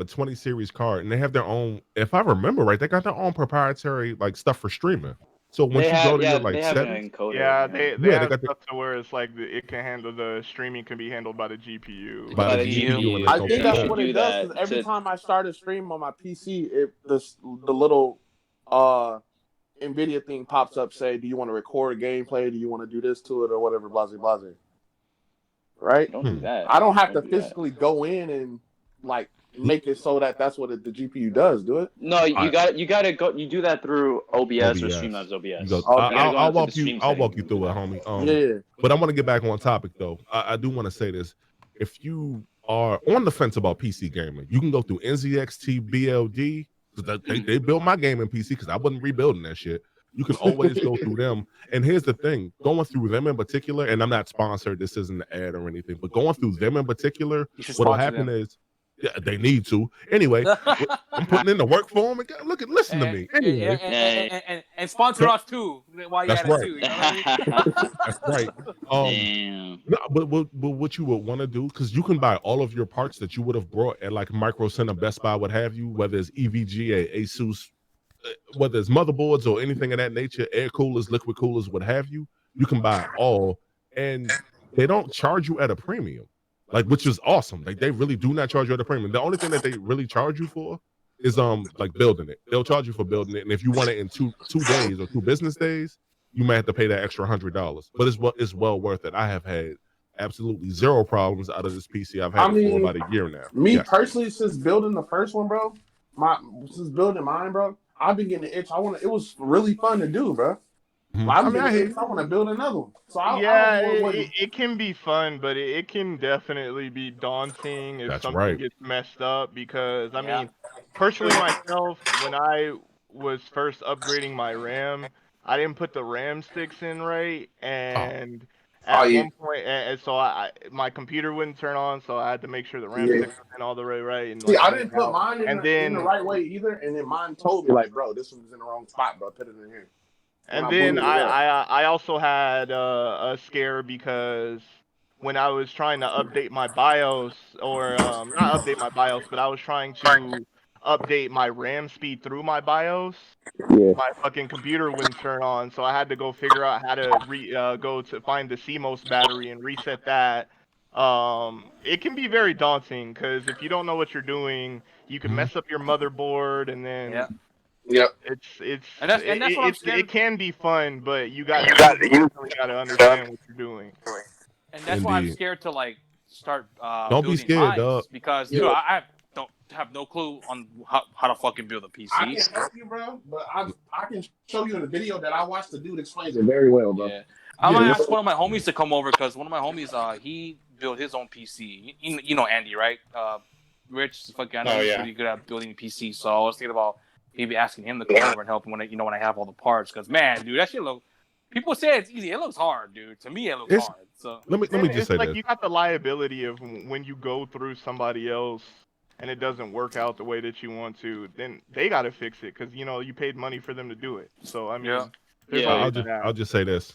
a 20 series card, and they have their own. If I remember right, they got their own proprietary like stuff for streaming. So once you go to your like they have settings, an encoder. Yeah, they Yeah, they have got the- stuff to where it's like it can handle the streaming can be handled by the GPU. by the GPU. GPU, and I it's think okay. that's should what do it does. that Because every to- time I start a stream on my PC, the little Nvidia thing pops up. Say, do you want to record gameplay? Do you want to do this to it or whatever? Blase blase. Right? Don't do that. I don't have to Don't do that. physically go in and like make it so that's what the GPU does. Do it? No, you gotta go. You do that through OBS or OBS. Streamlabs OBS. You go- Okay. I'll walk into the you. stream I'll walk setting you through it, and do homie. Yeah. But I want to get back on topic though. I do want to say this: if you are on the fence about PC gaming, you can go through NZXT BLD. They built my gaming PC because I wasn't rebuilding that shit. You can always go through them. And here's the thing: going through them in particular, and I'm not sponsored. This isn't an ad or anything, but going through them in particular, You should what'll sponsor happen them. is, yeah, they need to. Anyway, I'm putting in the work for them. And listen to me. Anyway, and sponsor us too while you That's at it right. too. You know what I mean? that's right. Damn. No, but what you would want to do, because you can buy all of your parts that you would have brought at like Micro Center, Best Buy, what have you, whether it's EVGA, Asus, whether it's motherboards or anything of that nature, air coolers, liquid coolers, what have you, you can buy it all, and they don't charge you at a premium, like, which is awesome. Like, they really do not charge you at a premium. The only thing that they really charge you for is like building it. They'll charge you for building it, and if you want it in two days or 2 business days, you might have to pay that extra $100. But it's well worth it. I have had absolutely zero problems out of this PC. I've had it for about a year now. Me Yes. personally, since building the first one, bro, since building mine, bro, I've been getting the itch. It was really fun to do, bro. Mhm. I I mean, I hear you. want to build another one. So Yeah, I it can be fun, but it can definitely be daunting if That's something right. gets messed up. Because I Yeah. mean, personally myself, when I was first upgrading my RAM, I didn't put the RAM sticks in right, and at one point, and so my computer wouldn't turn on, so I had to make sure the RAM sticks were in all the way right. And See, like, I didn't put mine in the right way either, and then mine told me like, bro, this one's in the wrong spot, bro. Put it in here. And I then booted it up. I also had a scare because when I was trying to update my BIOS, or not update my BIOS, but I was trying to update my RAM speed through my BIOS, my fucking computer wouldn't turn on, so I had to go figure out how to go to find the CMOS battery and reset that. It can be very daunting because if you don't know what you're doing, you can mess up your motherboard, and then Yeah. Yep. And that's what I'm scared. it can be fun, but you really gotta understand what you're doing. And that's why I'm Indeed. scared to like start. Don't be building scared, mines, dog. because dude, I don't have no clue on how to fucking build a PC. I can help you, bro, but I can show you in the video that I watched. The dude explains it very well, bro. Yeah. I'm gonna ask one of my homies to come over because one of my homies, he built his own PC. You know Andy, right? Rich, fucking, I know he's pretty good at building PC. So I was thinking about maybe asking him to come over and help him when I have all the parts. Because man, dude, that shit look. People say it's easy. It looks hard, dude. To me, it looks hard. So let me just It's say like this. you got the liability of when you go through somebody else and it doesn't work out the way that you want to, then they got to fix it because you paid money for them to do it. So I mean, there's always that. I'll just say this.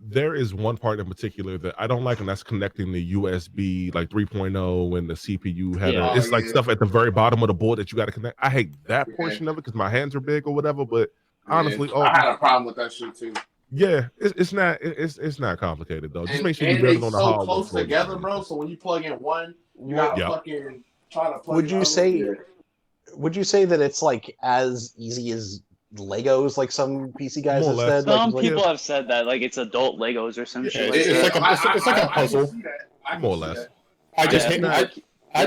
There is one part in particular that I don't like, and that's connecting the USB like 3.0 and the CPU header. Yeah. It's like stuff at the very bottom of the board that you got to connect. I hate that portion of it because my hands are big or whatever. But honestly, I had a problem with that shit too. yeah, it's not complicated though. Just And, make sure you and build they it on the so hardware. close before you together, do it. bro. So when you plug in one, you gotta Yeah. fucking try to plug. Would in you other say one. would you say that it's like as easy as Legos, like some PC guys More have or less. said? Like, Some like- people have said that like it's adult Legos or some shit. it's Like that. it's like a puzzle. I can see that. I can More or see less. that. I just Yeah, hate I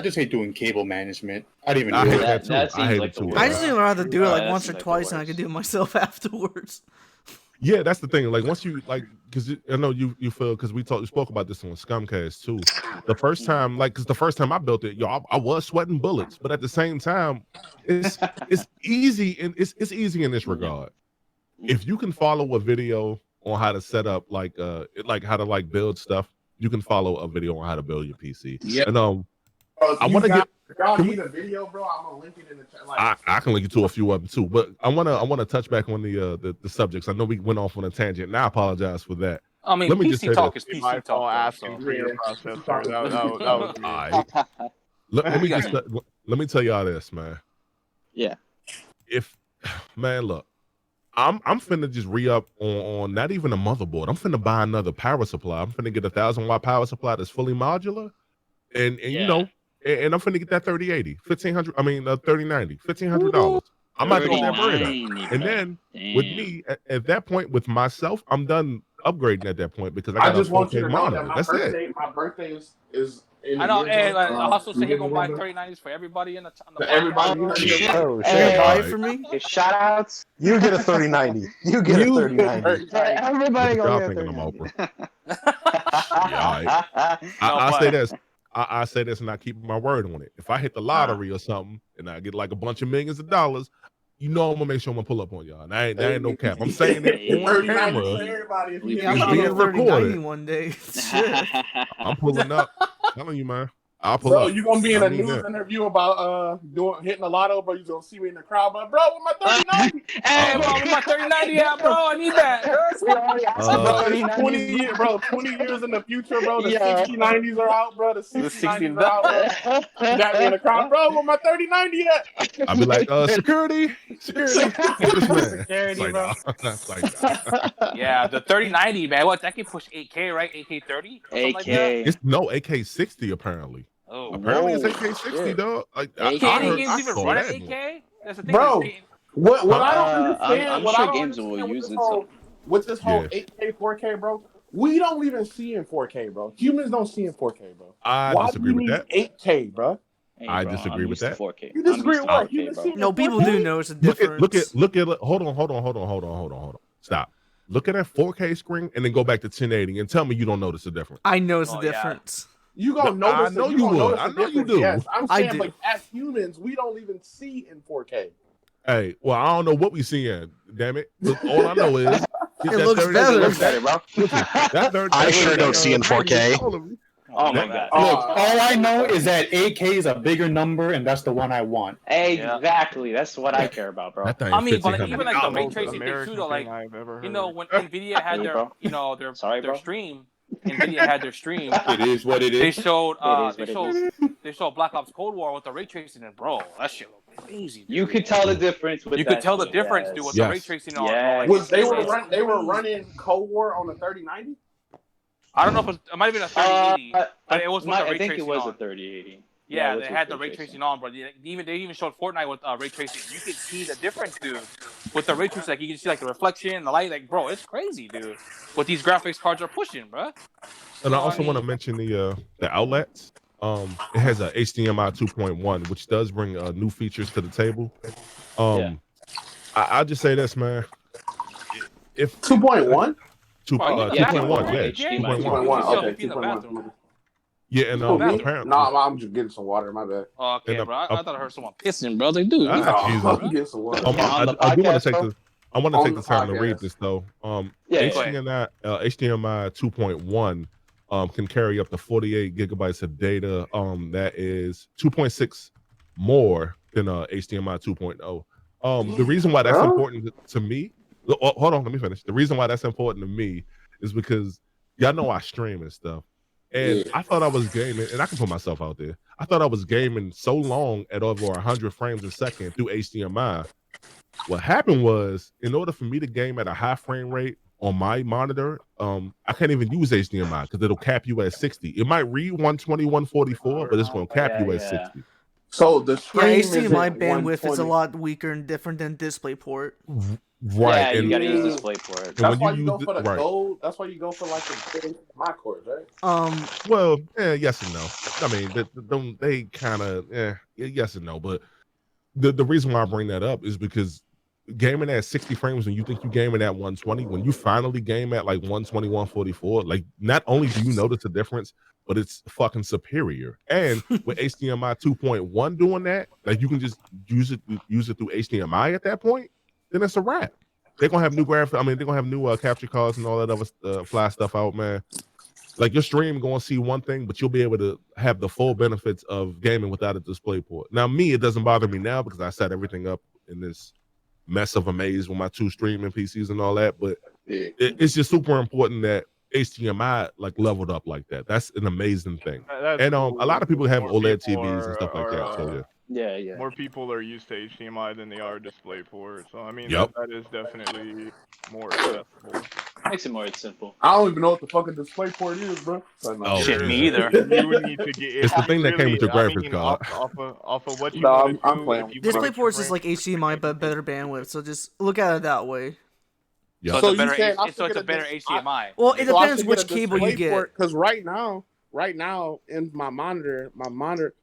just hate doing cable management. I didn't even I do hate it. that too. That I seems hate like it the too. worst. I just didn't know how to do it like that once or seems like the twice, and I worst. could do it myself afterwards. Yeah, that's the thing. Like once you because I know you feel because we spoke about this on Scumcast too. The first time, because the first time I built it, I was sweating bullets, but at the same time, it's easy and it's easy in this regard. If you can follow a video on how to set up like how to build stuff, you can follow a video on how to build your PC. Yep. And Bro, I want to get. if y'all can need we- a video, bro, I'm gonna link it in the chat. Like, I can link you to a few of them too, but I wanna touch back on the subjects. I know we went off on a tangent, and I apologize for that. I mean, Let me just PC say talk this. is My PC fault talk. asking So. for your Yeah. processor. That was me. All right. Let me just let me tell y'all this, man. Yeah. If man, look, I'm finna just re-up on not even a motherboard. I'm finna buy another power supply. I'm finna get a 1,000-watt power supply that's fully modular, and you know, and I'm finna get that 3080, 1500. I mean, 3090, $1,500. I'm about to throw that bread up. 3090, And bro. then Damn. with me at that point, with myself, I'm done upgrading at that point because I I got just a want you 4K to know monitor. that That's it. my birthday is in I know. the Hey, year, Hustle said he's you gonna get buy the 3090s for everybody in the For everybody, podcast. you Shit. Oh Hey, shit! buy it Alright. for me. Shout outs. You get a 3090. You get a 3090. Everybody What y'all gonna get thinking of 3090. I but- say this. I say this and I keep my word on it. If I hit the lottery or something and I get like a bunch of millions of dollars, you know I'm gonna make sure I'm gonna pull up on y'all. That ain't no cap. I'm saying it on 3090 for camera. everybody. If you Yeah, Yeah, I'm It's gonna being get 3090 recorded. one day. Shit. I'm pulling up. Telling you, man. I'll pull Bro, up. you gonna be in I a mean news that. interview about hitting the lotto, bro. You gonna see me in the crowd, but bro, with my 3090. Hey, bro, with my 3090 out, bro. I need that. We already asked Uh, about Bro, it's 3090s, 20 years, bro. 20 years in the future, bro. The Yeah. 6090s are out, bro. The 6090s are out, bro. bro. You got me in the crowd, bro. With my 3090 at? I'll be like, security. Get this man. Security, It's like, bro. nah. It's like, nah. Yeah, the 3090, man. What, that can push 8K, right? 8K30? Something like that? It's no AK60 apparently. Oh, Apparently it's whoa, AK60, shit. dog. Like, Can any games even run at 8K? That's the thing. Bro, what I don't I'm understand, what sure I don't games will understand use it. with this whole Yeah. 8K, 4K, bro. We don't even see in 4K, bro. Humans don't see in 4K, bro. I Why disagree do with you that. need 8K, bro? Hey, I bro, disagree I'm with used to that. 4K. You disagree I'm with what? used to You 4K, see bro. in No, people 4K? do notice the difference. Look at hold on. Stop. Look at that 4K screen and then go back to 1080 and tell me you don't notice the difference. I notice the Oh, yeah. difference. You gonna No, notice? I know you you gonna would. notice I the know you difference, do. Yes, I'm I saying, do. but as humans, we don't even see in 4K. Hey, well, I don't know what we seeing. Damn it! Look, all I know is It that looks 30 better. It looks better, bro. Listen, that 30 I that sure 30, don't see in 4K. Oh my That- god. Look, all I know is that 8K is a bigger number, and that's the one I want. Exactly. That's what I care about, bro. That thing I mean, but $1,500. even like the ray Most tracing thing American too, though, like, thing I've ever heard. you know, when Nvidia had Hey, their, bro. you know, their Sorry, their bro. stream, Nvidia had their stream. It is what it They is. showed, It is. they showed Black Ops Cold War with the ray tracing, and bro, that shit looked crazy. Dude. You could tell the difference with You that could tell the shit, difference, yes. dude, with the ray Yes. tracing on. Yes. Was they were It's they were crazy. running Cold War on the 3090? I don't know if it might have been a 3080, but it was with the ray I think it tracing was on. a 3080. Yeah, it they was had with the ray tracing on, but they even showed Fortnite with ray tracing. You can see the difference, dude. With the ray tracing, like you can see like the reflection, the light, like bro, it's crazy, dude. What these graphics cards are pushing, bro. And I also want to mention the outlets. It has a HDMI 2.1, which does bring new features to the table. I'll just say this, man. If 2.1? 2.1, yeah, 2.1, yeah, 2.1. 2.1. Okay, in the 2.1. bathroom. Yeah, and Oh, me? apparently, No, I'm just getting some water. My bad. Oh, okay, And, bro. I thought I heard someone pissing, bro. They do. Ah, No, Jesus. I'm getting some water. On the I do want podcast, to take bro? the. I want to On take the the time to read podcast. this though. Yeah, HDMI 2.1 can carry up to 48 gigabytes of data. That is 2.6 more than HDMI 2.0. The reason why that's Huh? important to me. Hold on, let me finish. The reason why that's important to me is because y'all know I stream and stuff. And Yeah. I thought I was gaming, and I can put myself out there. I thought I was gaming so long at over 100 frames a second through HDMI. What happened was, in order for me to game at a high frame rate on my monitor, I can't even use HDMI because it'll cap you at 60. It might read 120, 144, but it's going to cap you at 60. So the Yeah, stream is HDMI at bandwidth is a 120. lot weaker and different than DisplayPort. Right. Yeah, you and, gotta use display for it. and That's when why you you use go for the right. gold. That's why you go for like the my cores, right? Well, yes and no. I mean, they kind of, yes and no. But the reason why I bring that up is because gaming at 60 frames when you think you gaming at 120, when you finally game at like 120, 144, like not only do you notice the difference, but it's fucking superior. And with HDMI 2.1 doing that, like you can just use it through HDMI at that point, then it's a wrap. They're gonna have new graphics. I mean, they're gonna have new capture cards and all that other fly stuff out, man. Like your stream going to see one thing, but you'll be able to have the full benefits of gaming without a display port. Now, me, it doesn't bother me now because I set everything up in this mess of a maze with my 2 streaming PCs and all that. But it's just super important that HDMI like leveled up like that. That's an amazing thing. And a lot of people have OLED TVs and stuff like that. So yeah. More people are used to HDMI than they are DisplayPort. So I mean, Yep. that is definitely more accessible. Makes it more simple. I don't even know what the fucking display port is, bro. Oh, Shit, me either. You would need to get. It's the thing that came with your graphics card. Off of what you No, want to I'm do. playing. if you Display want to ports is frame- like HDMI but better bandwidth. So just look at it that way. Yeah. So So it's a you better, saying I so should it's a get better a dis- HDMI. Well, it So I depends should which get a cable you display get. port, because right now in my monitor,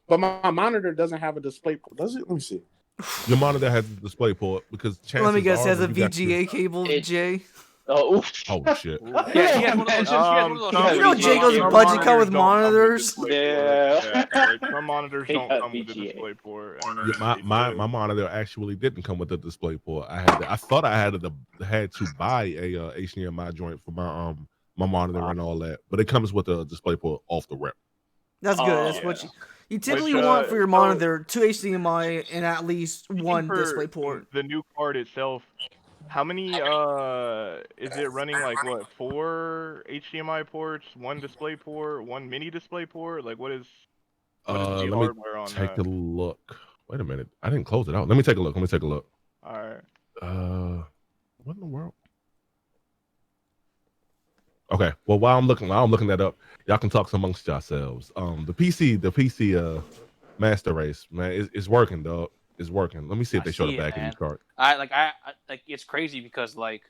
but my monitor doesn't have a display port. Does it? Let me see. Your monitor has a display port because chances Let me guess, it are has a when you got VGA cable, It- Jay. Oh, oof. Oh shit! Yeah, he has one of those. He has one of those. You know Jay goes some budget cut with monitors don't come with monitors? DisplayPort. Yeah. Like, some monitors He don't got come with a VGA. DisplayPort. My monitor actually didn't come with the display port. I thought I had to buy a HDMI joint for my monitor and all that, but it comes with a display port off the rip. That's good. Oh, That's what yeah. you typically Which, want for your so- monitor: 2 HDMI and at least one For display port. The new card itself, how many is it running? Like what, 4 HDMI ports, 1 display port, 1 mini display port? Like what is the Let me hardware on take that? a look. Wait a minute, I didn't close it out. Let me take a look. All right. What in the world? Okay, well while I'm looking that up, y'all can talk amongst yourselves. The PC master race, man, it's working, dog. It's working. Let me see if I they show see the it, back of man. these cards. I like it's crazy because like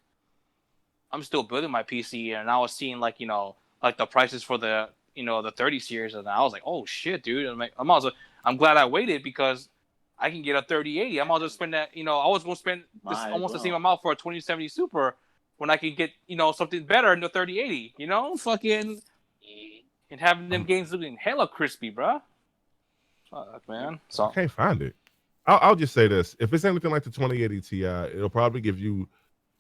I'm still building my PC and I was seeing like like the prices for the the 30 series and I was like, oh shit, dude. I'm like, I'm glad I waited because I can get a 3080. I'm also spend that I was gonna spend almost the same amount for a 2070 Super when I can get something better in the 3080. Fucking and having them games looking hella crispy, bruh. Fuck, man. So I can't find it. I'll just say this: if it's anything like the 2080 Ti, it'll probably give you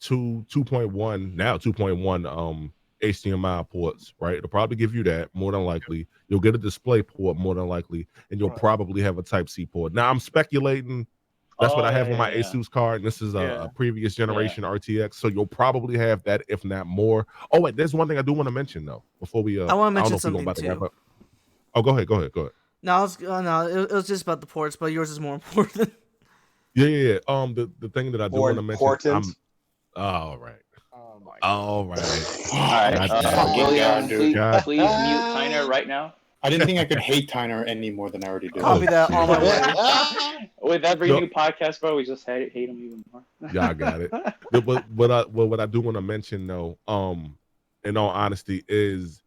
2.1 HDMI ports, right? It'll probably give you that more than likely. You'll get a display port more than likely, and you'll probably have a Type C port. Now I'm speculating. That's what I have on my Asus card, and this is a previous generation RTX. So you'll probably have that, if not more. Oh wait, there's one thing I do want to mention though. Before we, I want to don't know mention if we're something about to wrap too. up. Oh, go ahead. No, it was just about the ports, but yours is more important. Yeah. The thing that I do More want to mention. important? All right. Oh my All right. All right. God William, dude. please mute Tyner right now. I didn't think I could hate Tyner any more than I already do. Copy that on my way. With every No. new podcast, bro, we just hate him even more. Y'all got it. But what I do want to mention though, in all honesty, is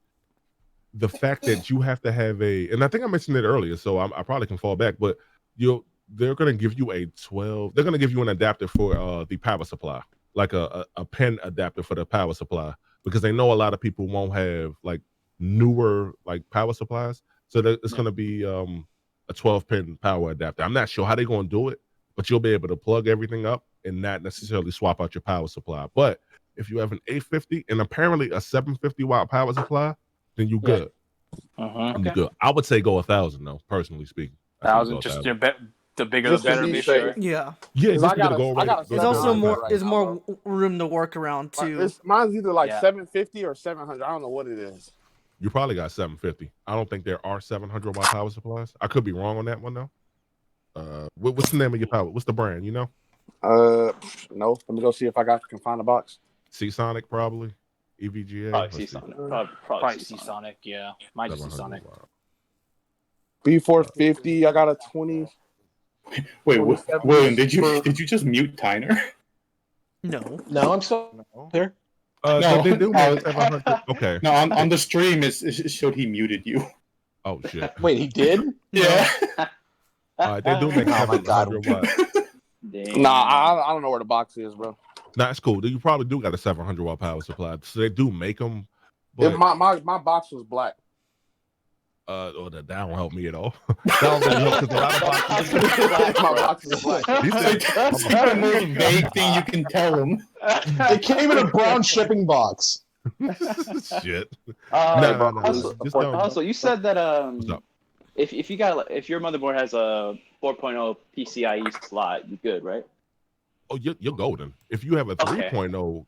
the fact that you have to have and I think I mentioned it earlier, so I probably can fall back, but they're gonna give you they're gonna give you an adapter for the power supply, like a pen adapter for the power supply, because they know a lot of people won't have like newer like power supplies, so it's gonna be a 12-pin power adapter. I'm not sure how they're gonna do it, but you'll be able to plug everything up and not necessarily swap out your power supply. But if you have an 850 and apparently a 750 watt power supply, then you good. You good. I would say go 1,000 though, personally speaking. I think 1,000, go just 1,000. the bigger Just the to better. be Be safe. sure. Yeah. Yeah, Cause just I got to go a- right. I got a There's seven also hundred more. right There's now, more bro. room to work around too. Mine's either like Yeah. 750 or 700. I don't know what it is. You probably got 750. I don't think there are 700 watt power supplies. I could be wrong on that one though. What's the name of your power? What's the brand? You know? No. Let me go see if I can find a box. Seasonic probably. EVGA. Probably Let's see. Seasonic. Probably Probably Seasonic. Yeah, might be 700 Seasonic. watt. B450. I got a 20. Wait, 27 William, did for- you just mute Tyner? No. No, I'm still here. No, they do I make was- 700. Okay. No, on the stream it showed he muted you. Oh shit. Wait, he did? Yeah. They do make Oh my God. 700 watt. Damn. Nah, I don't know where the box is, bro. Nah, it's cool. You probably do got a 700 watt power supply, so they do make them. But If my box was black. that don't help me at all. That don't really help, 'cause a lot of boxes- My box is black. He said- That's the most vague thing you can tell him. It came in a brown shipping box. Shit. Nah, No. Also, you said that What's up? if your motherboard has a 4.0 PCIe slot, you're good, right? Oh, you're golden. If you have a Okay. 3.0,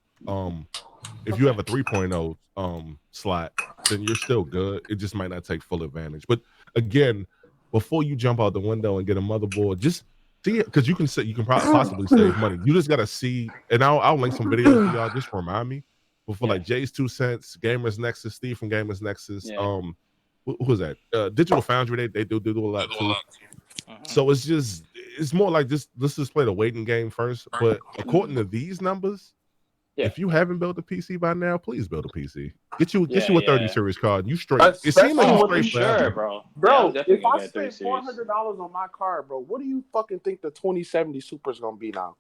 if you have a 3.0 slot, then you're still good. It just might not take full advantage. But again, before you jump out the window and get a motherboard, just see it, because you can possibly save money. You just gotta see, and I'll link some videos for y'all. Just remind me. But for like Jay's 2 cents, Gamers Nexus, Steve from Gamers Nexus, who was that? Digital Foundry, they do a lot too. So it's more like let's just play the waiting game first. But according to these numbers, if you haven't built a PC by now, please build a PC. Get you a 30 series card. You straight. It seems like you straight forever. bro. Bro, Yeah, if I spend $400 on my card, bro, what do you fucking think the 2070 Super is gonna be now?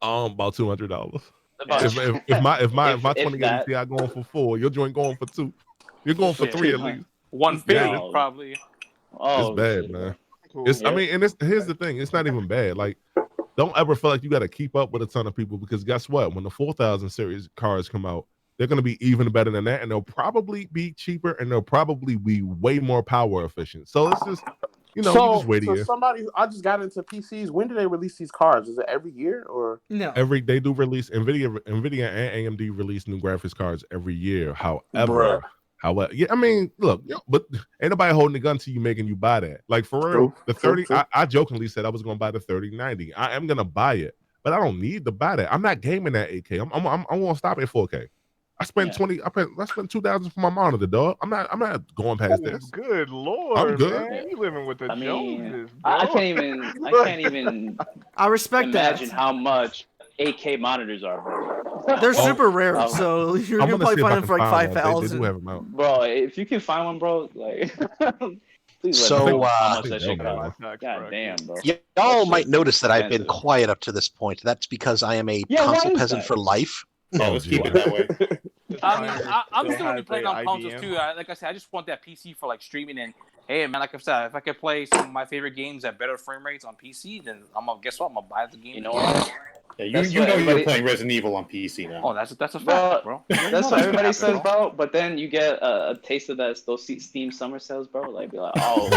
About $200. If my 2080 Ti going for 4, your joint going for 2. You're going for 3 at least. 150 probably. It's bad, man. I mean, and here's the thing. It's not even bad. Like, don't ever feel like you got to keep up with a ton of people, because guess what? When the 4000 series cards come out, they're going to be even better than that, and they'll probably be cheaper, and they'll probably be way more power efficient. So it's just, you just wait a year. Somebody, I just got into PCs. When do they release these cards? Is it every year or no? They do release Nvidia and AMD release new graphics cards every year. However, yeah, I mean, look, but ain't nobody holding a gun to you making you buy that. Like, for real, the 30. I jokingly said I was going to buy the 3090. I am going to buy it, but I don't need to buy that. I'm not gaming at 8K. I'm going to stop at 4K. I spent $2,000 for my monitor, dog. I'm not going past this. Good lord, I'm good. Man. You living with the Joneses, bro. I can't even. I respect imagine that. how much 8K monitors are, bro. They're super rare, so you're gonna probably find them for like 5,000. They do have them out. Bro, if you can find one, bro, like, please let me know how much that shit costs. God damn, bro. Y'all might notice that I've been quiet up to this point. That's because I am a console peasant for life. Let's keep it that way. I mean, I'm still gonna be playing on consoles too. Like I said, I just want that PC for like streaming. And hey, man, like I said, if I could play some of my favorite games at better frame rates on PC, then guess what? I'm gonna buy the game. You know what? Yeah, you're playing Resident Evil on PC now. Oh, that's a fact, bro. That's what everybody says, bro. But then you get a taste of those Steam summer sales, bro. Like, be like, oh,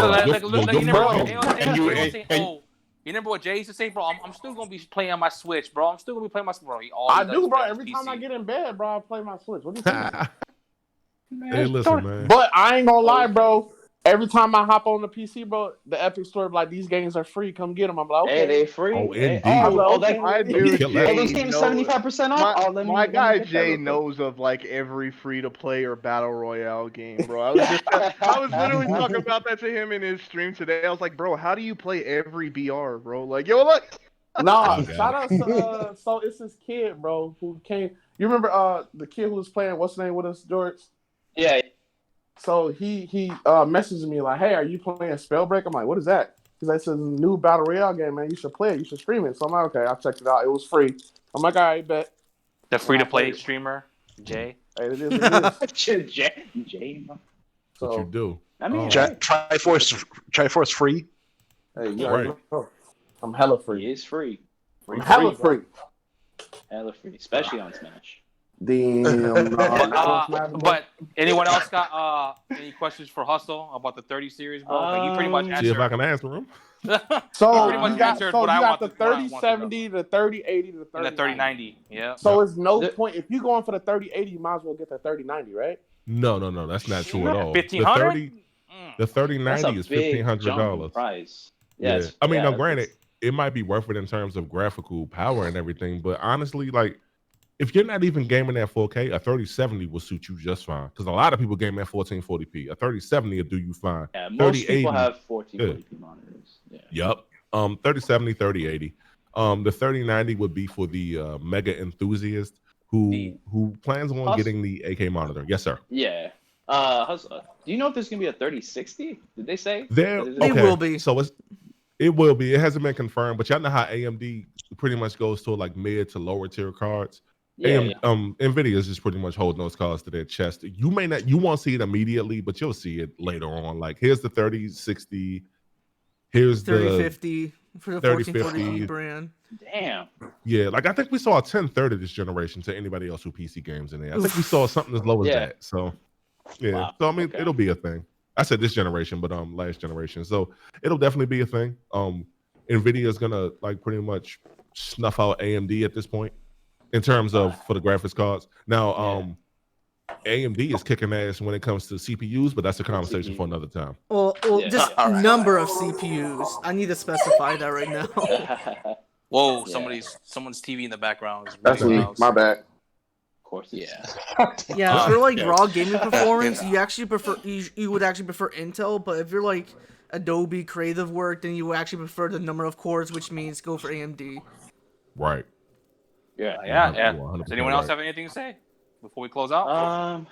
you remember what Jay used to say, bro? I'm still gonna be playing on my Switch, bro. I'm still gonna be playing my Switch, bro. I do, bro. Every time I get in bed, bro, I play my Switch. What do you think? Hey, listen, man. But I ain't gonna lie, bro. Every time I hop on the PC, bro, the Epic Store be like, these games are free. Come get them. I'm like, okay. Hey, they free. Oh, indeed. My dude, those games 75% off. My guy Jay knows of like every free-to-play or battle royale game, bro. I was literally talking about that to him in his stream today. I was like, bro, how do you play every BR, bro? Like, yo, look. Nah, shout out to so it's this kid, bro, who came. You remember the kid who was playing what's the name with us, George? Yeah. So he messaged me like, hey, are you playing Spellbreak? I'm like, what is that? Because it's a new battle royale game, man. You should play it. You should stream it. So I'm like, okay, I checked it out. It was free. I'm like, all right, bet. The free to play streamer, Jay. Hey, it is. Jay. What you do? I mean, Triforce free. Hey, you already know. I'm hella free. It is free. I'm hella free. Hella free, especially on Smash. Damn. But anyone else got any questions for Hustle about the 30 series, bro? Like, you pretty much answered. See if I can answer them. So pretty much you got answered what I want the 3070, the 3080, the 3090. And the 3090, yeah. So it's no point if you going for the 3080, you might as well get the 3090, right? No, that's not true at all. 1500. The 3090 is $1,500. Price. Yeah. I mean, no, granted, it might be worth it in terms of graphical power and everything, but honestly, like, if you're not even gaming at 4K, a 3070 will suit you just fine. Because a lot of people game at 1440p. A 3070 will do you fine. Yeah, most people have 1440p monitors. Yeah. Yep. 3070, 3080. The 3090 would be for the mega enthusiast who plans on getting the AK monitor. Yes, sir. Yeah. Do you know if there's gonna be a 3060? Did they say? It will be. So it will be. It hasn't been confirmed, but y'all know how AMD pretty much goes to like mid to lower tier cards. Nvidia is just pretty much holding those cards to their chest. You won't see it immediately, but you'll see it later on. Like, here's the 3060, here's 3050. for the 30, 1440p 50. brand. Damn. Yeah, like I think we saw a 1030 this generation to anybody else who PC games in there. I think we saw something as low as Yeah. that. So yeah. Wow, So I mean, okay. it'll be a thing. I said this generation, but last generation. So it'll definitely be a thing. Nvidia is gonna like pretty much snuff out AMD at this point in terms of for the graphics cards. Now, AMD is kicking ass when it comes to CPUs, but that's a conversation for another time. Well, Yeah. just All right. number of CPUs. I need to specify that right now. Whoa, Yeah. someone's TV in the background is That's really me. loud. My bad. Of course. Yeah. Yeah, for like Yeah. raw gaming performance, you actually prefer you would actually prefer Intel, but if you're like Adobe creative work, then you would actually prefer the number of cores, which means go for AMD. Right. Yeah. Yeah. You are 100% Does anyone else right. have anything to say before we close out?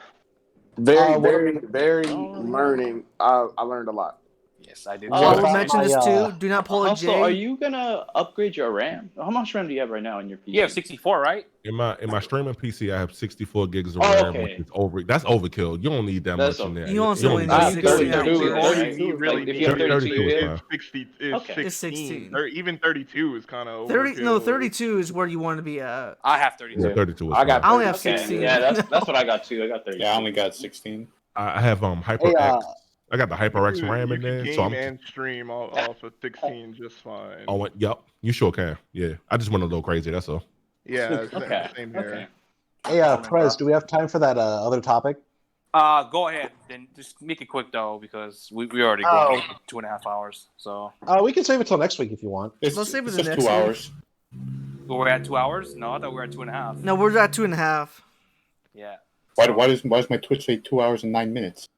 Very, what- very learning. I learned a lot. Yes, I did. Oh, I what will about mention this too. Do not pull a Also, J. are you gonna upgrade your RAM? How much RAM do you have right now in your PC? You have 64, right? In my streaming PC, I have 64 gigs of Oh, RAM, okay. which is that's overkill. You don't need that That's much in there. You honestly only don't need need 16 that. 32, right? All you need Like, really if you have 32 32, is is fine. 60 Okay. It's 16. or even 32 is kind of 32 is where you want to be at. I have 32. Yeah, 32 is I got fine. I only have Okay. 16. Yeah, that's what I got too. I got 32. Yeah, I only got 16. I have HyperX. I got the HyperX RAM in there, so I'm. and stream off of 16 just fine. Oh, yep. You sure can. Yeah, I just went a little crazy. That's all. Yeah, Okay. same here. Okay. Hey, Prez, do we have time for that other topic? Go ahead. Then just make it quick though, because we already going 2.5 hours. So We can save it till next week if you want. It's, Let's save it it's the just next 2 week. hours. we're at 2 hours. No, I thought we were at 2.5. No, we're at 2.5. Yeah. Why does my Twitch say 2 hours and 9 minutes?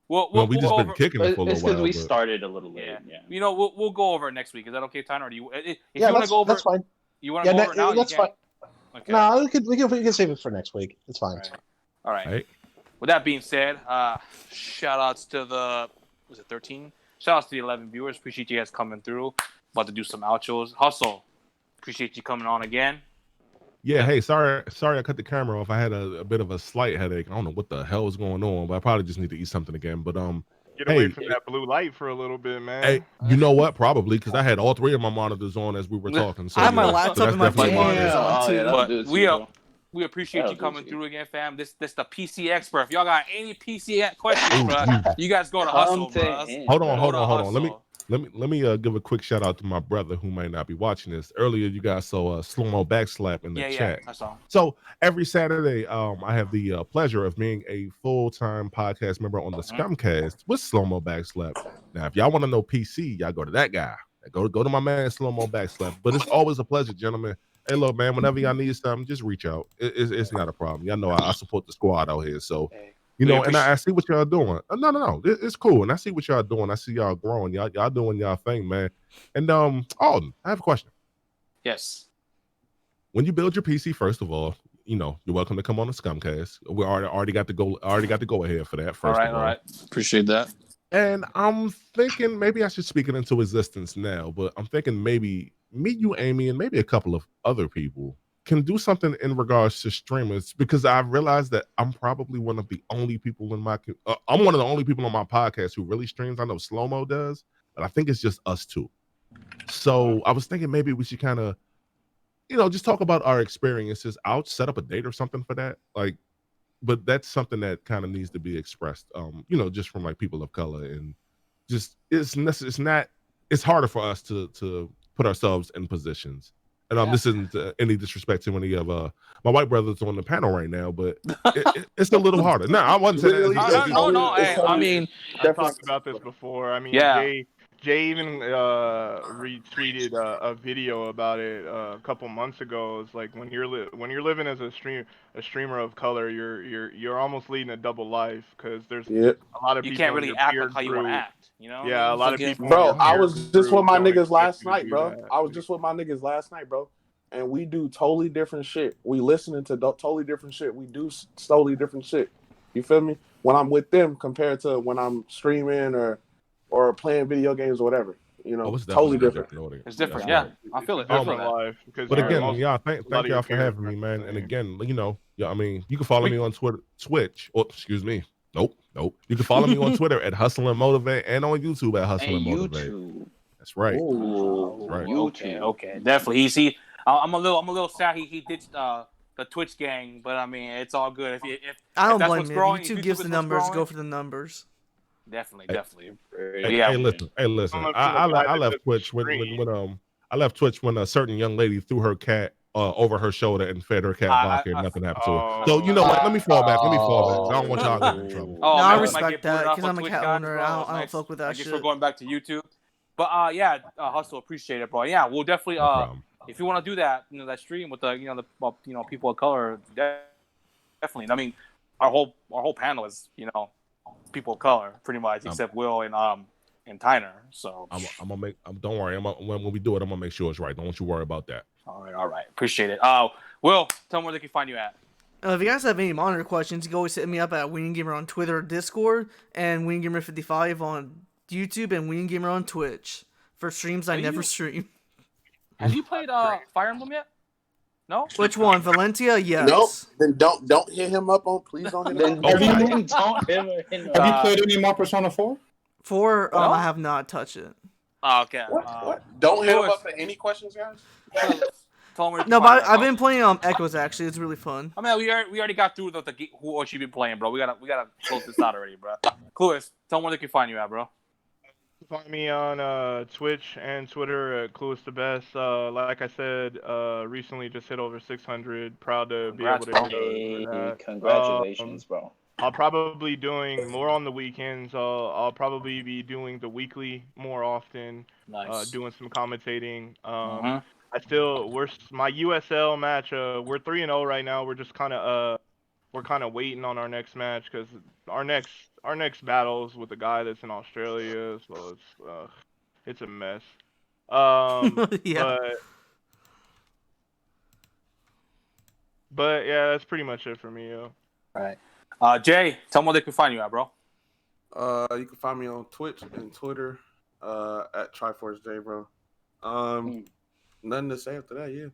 We'll we just go been over, kicking it for a It's little because while. we but- started a little late. Yeah. Yeah. You know, we'll go over it next week. Is that okay, Tyner? Or do you? If Yeah, you want to go over, that's fine. you want to Yeah, go over it now? that's you can. fine. Okay. No, we can save it for next week. It's fine. All right. Right. With that being said, shout outs to the 13? Shout outs to the 11 viewers. Appreciate you guys coming through. About to do some outros. Hustle. Appreciate you coming on again. Yeah, hey, sorry I cut the camera off. I had a bit of a slight headache. I don't know what the hell is going on, but I probably just need to eat something again. But Get away Hey. from that blue light for a little bit, man. hey, you know what? Probably because I had all three of my monitors on as we were talking. So I have my yeah, laptop so and my that's definitely two why it monitors is. on too. that'll But do it we too, are- bro. We appreciate That'll you do coming it. through again, fam. This the PC expert. If y'all got any PC questions, Ooh, bro, ooh. you guys go to Come Hustle, to bro. him. Hold on, Go hold to on. Hustle. Let me give a quick shout out to my brother who might not be watching this. Earlier, you guys saw a slow-mo backslap in the Yeah, chat. I saw. So every Saturday, I have the pleasure of being a full-time podcast member on the Scumcast with Slow-Mo Backslap. Now, if y'all want to know PC, y'all go to that guy. Go to my man Slow-Mo Backslap. But it's always a pleasure, gentlemen. Hey, look, man, whenever y'all need something, just reach out. It's not a problem. Y'all know I support the squad out here. So, Hey, you we know, and I see what y'all doing. No. It's cool. And I see what y'all doing. I see y'all growing. Y'all doing y'all thing, man. And Alden, I have a question. Yes. When you build your PC, first of all, you know, you're welcome to come on the Scumcast. We already got the go ahead for that. All First right, of all right. Appreciate that. And I'm thinking maybe I should speak it into existence now, but I'm thinking maybe me, you, Amy, and maybe a couple of other people can do something in regards to streamers, because I've realized that I'm probably one of the only people in my I'm one of the only people on my podcast who really streams. I know Slow-Mo does, but I think it's just us two. So I was thinking maybe we should kind of, you know, just talk about our experiences. I'll set up a date or something for that. Like, but that's something that kind of needs to be expressed, you know, just from like people of color, and just it's harder for us to put ourselves in positions. And this isn't any disrespect to any of my white brothers on the panel right now, but it's a little harder. No, I wasn't saying Really? that. No. Hey, I mean, I've talked about this before. I mean, Yeah. Jay even retweeted a video about it a couple months ago. It's like when you're living as a streamer of color, you're almost leading a double life, because there's a lot of you people can't in really your act peer like how you want group. to act. You know? Yeah, a lot of Fucking- people. Bro, in your I peer was just with my group niggas don't last expect night, you to bro. do that. I was just with my niggas last night, bro. And we do totally different shit. We listening to totally different shit. We do totally different shit. You feel me? When I'm with them compared to when I'm streaming or playing video games or whatever. You know, it's totally definitely different. audience. It's different. That's Yeah, right. I feel it. It's I a feel different that. life, because But again, most- y'all, a thank lot of your y'all for peers having me, aren't man. the And same. again, you know, I mean, you can follow me on Twitch. Oh, excuse me. Nope. You can follow me on Twitter at Hustle and Motivate, and on YouTube at Hustle and And Motivate. YouTube. That's right. Ooh. Right. Okay, definitely. I'm a little sad he ditched the Twitch gang, but I mean it's all good. If I don't that's blame what's him. growing, YouTube if gives is the what's numbers. Go growing, for the numbers. definitely. Hey, listen. I left Twitch when I left Twitch when a certain young lady threw her cat over her shoulder and fed her cat vodka and nothing happened to her. So you know what? Let me fall back. I don't want y'all getting in trouble. Oh, No, man, I we might respect get that booted off because of I'm a Twitch cat guys, owner. bro. I It's don't nice. fuck with that I guess shit. we're going back to YouTube. But yeah, Hustle, appreciate it, bro. Yeah, we'll definitely No problem. if you want to do that, that stream with the people of color, definitely. I mean, our whole panel is people of color pretty much, except Will and Tyner. So I'm gonna make. Don't worry. When we do it, I'm gonna make sure it's right. Don't you worry about that. All right. Appreciate it. Will, tell them where they can find you at. If you guys have any monitor questions, you can always hit me up at Winning Gamer on Twitter or Discord, and Winning Gamer 55 on YouTube, and Winning Gamer on Twitch. For streams I never stream. Have you played Fire Emblem yet? No. Which one? Valentia? Yes. Nope. Then don't hit him up on. Please don't hit him up. Have you played any more Persona 4? 4, I have not touched it. Oh, okay. What? Don't hit him up for any questions, guys. No, but I've been playing Echoes actually. It's really fun. I mean, we already got through what you been playing, bro. We gotta close this out already, bro. Clueless, tell them where they can find you at, bro. Find me on Twitch and Twitter at Clueless the Best. Like I said, recently just hit over 600. Proud to be able to do that. Congratulations, bro. I'll probably doing more on the weekends. I'll probably be doing the weekly more often. Nice. Doing some commentating. My USL match. We're 3-0 right now. We're just kind of waiting on our next match because our next battle's with a guy that's in Australia, so it's a mess. Yeah. But yeah, that's pretty much it for me, yo. All right. Jay, tell them where they can find you at, bro. You can find me on Twitch and Twitter at TriforceJ, bro. Nothing to say after that, yeah.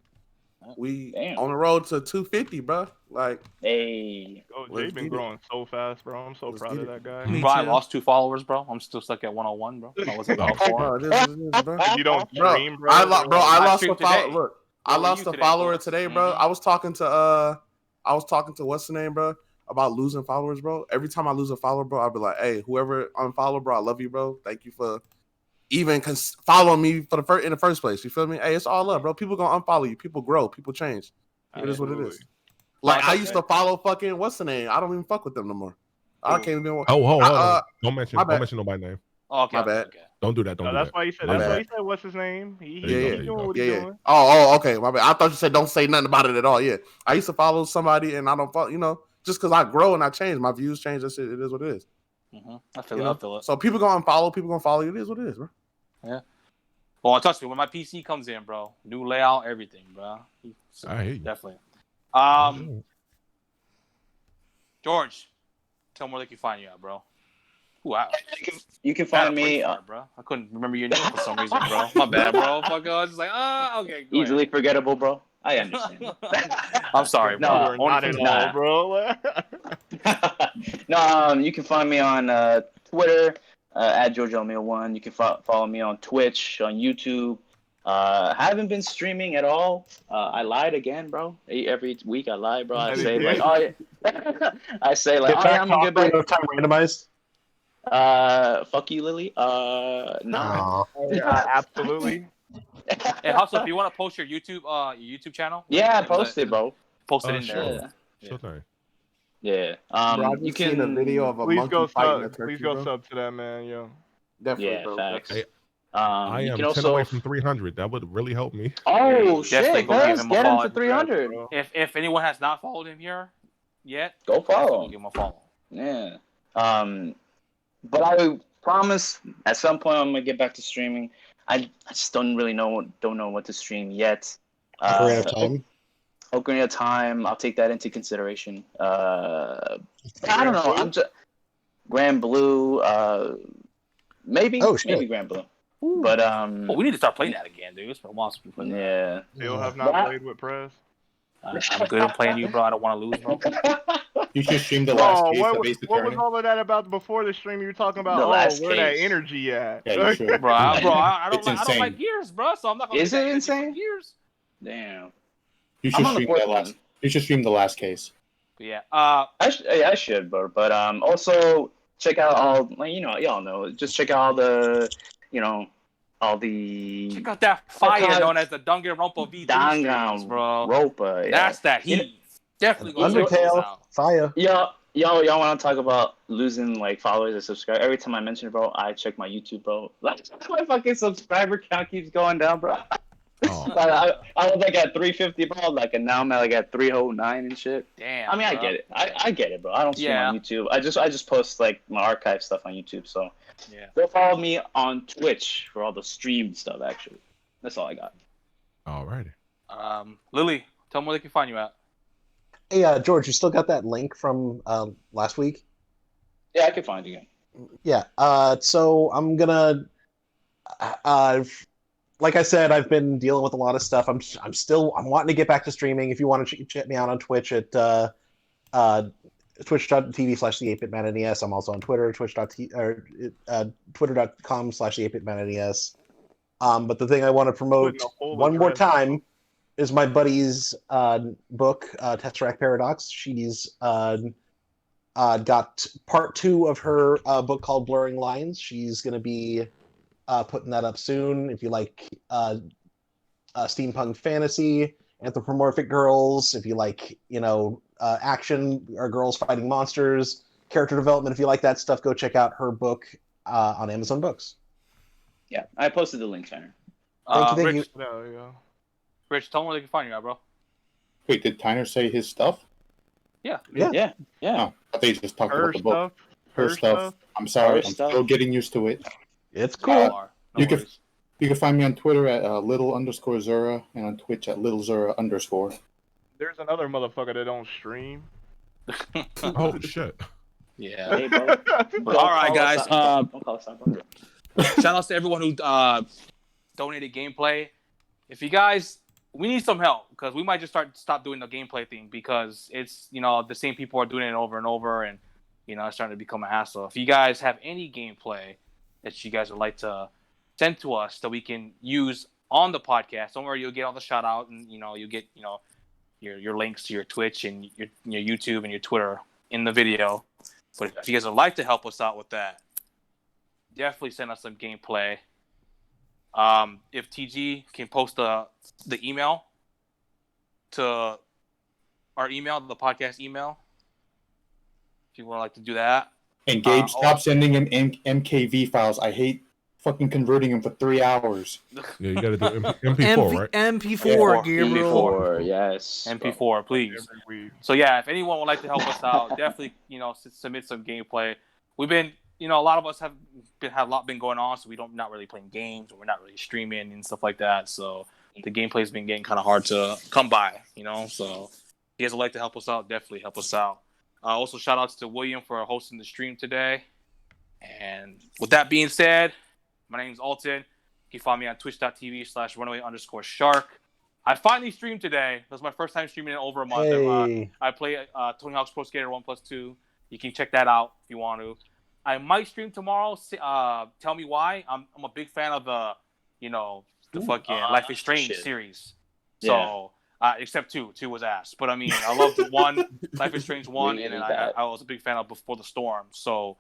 We on the road to 250, bro. Like, hey, Jay been growing so fast, bro. I'm so proud of that guy. Bro, I lost 2 followers, bro. I'm still stuck at 101, bro. I was about 4. You don't stream, bro. I lost a follower. Today. Look, I lost a follower today, bro. I was talking to what's the name, bro, about losing followers, bro. Every time I lose a follower, bro, I'll be like, hey, whoever unfollow, bro, I love you, bro. Thank you for even following me in the first place. You feel me? Hey, it's all love, bro. People gonna unfollow you. People grow. People change. It is what it is. Like, I used to follow fucking what's the name? I don't even fuck with them no more. I can't even. Hold on. Don't mention nobody's name. Okay, my bad. Okay. Don't do that. Don't do that. That's why he said. That's why he said. What's his name? He's doing what he's doing. Oh, okay. My bad. I thought you said don't say nothing about it at all. Yeah, I used to follow somebody and I don't follow. Just because I grow and I change, my views change. That's it. It is what it is. I feel it. So people gonna unfollow. People gonna follow you. It is what it is, bro. Yeah. Well, trust me, when my PC comes in, bro, new layout, everything, bro. I hear you. Definitely. George, tell them where they can find you at, bro. Wow. You can find me, bro. I couldn't remember your name for some reason, bro. My bad, bro. Fuck, I was just like, okay. Easily forgettable, bro. I understand. I'm sorry, bro. No, not at all, bro. No, you can find me on Twitter at GeorgeLMeal1. You can follow me on Twitch, on YouTube. Haven't been streaming at all. I lied again, bro. Every week I lie, bro. I say like, oh yeah. I say like, oh, I'm gonna get back. Time randomized. Fuck you, Lily. No. Absolutely. Hey, Hustle, if you want to post your YouTube channel. Yeah, post it, bro. Post it in there. Sure thing. Yeah. Bro, you can seen a video of a Please monkey go fighting a sub. turkey, Please go bro. sub to that man, yo. Definitely, Yeah, bro. facts. Hey, I you am can 10 also away from 300. That would really help me. Oh Definitely shit, go give guys, him a get him follow. to 300. If anyone has not followed him here yet, Go follow. give him a follow. Yeah. But I promise at some point I'm gonna get back to streaming. I just don't know what to stream yet. Ocarina of Time. Ocarina of Time. I'll take that into consideration. I don't know. I'm just Grand Blue. Maybe. Oh, shit. Maybe Grand Blue. But Well, we need to start playing that again, dude. It's been a while since we played that. yeah. Still have not played with Prez. I'm good at playing you, bro. I don't want to lose, bro. You should stream the last Oh, case what, of Ace what was Attorney. all of that about before the stream? You were talking about, The last where that case. energy at? Yeah, you should. Bro, I don't It's like, I don't insane. like Gears, bro. So I'm not gonna. Is get that it energy from insane? Gears. Damn. You I'm should on the stream fourth that last. one. You should stream the last case. But yeah. I should, bro. But also check out all, like, y'all know. Just check out all the, all the Check out that fire Archive- known as the Danganronpa V3 streams, bro. Ropa. Yeah. That's that heat. Definitely go check those Undertale, out. Fire. Y'all want to talk about losing like followers and subscribers? Every time I mention it, bro, I check my YouTube, bro. Like my fucking subscriber count keeps going down, bro. Oh. I was like at 350, bro. Like, and now I'm at like at 309 and shit. Damn. I mean, I bro. get it. I get it, bro. I don't stream Yeah. on YouTube. I just post like my archive stuff on YouTube. So Yeah. go follow me on Twitch for all the stream stuff. Actually, that's all I got. Alrighty. Lily, tell them where they can find you at. Hey, George, you still got that link from last week? Yeah, I can find you again. Yeah. So I'm gonna, like I said, I've been dealing with a lot of stuff. I'm wanting to get back to streaming. If you want to check me out on Twitch at twitch.tv/the8bitmannes. I'm also on Twitter, twitter.com/the8bitmannes. But the thing I want to promote Putting a whole one more address. time is my buddy's book, Tesseract Paradox. She's got part 2 of her book called Blurring Lines. She's going to be putting that up soon. If you like steampunk fantasy, anthropomorphic girls, if you like, action or girls fighting monsters, character development, if you like that stuff, go check out her book on Amazon Books. Yeah, I posted the link, Tanner. Thank you. Rich, There we go. Rich, tell them where they can find you at, bro. Wait, did Tyner say his stuff? Yeah. Oh, I thought they just talked Her about the book. stuff. Her stuff. I'm sorry. Her I'm stuff. still getting used to it. It's You cool. are. You No can- worries. You can find me on Twitter at little_Zura and on Twitch at littlezura_. There's another motherfucker that don't stream. Oh shit. Yeah. Hey, bro. But all right, guys. Don't call us out, bro. Shout outs to everyone who donated gameplay. If you guys, we need some help because we might just stop doing the gameplay thing because it's the same people are doing it over and over and it's starting to become a hassle. If you guys have any gameplay that you guys would like to send to us that we can use on the podcast, don't worry, you'll get all the shout out and you'll get your links to your Twitch and your YouTube and your Twitter in the video. But if you guys would like to help us out with that, definitely send us some gameplay. If TG can post the email to our email, the podcast email, if you would like to do that. And Gabe, stop sending him MKV files. I hate fucking converting them for 3 hours. Yeah, you gotta do MP4, right? MP4, Gabriel. MP4, yes. MP4, please. Every week. So yeah, if anyone would like to help us out, definitely submit some gameplay. We've been a lot of us have a lot been going on, so not really playing games, or we're not really streaming and stuff like that. So the gameplay's been getting kind of hard to come by, So if you guys would like to help us out, definitely help us out. Also, shout outs to William for hosting the stream today. And with that being said, my name's Alton. You can find me on twitch.tv/runaway_shark. I finally streamed today. That was my first time streaming in over a month. Hey. I play Tony Hawk's Pro Skater 1+2. You can check that out if you want to. I might stream tomorrow. Tell me why. I'm a big fan of the fucking Life is Strange shit. series. Yeah. So except 2. 2 was ass. But I mean, I loved 1, Life is Strange 1, and then I was a big fan of Before the Storm. So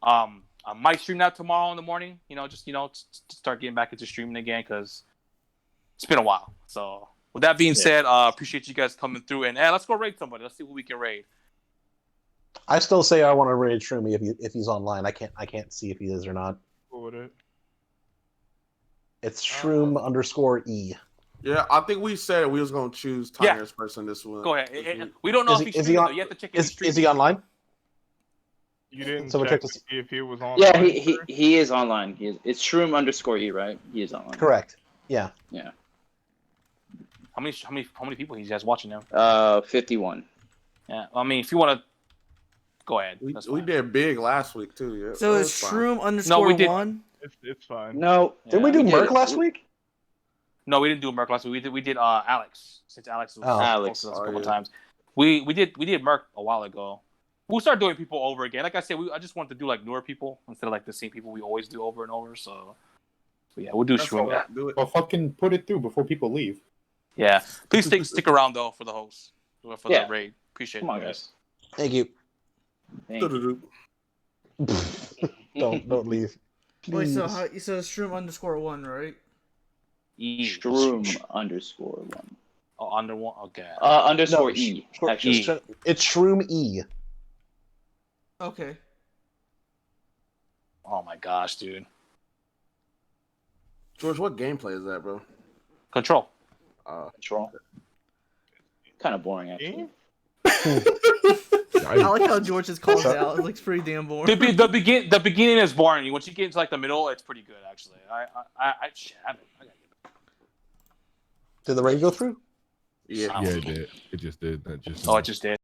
I might stream that tomorrow in the morning. Just to start getting back into streaming again because it's been a while. So with that being said, appreciate you guys coming through and let's go raid somebody. Let's see who we can raid. I still say I want to raid Shroomy if he's online. I can't see if he is or not. What would it? It's Shroom_E. Yeah, I think we said we was gonna choose Tyner's person this one. Go ahead. We don't know if he's streaming, though. You have to check if he's streaming. Is he online? You didn't Someone check check to see if he was on. Yeah, he is online. It's Shroom_E, right? He is online. Correct. Yeah. Yeah. How many people he's guys watching now? 51. Yeah. I mean, if you want to, go ahead. We did big last week too. Yeah. So That's it's fine. Shroom_1. It's fine. No. Did we do Merc last week? No, we didn't do Merc last week. We did Alex, since Alex was Alex. posted us a couple times. We did Merc a while ago. We'll start doing people over again. Like I said, I just want to do like newer people instead of like the same people we always do over and over. So yeah, we'll do Shroom. all. Do it. Well, fucking put it through before people leave. Yeah, please stick around though for the host for Yeah. the raid. Appreciate Come it, on, guys. Thank you. Thank you. Don't leave. Wait, so Shroom_1, right? Shroom _1. Oh, under one. Okay. Underscore No, E. Shroom- Actually, It's Shroom E. Okay. Oh my gosh, dude. George, what gameplay is that, bro? Control. control. Kind of boring, actually. I like how George just calls it out. It looks pretty damn boring. The beginning is boring. Once you get into like the middle, it's pretty good actually. I Did the raid go through? Yeah. Yeah, it did. It just did. That just. Oh, it just did.